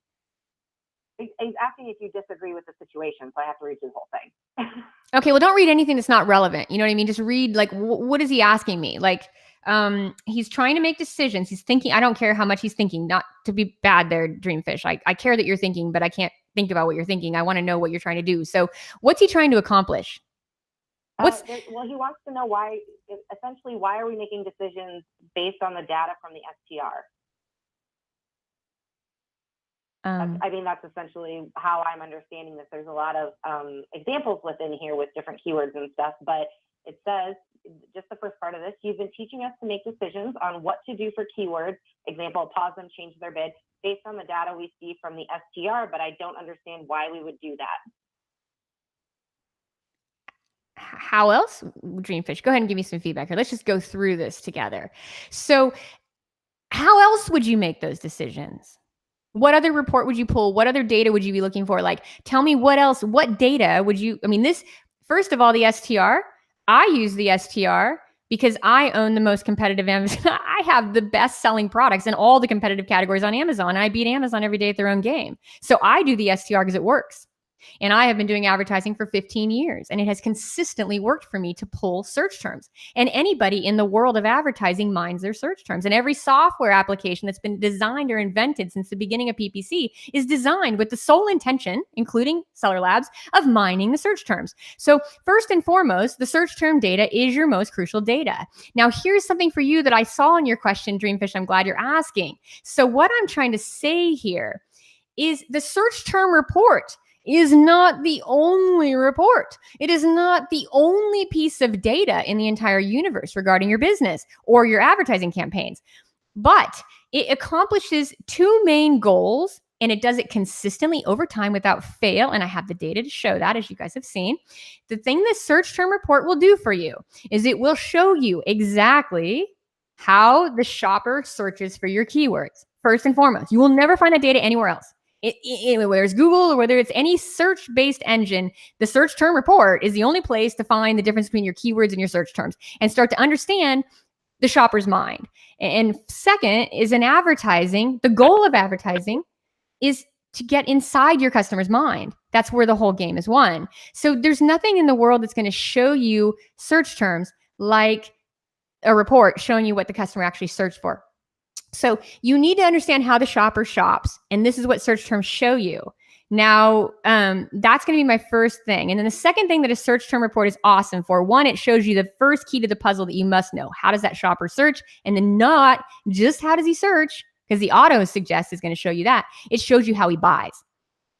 He's asking if you disagree with the situation, so I have to read his whole thing. Okay, well, don't read anything that's not relevant. You know what I mean? Just read, like, what is he asking me? Like, he's trying to make decisions. He's thinking. I don't care how much he's thinking. Not to be bad there, Dreamfish. I care that you're thinking, but I can't think about what you're thinking. I want to know what you're trying to do. So what's he trying to accomplish? Well, he wants to know why are we making decisions based on the data from the STR? I mean, that's essentially how I'm understanding this. There's a lot of examples within here with different keywords and stuff, but it says, just the first part of this, you've been teaching us to make decisions on what to do for keywords. Example, pause them, change their bid based on the data we see from the STR, but I don't understand why we would do that. How else? Dreamfish, go ahead and give me some feedback here. Let's just go through this together. So how else would you make those decisions? What other report would you pull? What other data would you be looking for? Like, tell me what else, what data would you, first of all, the STR, I use the STR because I own the most competitive Amazon. I have the best selling products in all the competitive categories on Amazon. And I beat Amazon every day at their own game. So I do the STR because it works. And I have been doing advertising for 15 years, and it has consistently worked for me to pull search terms. And anybody in the world of advertising mines their search terms. And every software application that's been designed or invented since the beginning of PPC is designed with the sole intention, including Seller Labs, of mining the search terms. So first and foremost, the search term data is your most crucial data. Now, here's something for you that I saw in your question, Dreamfish. I'm glad you're asking. So what I'm trying to say here is the search term report is not the only report. It is not the only piece of data in the entire universe regarding your business or your advertising campaigns. But it accomplishes two main goals, and it does it consistently over time without fail. And I have the data to show that, as you guys have seen. The thing this search term report will do for you is it will show you exactly how the shopper searches for your keywords. First and foremost, you will never find that data anywhere else. Whether it's Google or whether it's any search-based engine, the search term report is the only place to find the difference between your keywords and your search terms and start to understand the shopper's mind. And second is in advertising, the goal of advertising is to get inside your customer's mind. That's where the whole game is won. So there's nothing in the world that's going to show you search terms like a report showing you what the customer actually searched for. So you need to understand how the shopper shops, and this is what search terms show you. Now, that's going to be my first thing. And then the second thing that a search term report is awesome for, one, it shows you the first key to the puzzle that you must know. How does that shopper search? And then not just how does he search, because the auto suggest is going to show you that. It shows you how he buys.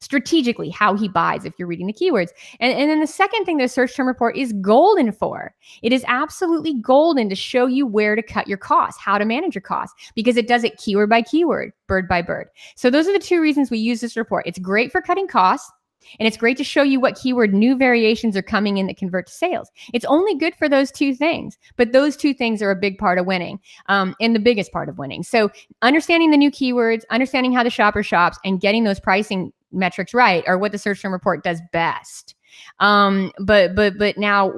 Strategically, how he buys if you're reading the keywords. And then the second thing the search term report is golden for. It is absolutely golden to show you where to cut your costs, how to manage your costs, because it does it keyword by keyword, bird by bird. So those are the two reasons we use this report. It's great for cutting costs, And it's great to show you what keyword new variations are coming in that convert to sales. It's only good for those two things, but those two things are a big part of winning, and the biggest part of winning. So understanding the new keywords, understanding how the shopper shops, and getting those pricing metrics right are what the search term report does best. But now,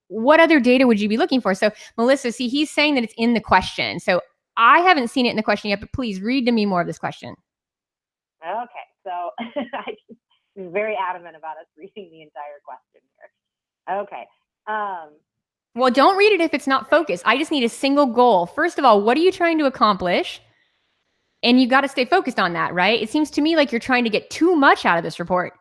what other data would you be looking for? So Melissa, see, he's saying that it's in the question. So I haven't seen it in the question yet, but please read to me more of this question. Okay, so I'm very adamant about us reading the entire question here. Okay. Well, don't read it if it's not focused. I just need a single goal. First of all, what are you trying to accomplish? And you got to stay focused on that, right? It seems to me like you're trying to get too much out of this report.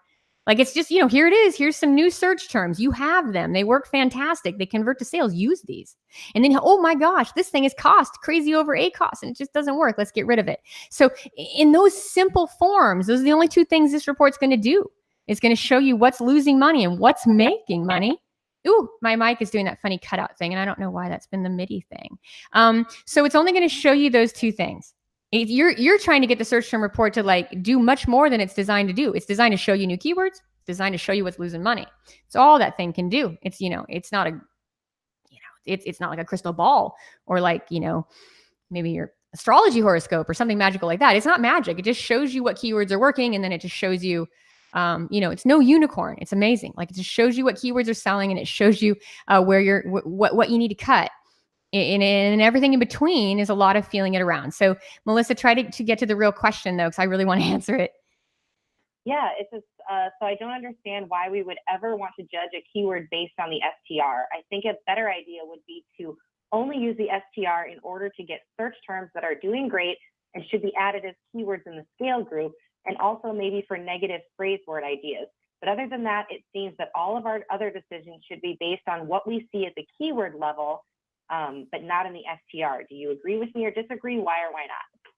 Like it's just, here it is. Here's some new search terms. You have them. They work fantastic. They convert to sales. Use these. And then, oh my gosh, this thing is cost crazy over ACoS and it just doesn't work. Let's get rid of it. So in those simple forms, those are the only two things this report's going to do. It's going to show you what's losing money and what's making money. Ooh, my mic is doing that funny cutout thing. And I don't know why that's been the MIDI thing. So it's only going to show you those two things. If you're trying to get the search term report to like do much more than it's designed to do. It's designed to show you new keywords. It's designed to show you what's losing money. It's all that thing can do. It's, it's not a, it's not like a crystal ball or like, maybe your astrology horoscope or something magical like that. It's not magic. It just shows you what keywords are working. And then it just shows you, it's no unicorn. It's amazing. Like it just shows you what keywords are selling and it shows you where what you need to cut. And everything in between is a lot of feeling it around. So Melissa, try to get to the real question though, because I really want to answer it. Yeah, it's just, so I don't understand why we would ever want to judge a keyword based on the STR. I think a better idea would be to only use the STR in order to get search terms that are doing great and should be added as keywords in the scale group, and also maybe for negative phrase word ideas. But other than that, it seems that all of our other decisions should be based on what we see at the keyword level, but not in the STR. Do you agree with me or disagree? Why or why not?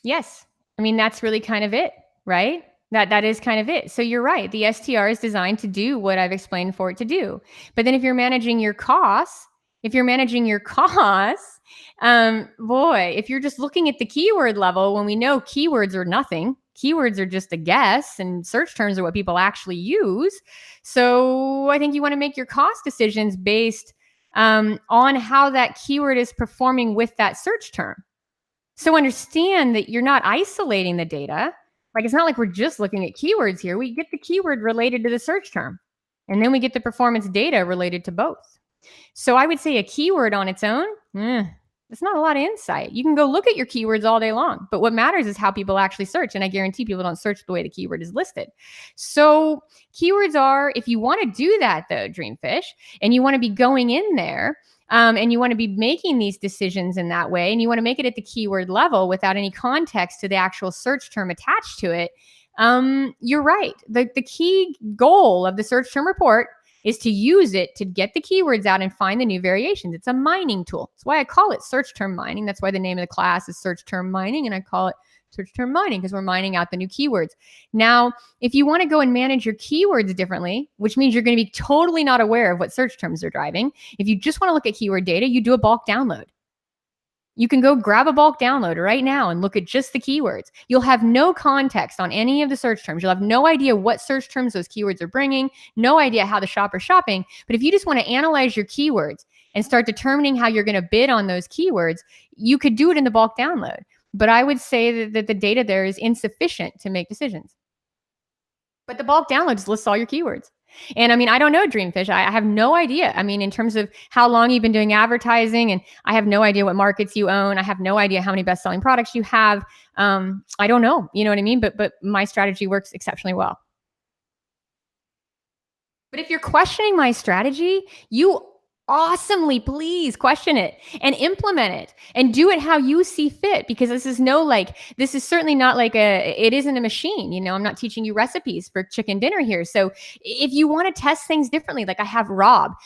Yes. I mean, that's really kind of it, right? That is kind of it. So you're right. The STR is designed to do what I've explained for it to do. But then if you're managing your costs, boy, if you're just looking at the keyword level, when we know keywords are nothing, keywords are just a guess and search terms are what people actually use. So I think you want to make your cost decisions based on how that keyword is performing with that search term. So understand that you're not isolating the data. Like it's not like we're just looking at keywords here. We get the keyword related to the search term, and then we get the performance data related to both. So I would say a keyword on its own, it's not a lot of insight. You can go look at your keywords all day long, but what matters is how people actually search. And I guarantee people don't search the way the keyword is listed. So keywords are, if you want to do that though, Dreamfish, and you want to be going in there, and you want to be making these decisions in that way, and you want to make it at the keyword level without any context to the actual search term attached to it, you're right. The key goal of the search term report is to use it to get the keywords out and find the new variations. It's a mining tool. That's why I call it search term mining. That's why the name of the class is search term mining, and I call it search term mining because we're mining out the new keywords. Now, if you want to go and manage your keywords differently, which means you're going to be totally not aware of what search terms are driving. If you just want to look at keyword data, you do a bulk download. You can go grab a bulk download right now and look at just the keywords. You'll have no context on any of the search terms. You'll have no idea what search terms those keywords are bringing, no idea how the shopper's shopping. But if you just want to analyze your keywords and start determining how you're going to bid on those keywords, you could do it in the bulk download. But I would say that the data there is insufficient to make decisions. But the bulk download just lists all your keywords. And I mean, I don't know, Dreamfish. I have no idea. I mean, in terms of how long you've been doing advertising, and I have no idea what markets you own. I have no idea how many best-selling products you have. I don't know. You know what I mean? But my strategy works exceptionally well. But if you're questioning my strategy, you awesomely please question it and implement it and do it how you see fit, because this is certainly not like it isn't a machine. You know, I'm not teaching you recipes for chicken dinner here. So if you want to test things differently, like I have Rob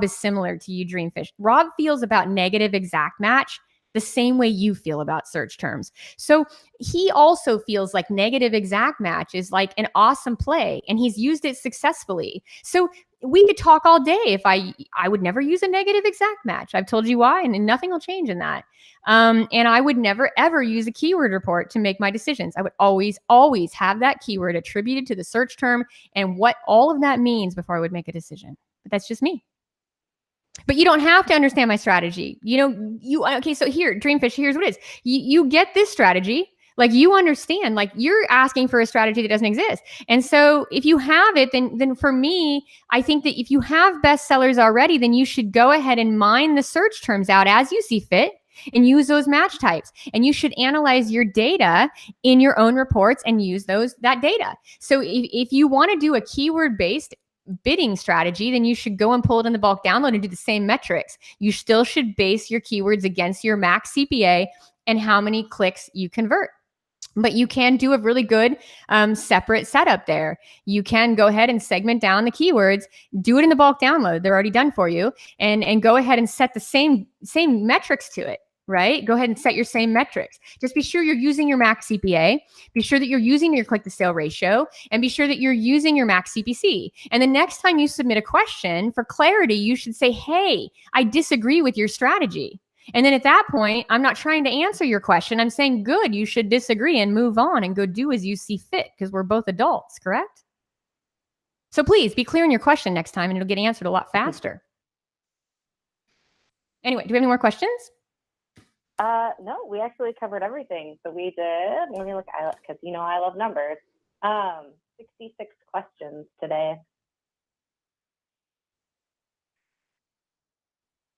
is similar to you, Dreamfish. Rob feels about negative exact match the same way you feel about search terms. So he also feels like negative exact match is like an awesome play, and he's used it successfully. So we could talk all day if I would never use a negative exact match. I've told you why, and nothing will change in that. And I would never, ever use a keyword report to make my decisions. I would always, always have that keyword attributed to the search term and what all of that means before I would make a decision. But that's just me. But you don't have to understand my strategy. Okay, so here, Dreamfish, here's what it is. You get this strategy. Like, you understand, like, you're asking for a strategy that doesn't exist. And so if you have it, then for me, I think that if you have bestsellers already, then you should go ahead and mine the search terms out as you see fit and use those match types. And you should analyze your data in your own reports and use that data. So if you want to do a keyword-based bidding strategy, then you should go and pull it in the bulk download and do the same metrics. You still should base your keywords against your max CPA and how many clicks you convert. But you can do a really good separate setup there. You can go ahead and segment down the keywords, do it in the bulk download. They're already done for you, and go ahead and set the same metrics to it, right? Go ahead and set your same metrics. Just be sure you're using your max CPA. Be sure that you're using your click to sale ratio, and be sure that you're using your max CPC. And the next time you submit a question for clarity, you should say, hey, I disagree with your strategy. And then at that point, I'm not trying to answer your question. I'm saying, good, you should disagree and move on and go do as you see fit, because we're both adults, correct? So please be clear in your question next time and it'll get answered a lot faster. Anyway, do we have any more questions? No, we actually covered everything. So we did, let me look, because I love numbers, 66 questions today,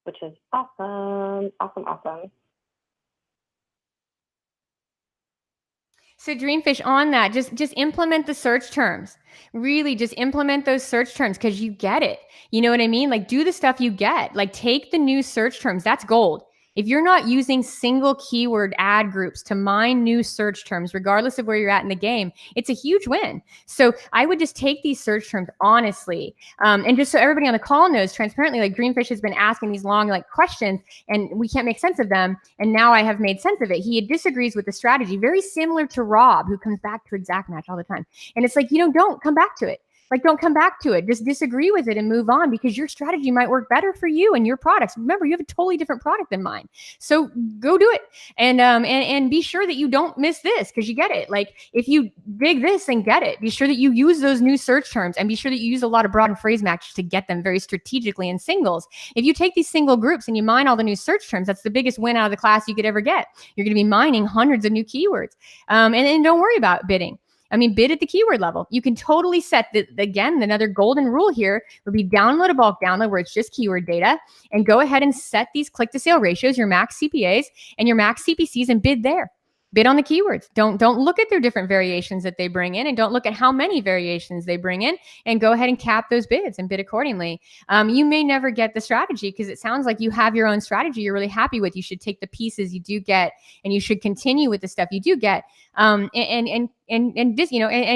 which is awesome, awesome, awesome. So Dreamfish, on that, just implement the search terms. Really just implement those search terms, because you get it. You know what I mean? Like, do the stuff you get. Like, take the new search terms. That's gold. If you're not using single keyword ad groups to mine new search terms, regardless of where you're at in the game, it's a huge win. So I would just take these search terms honestly. And just so everybody on the call knows transparently, like, Dreamfish has been asking these long questions and we can't make sense of them. And now I have made sense of it. He disagrees with the strategy, very similar to Rob, who comes back to exact match all the time. And it's like, don't come back to it. Like, don't come back to it. Just disagree with it and move on, because your strategy might work better for you and your products. Remember, you have a totally different product than mine. So go do it. And be sure that you don't miss this, because you get it. Like, if you dig this and get it, be sure that you use those new search terms, and be sure that you use a lot of broad and phrase matches to get them very strategically in singles. If you take these single groups and you mine all the new search terms, that's the biggest win out of the class you could ever get. You're going to be mining hundreds of new keywords. And don't worry about bidding. I mean, bid at the keyword level. You can totally set again, another golden rule here would be download a bulk download where it's just keyword data, and go ahead and set these click to sale ratios, your max CPAs and your max CPCs, and bid there. Bid on the keywords. Don't look at their different variations that they bring in, and don't look at how many variations they bring in, and go ahead and cap those bids and bid accordingly. You may never get the strategy, because it sounds like you have your own strategy you're really happy with. You should take the pieces you do get, and you should continue with the stuff you do get, and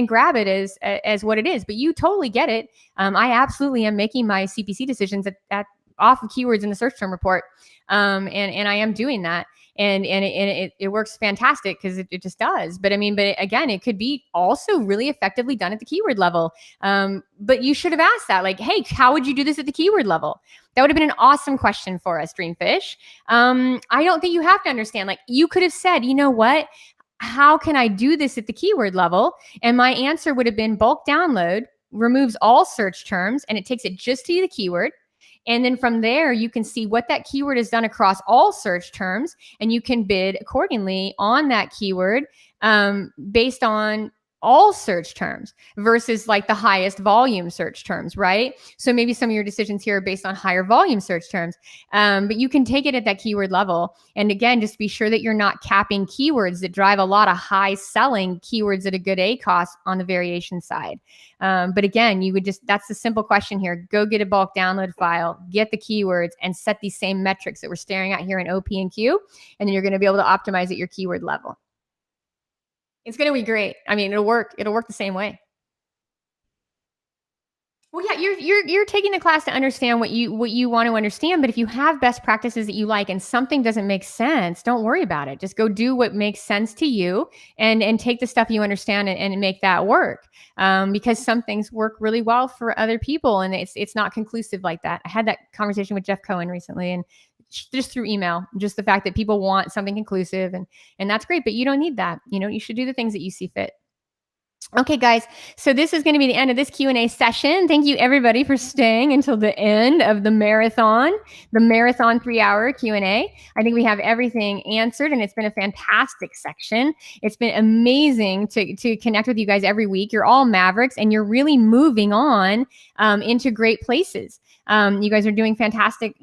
grab it as what it is. But you totally get it. I absolutely am making my CPC decisions off of keywords in the search term report, and I am doing that. And it works fantastic, because it just does. But again, it could be also really effectively done at the keyword level. But you should have asked that, like, hey, how would you do this at the keyword level? That would have been an awesome question for us, Dreamfish. I don't think you have to understand. Like, you could have said, you know what? How can I do this at the keyword level? And my answer would have been bulk download removes all search terms, and it takes it just to the keyword. And then from there, you can see what that keyword has done across all search terms, and you can bid accordingly on that keyword based on all search terms versus like the highest volume search terms, right? So maybe some of your decisions here are based on higher volume search terms, but you can take it at that keyword level. And again, just be sure that you're not capping keywords that drive a lot of high selling keywords at a good ACoS on the variation side. But again, that's the simple question here. Go get a bulk download file, get the keywords, and set these same metrics that we're staring at here in OP and Q. And then you're going to be able to optimize at your keyword level. It's going to be great. I mean, it'll work. It'll work the same way. Well, yeah, you're taking the class to understand what you want to understand. But if you have best practices that you like and something doesn't make sense, don't worry about it. Just go do what makes sense to you, and take the stuff you understand and make that work. Because some things work really well for other people, and it's not conclusive like that. I had that conversation with Jeff Cohen recently, and just through email, just the fact that people want something conclusive, and that's great, but you don't need that. You should do the things that you see fit. Okay, guys. So this is going to be the end of this Q&A session. Thank you, everybody, for staying until the end of the marathon 3-hour Q&A. I think we have everything answered, and it's been a fantastic section. It's been amazing to connect with you guys every week. You're all mavericks, and you're really moving on into great places. You guys are doing fantastic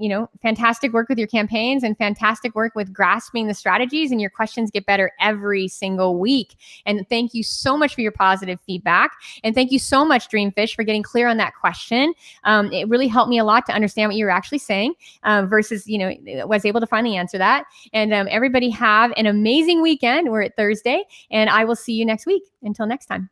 work with your campaigns and fantastic work with grasping the strategies, and your questions get better every single week. And thank you so much for your positive feedback. And thank you so much, Dreamfish, for getting clear on that question. It really helped me a lot to understand what you were actually saying versus, was able to finally answer that. And everybody have an amazing weekend. We're at Thursday, and I will see you next week. Until next time.